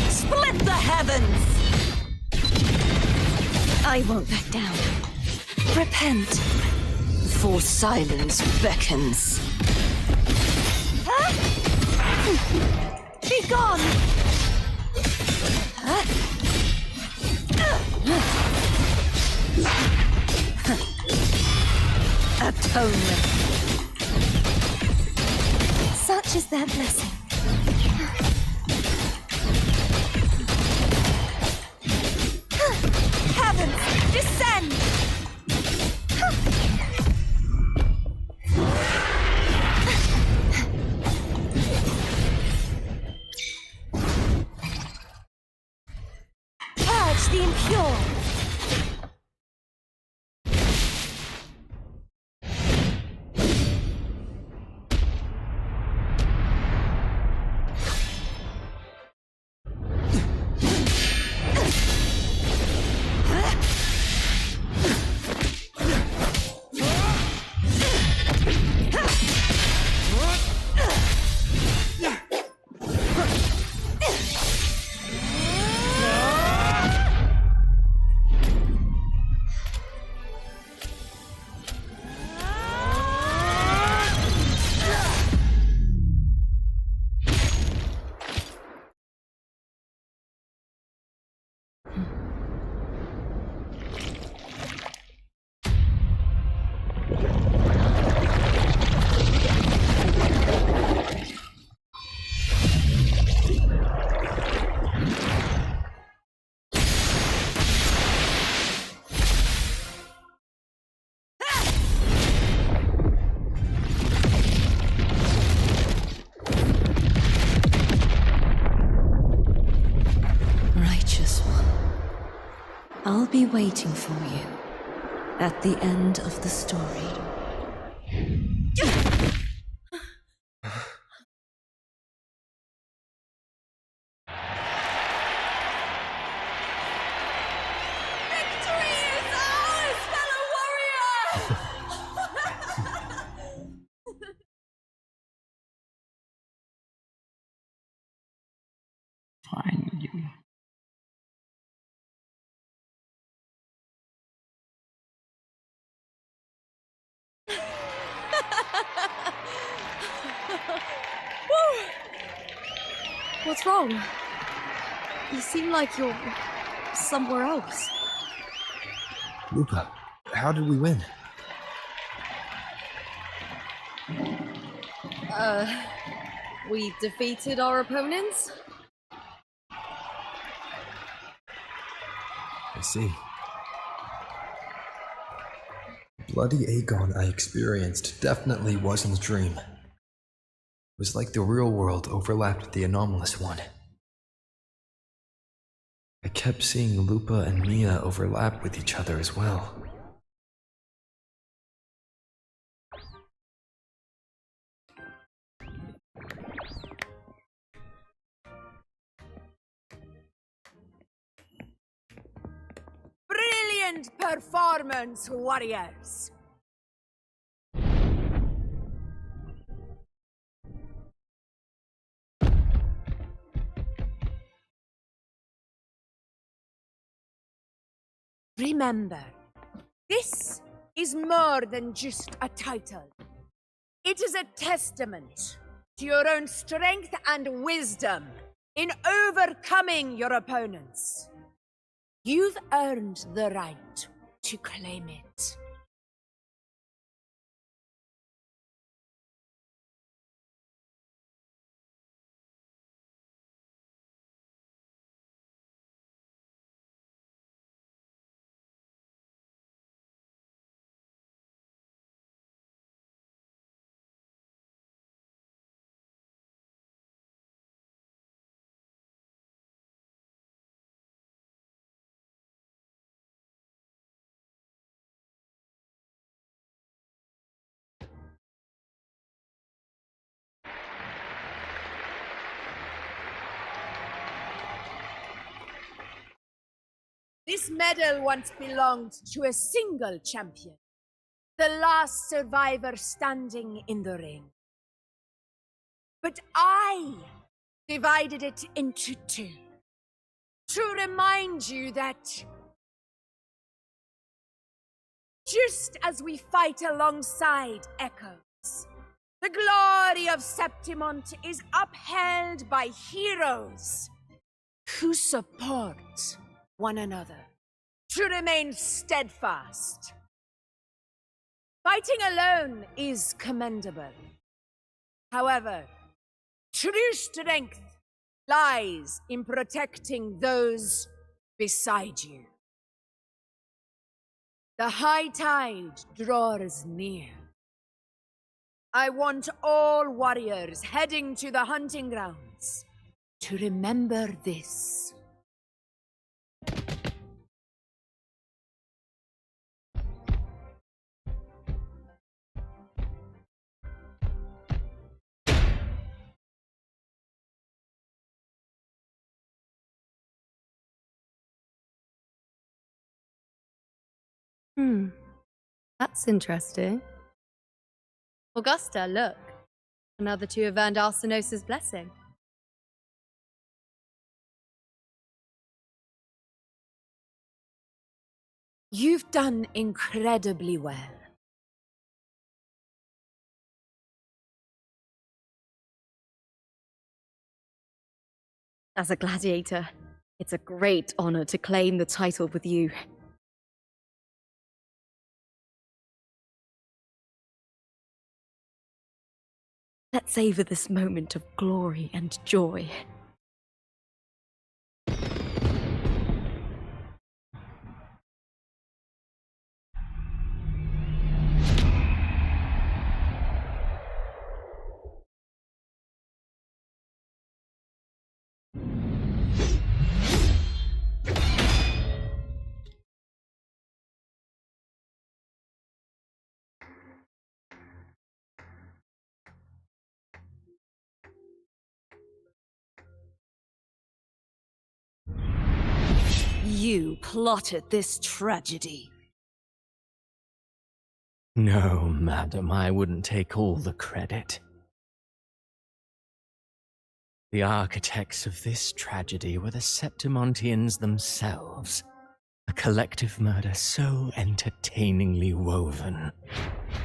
split the heavens. I won't back down. Repent, for silence beckons. Huh? Be gone! Atonement. Such is their blessing. Heavens, descend! Purge the impure! I'll be waiting for you at the end of the story. Victory is ours, fellow warrior! Finally. wrong? You seem like you're somewhere else. Lupa, how did we win? We defeated our opponents? I see. The bloody Aegon I experienced definitely wasn't a dream. It was like the real world overlapped with the anomalous one. I kept seeing Lupa and Mia overlap with each other as well. Brilliant performance, warriors! Remember, this is more than just a title. It is a testament to your own strength and wisdom in overcoming your opponents. You've earned the right to claim it. This medal once belonged to a single champion, the last survivor standing in the ring. But I divided it into two, to remind you that just as we fight alongside echoes, the glory of Septimont is upheld by heroes who support one another, to remain steadfast. Fighting alone is commendable. However, true strength lies in protecting those beside you. The high tide draws near. I want all warriors heading to the hunting grounds to remember this. That's interesting. Augusta, look. Another two have earned Arsenos's blessing. You've done incredibly well. As a gladiator, it's a great honor to claim the title with you. Let's savor this moment of glory and joy. You plotted this tragedy. No, madam, I wouldn't take all the credit. The architects of this tragedy were the Septimontians themselves. A collective murder so entertainingly woven,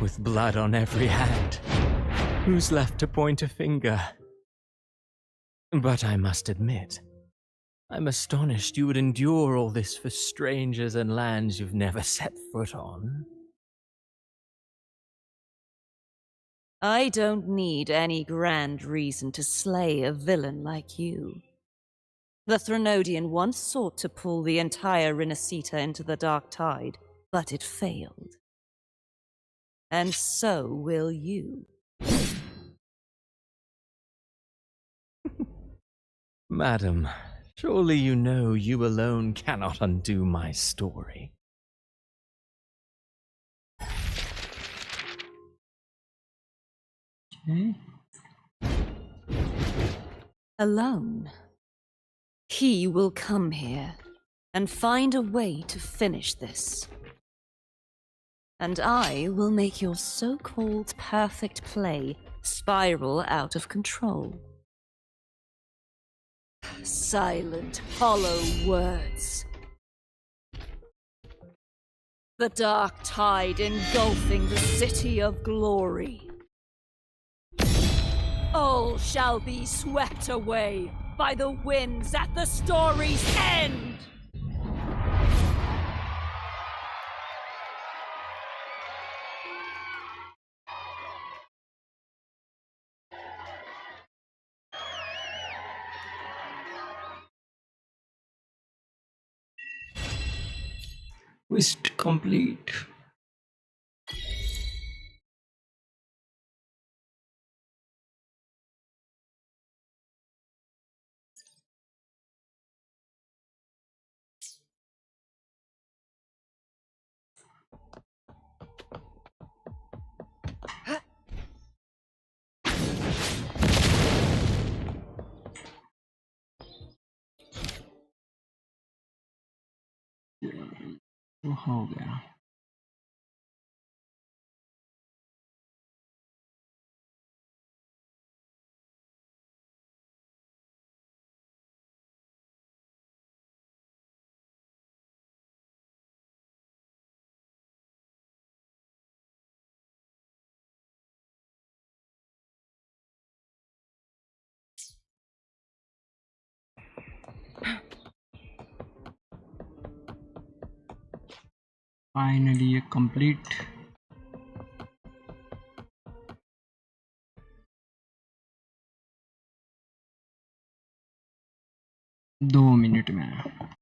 with blood on every hand. Who's left to point a finger? But I must admit, I'm astonished you would endure all this for strangers and lands you've never set foot on. I don't need any grand reason to slay a villain like you. The Threnodian once sought to pull the entire Rinascita into the Dark Tide, but it failed. And so will you. Madam, surely you know you alone cannot undo my story. Okay. Alone. He will come here and find a way to finish this. And I will make your so-called perfect play spiral out of control. Silent, hollow words. The dark tide engulfing the city of glory. All shall be swept away by the winds at the story's end! Quest complete. वो हो गया. Finally ये complete. दो minute में.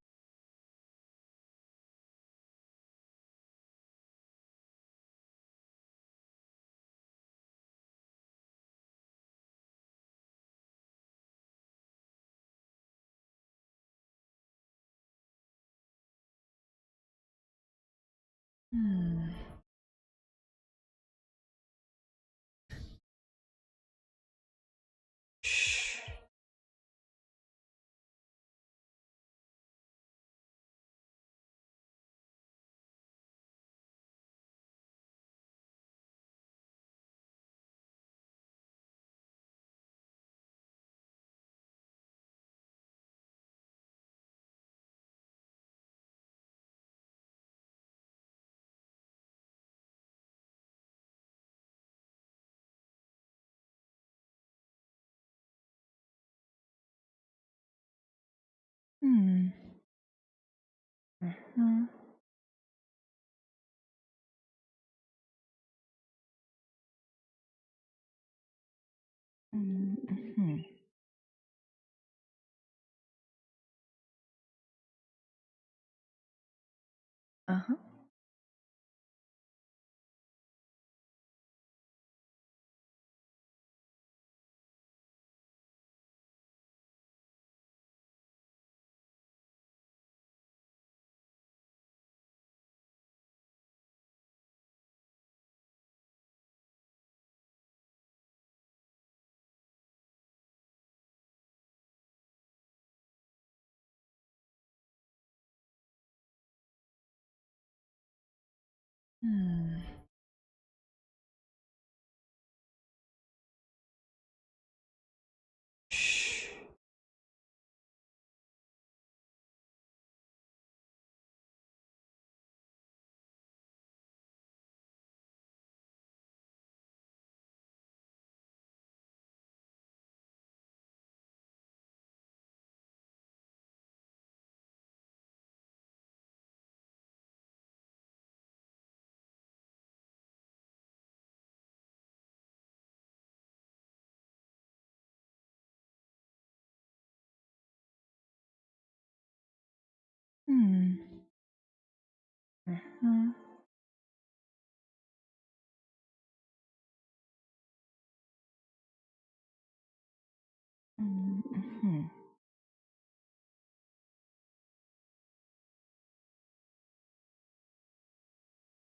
Uh-huh.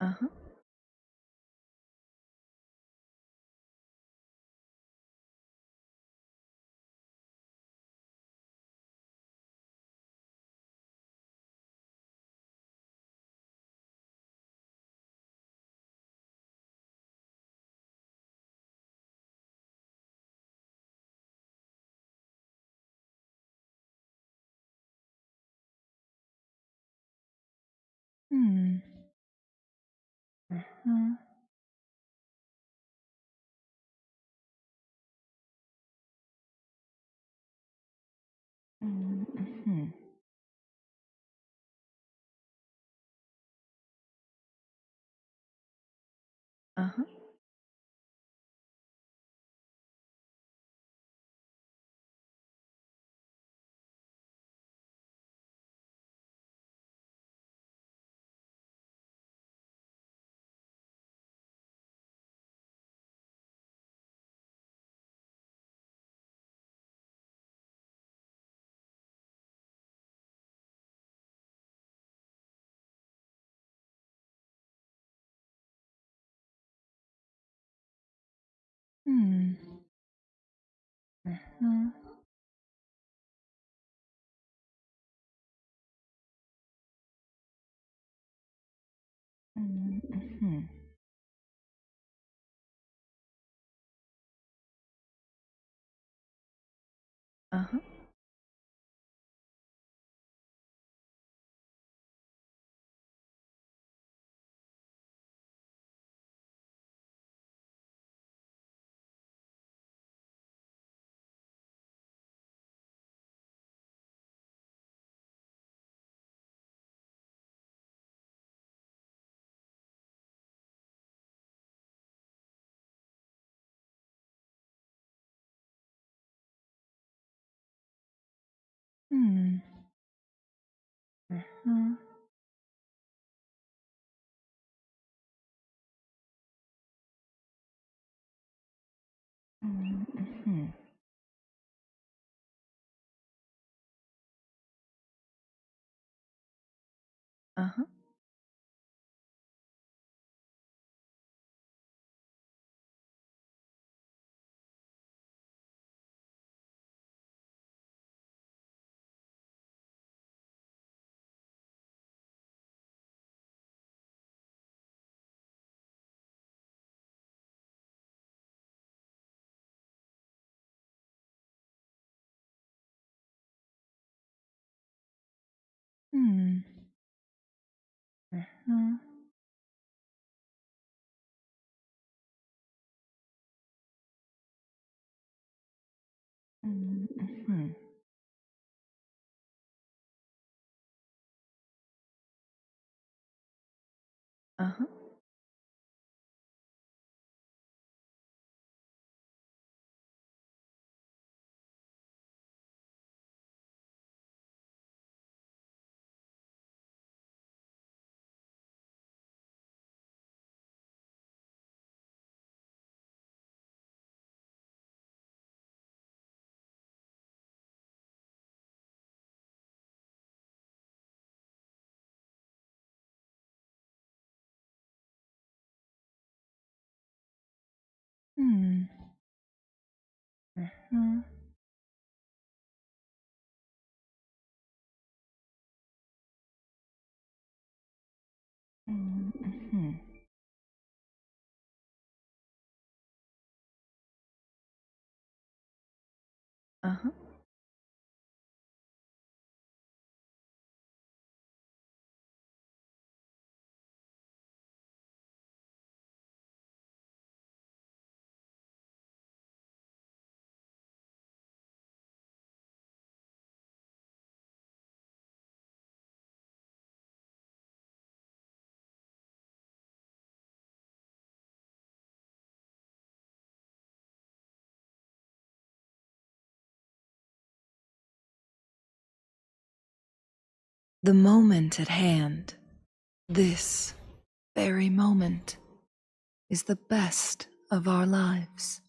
Uh-huh. Hmm. Uh-huh. Mhm. Uh-huh. Hmm. Uh-huh. Mhm. Uh-huh. Hmm. Uh-huh. Mhm. Uh-huh. Hmm. Uh-huh. Mhm. Uh-huh. Hmm. Uh-huh. Mhm. Uh-huh. The moment at hand, this very moment, is the best of our lives.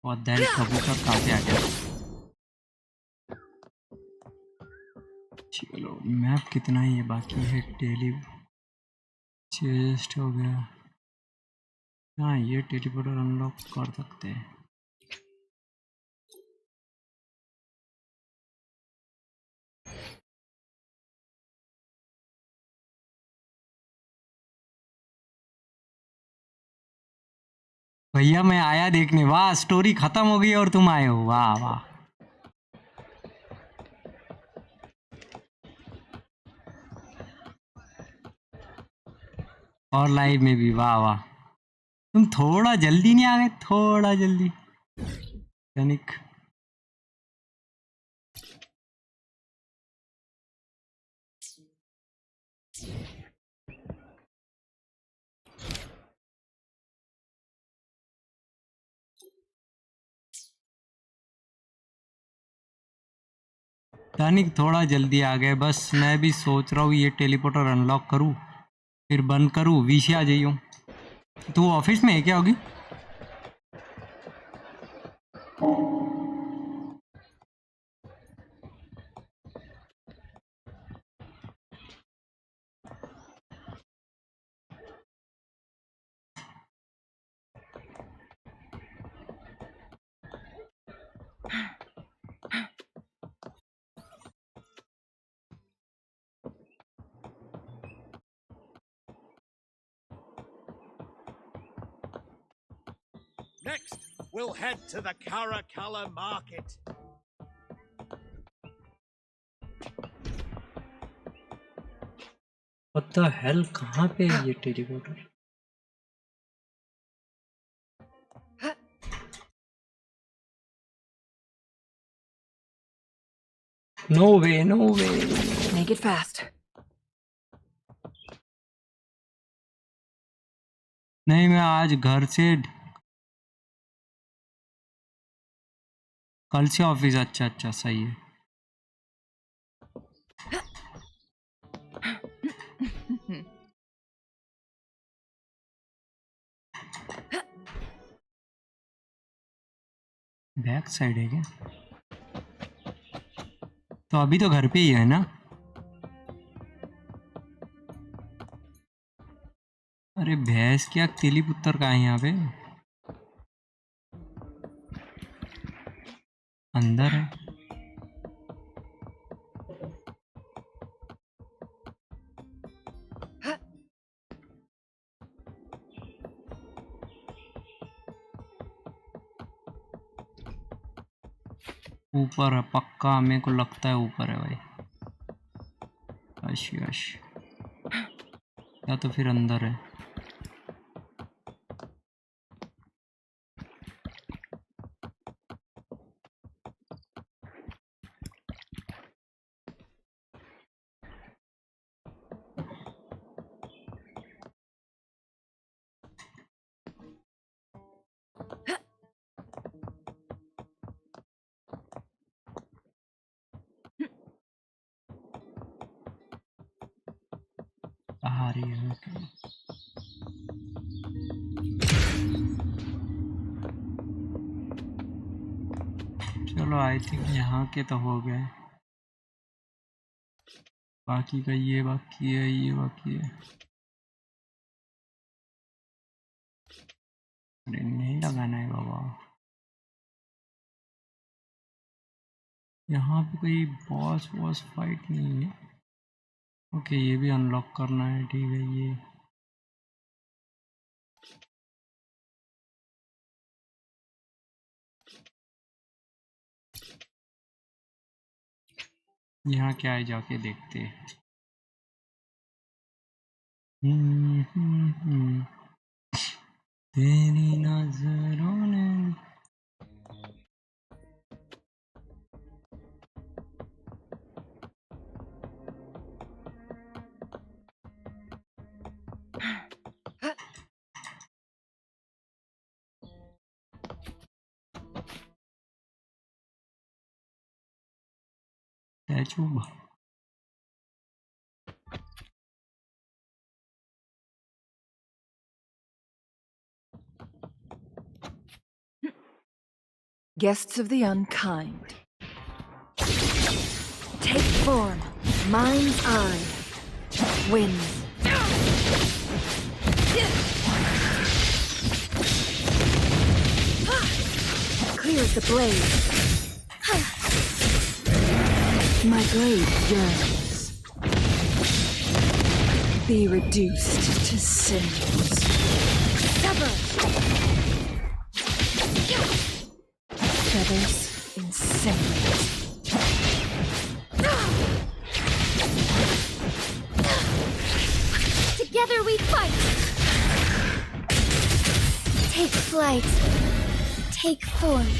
और then कबूतर कहाँ से आ गया? चलो map कितना ही है बाकी है, टेली चेस्ट हो गया। हाँ ये टेलीपोर्टर अनलॉक कर सकते हैं। भैया मैं आया देखने, वाह स्टोरी खत्म हो गई और तुम आए हो, वाह वाह। और लाइव में भी, वाह वाह। तुम थोड़ा जल्दी नहीं आ गए, थोड़ा जल्दी तनिक। तनिक थोड़ा जल्दी आ गए, बस मैं भी सोच रहा हूँ ये टेलीपोर्टर अनलॉक करूँ फिर बंद करूँ, वीसी आ जाइयो। तू ऑफिस में है क्या होगी? Next, we'll head to the Caracalla market. What the hell, कहाँ पे है ये teleporter? No way, no way. Make it fast. नहीं मैं आज घर से, कल से ऑफिस। अच्छा अच्छा सही है। बैक साइड है क्या? तो अभी तो घर पे ही है ना? अरे भैंस क्या तेली पुत्र का है यहाँ पे? अंदर है। ऊपर है पक्का, मेरे को लगता है ऊपर है भाई। यश यश, या तो फिर अंदर है। आ रही है okay। चलो आई थिंक यहाँ के तो हो गए, बाकी का ये बाकी है, ये बाकी है। अरे नहीं लगाना है बाबा, यहाँ पे कोई बॉस वॉस फाइट नहीं है। ओके ये भी अनलॉक करना है, ठीक है। ये यहाँ क्या है जाके देखते हैं। तेरी नजरों ने statue Guests of the unkind. Take form. Mind's eye. Wins. Clears the blade. My blade yearns. Be reduced to cinders. Sever. Feathers in cinders. Together we fight! Take flight. Take form.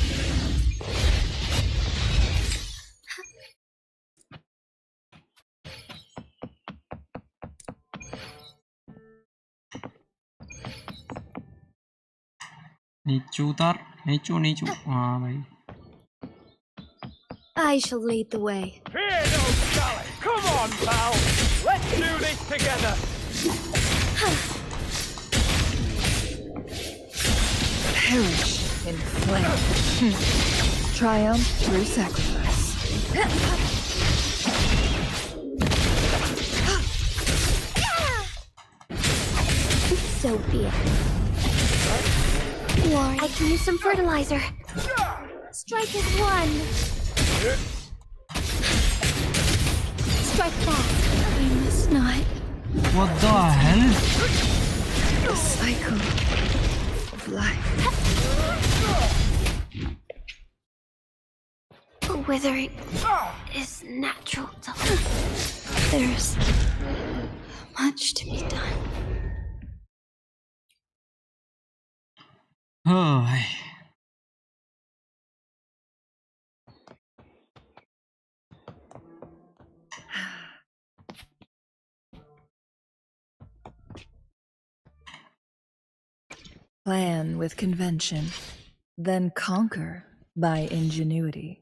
नीचू उतार, नीचू नीचू, हाँ भाई। I shall lead the way. Fear no challenge. Come on, pal. Let's do this together. Perish in flame. Triumph through sacrifice. So be it. War. I can use some fertilizer. Strike as one. Strike fast. We must not. What the hell? The cycle of life. Withering is natural to life. There's much to be done. Oh भाई, Plan with convention, then conquer by ingenuity.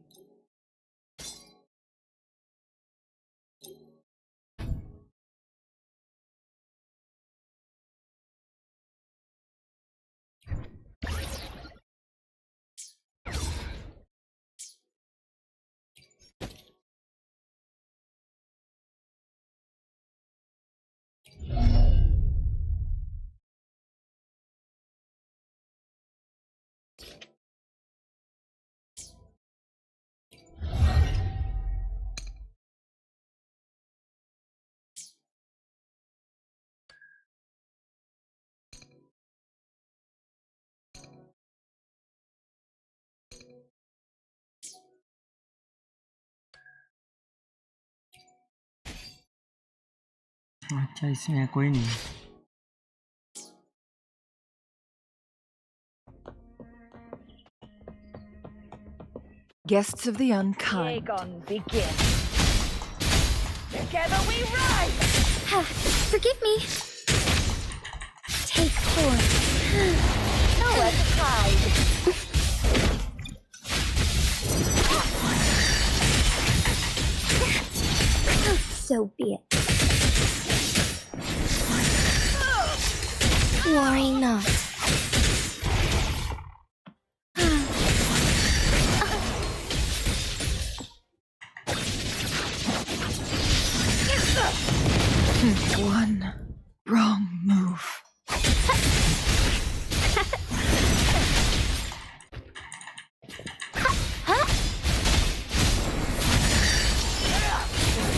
अच्छा इसमें कोई नहीं। Guests of the unkind. Aegon begin. Together we rise! Forgive me. Take 4. Nowhere to hide. So be it. Worry not. One wrong move.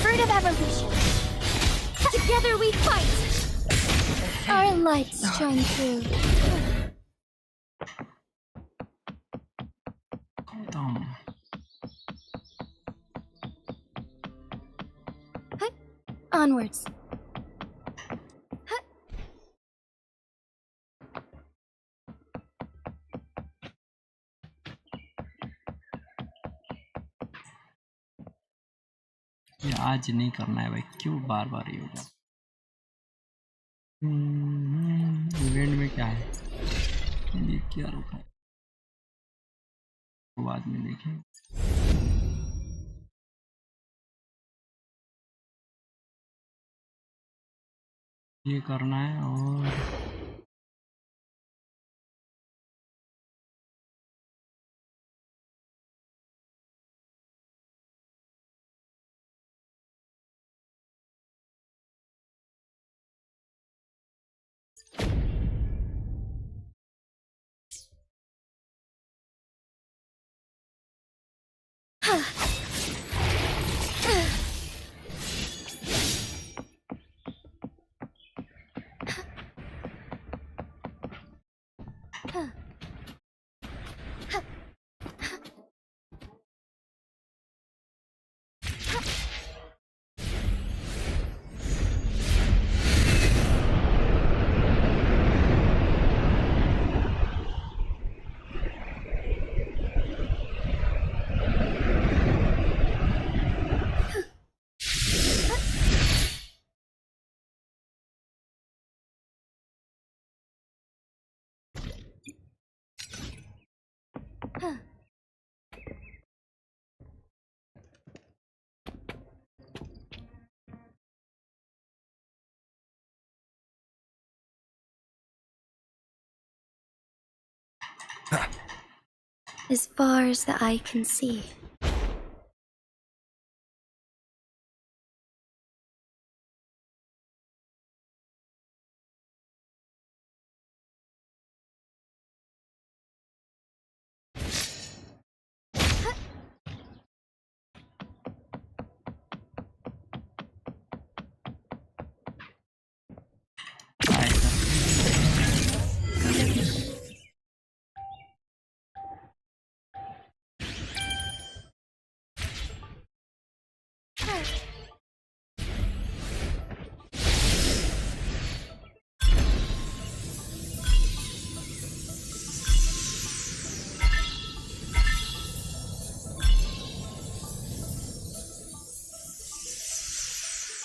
Fruit of evolution. Together we fight. Our lights shine through. Onwards. ये आज नहीं करना है भाई, क्यों बार बार ही होगा। Event में क्या है देख क्या रोका है, वो बाद में देखें। ये करना है और As far as the eye can see.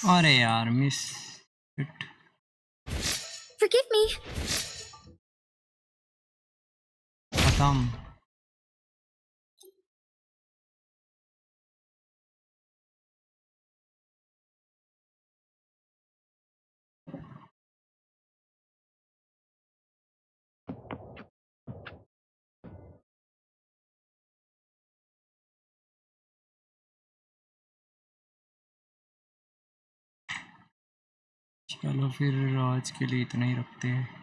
अरे यार मिस इट। Forgive me. खत्म। चलो फिर आज के लिए इतना ही रखते हैं।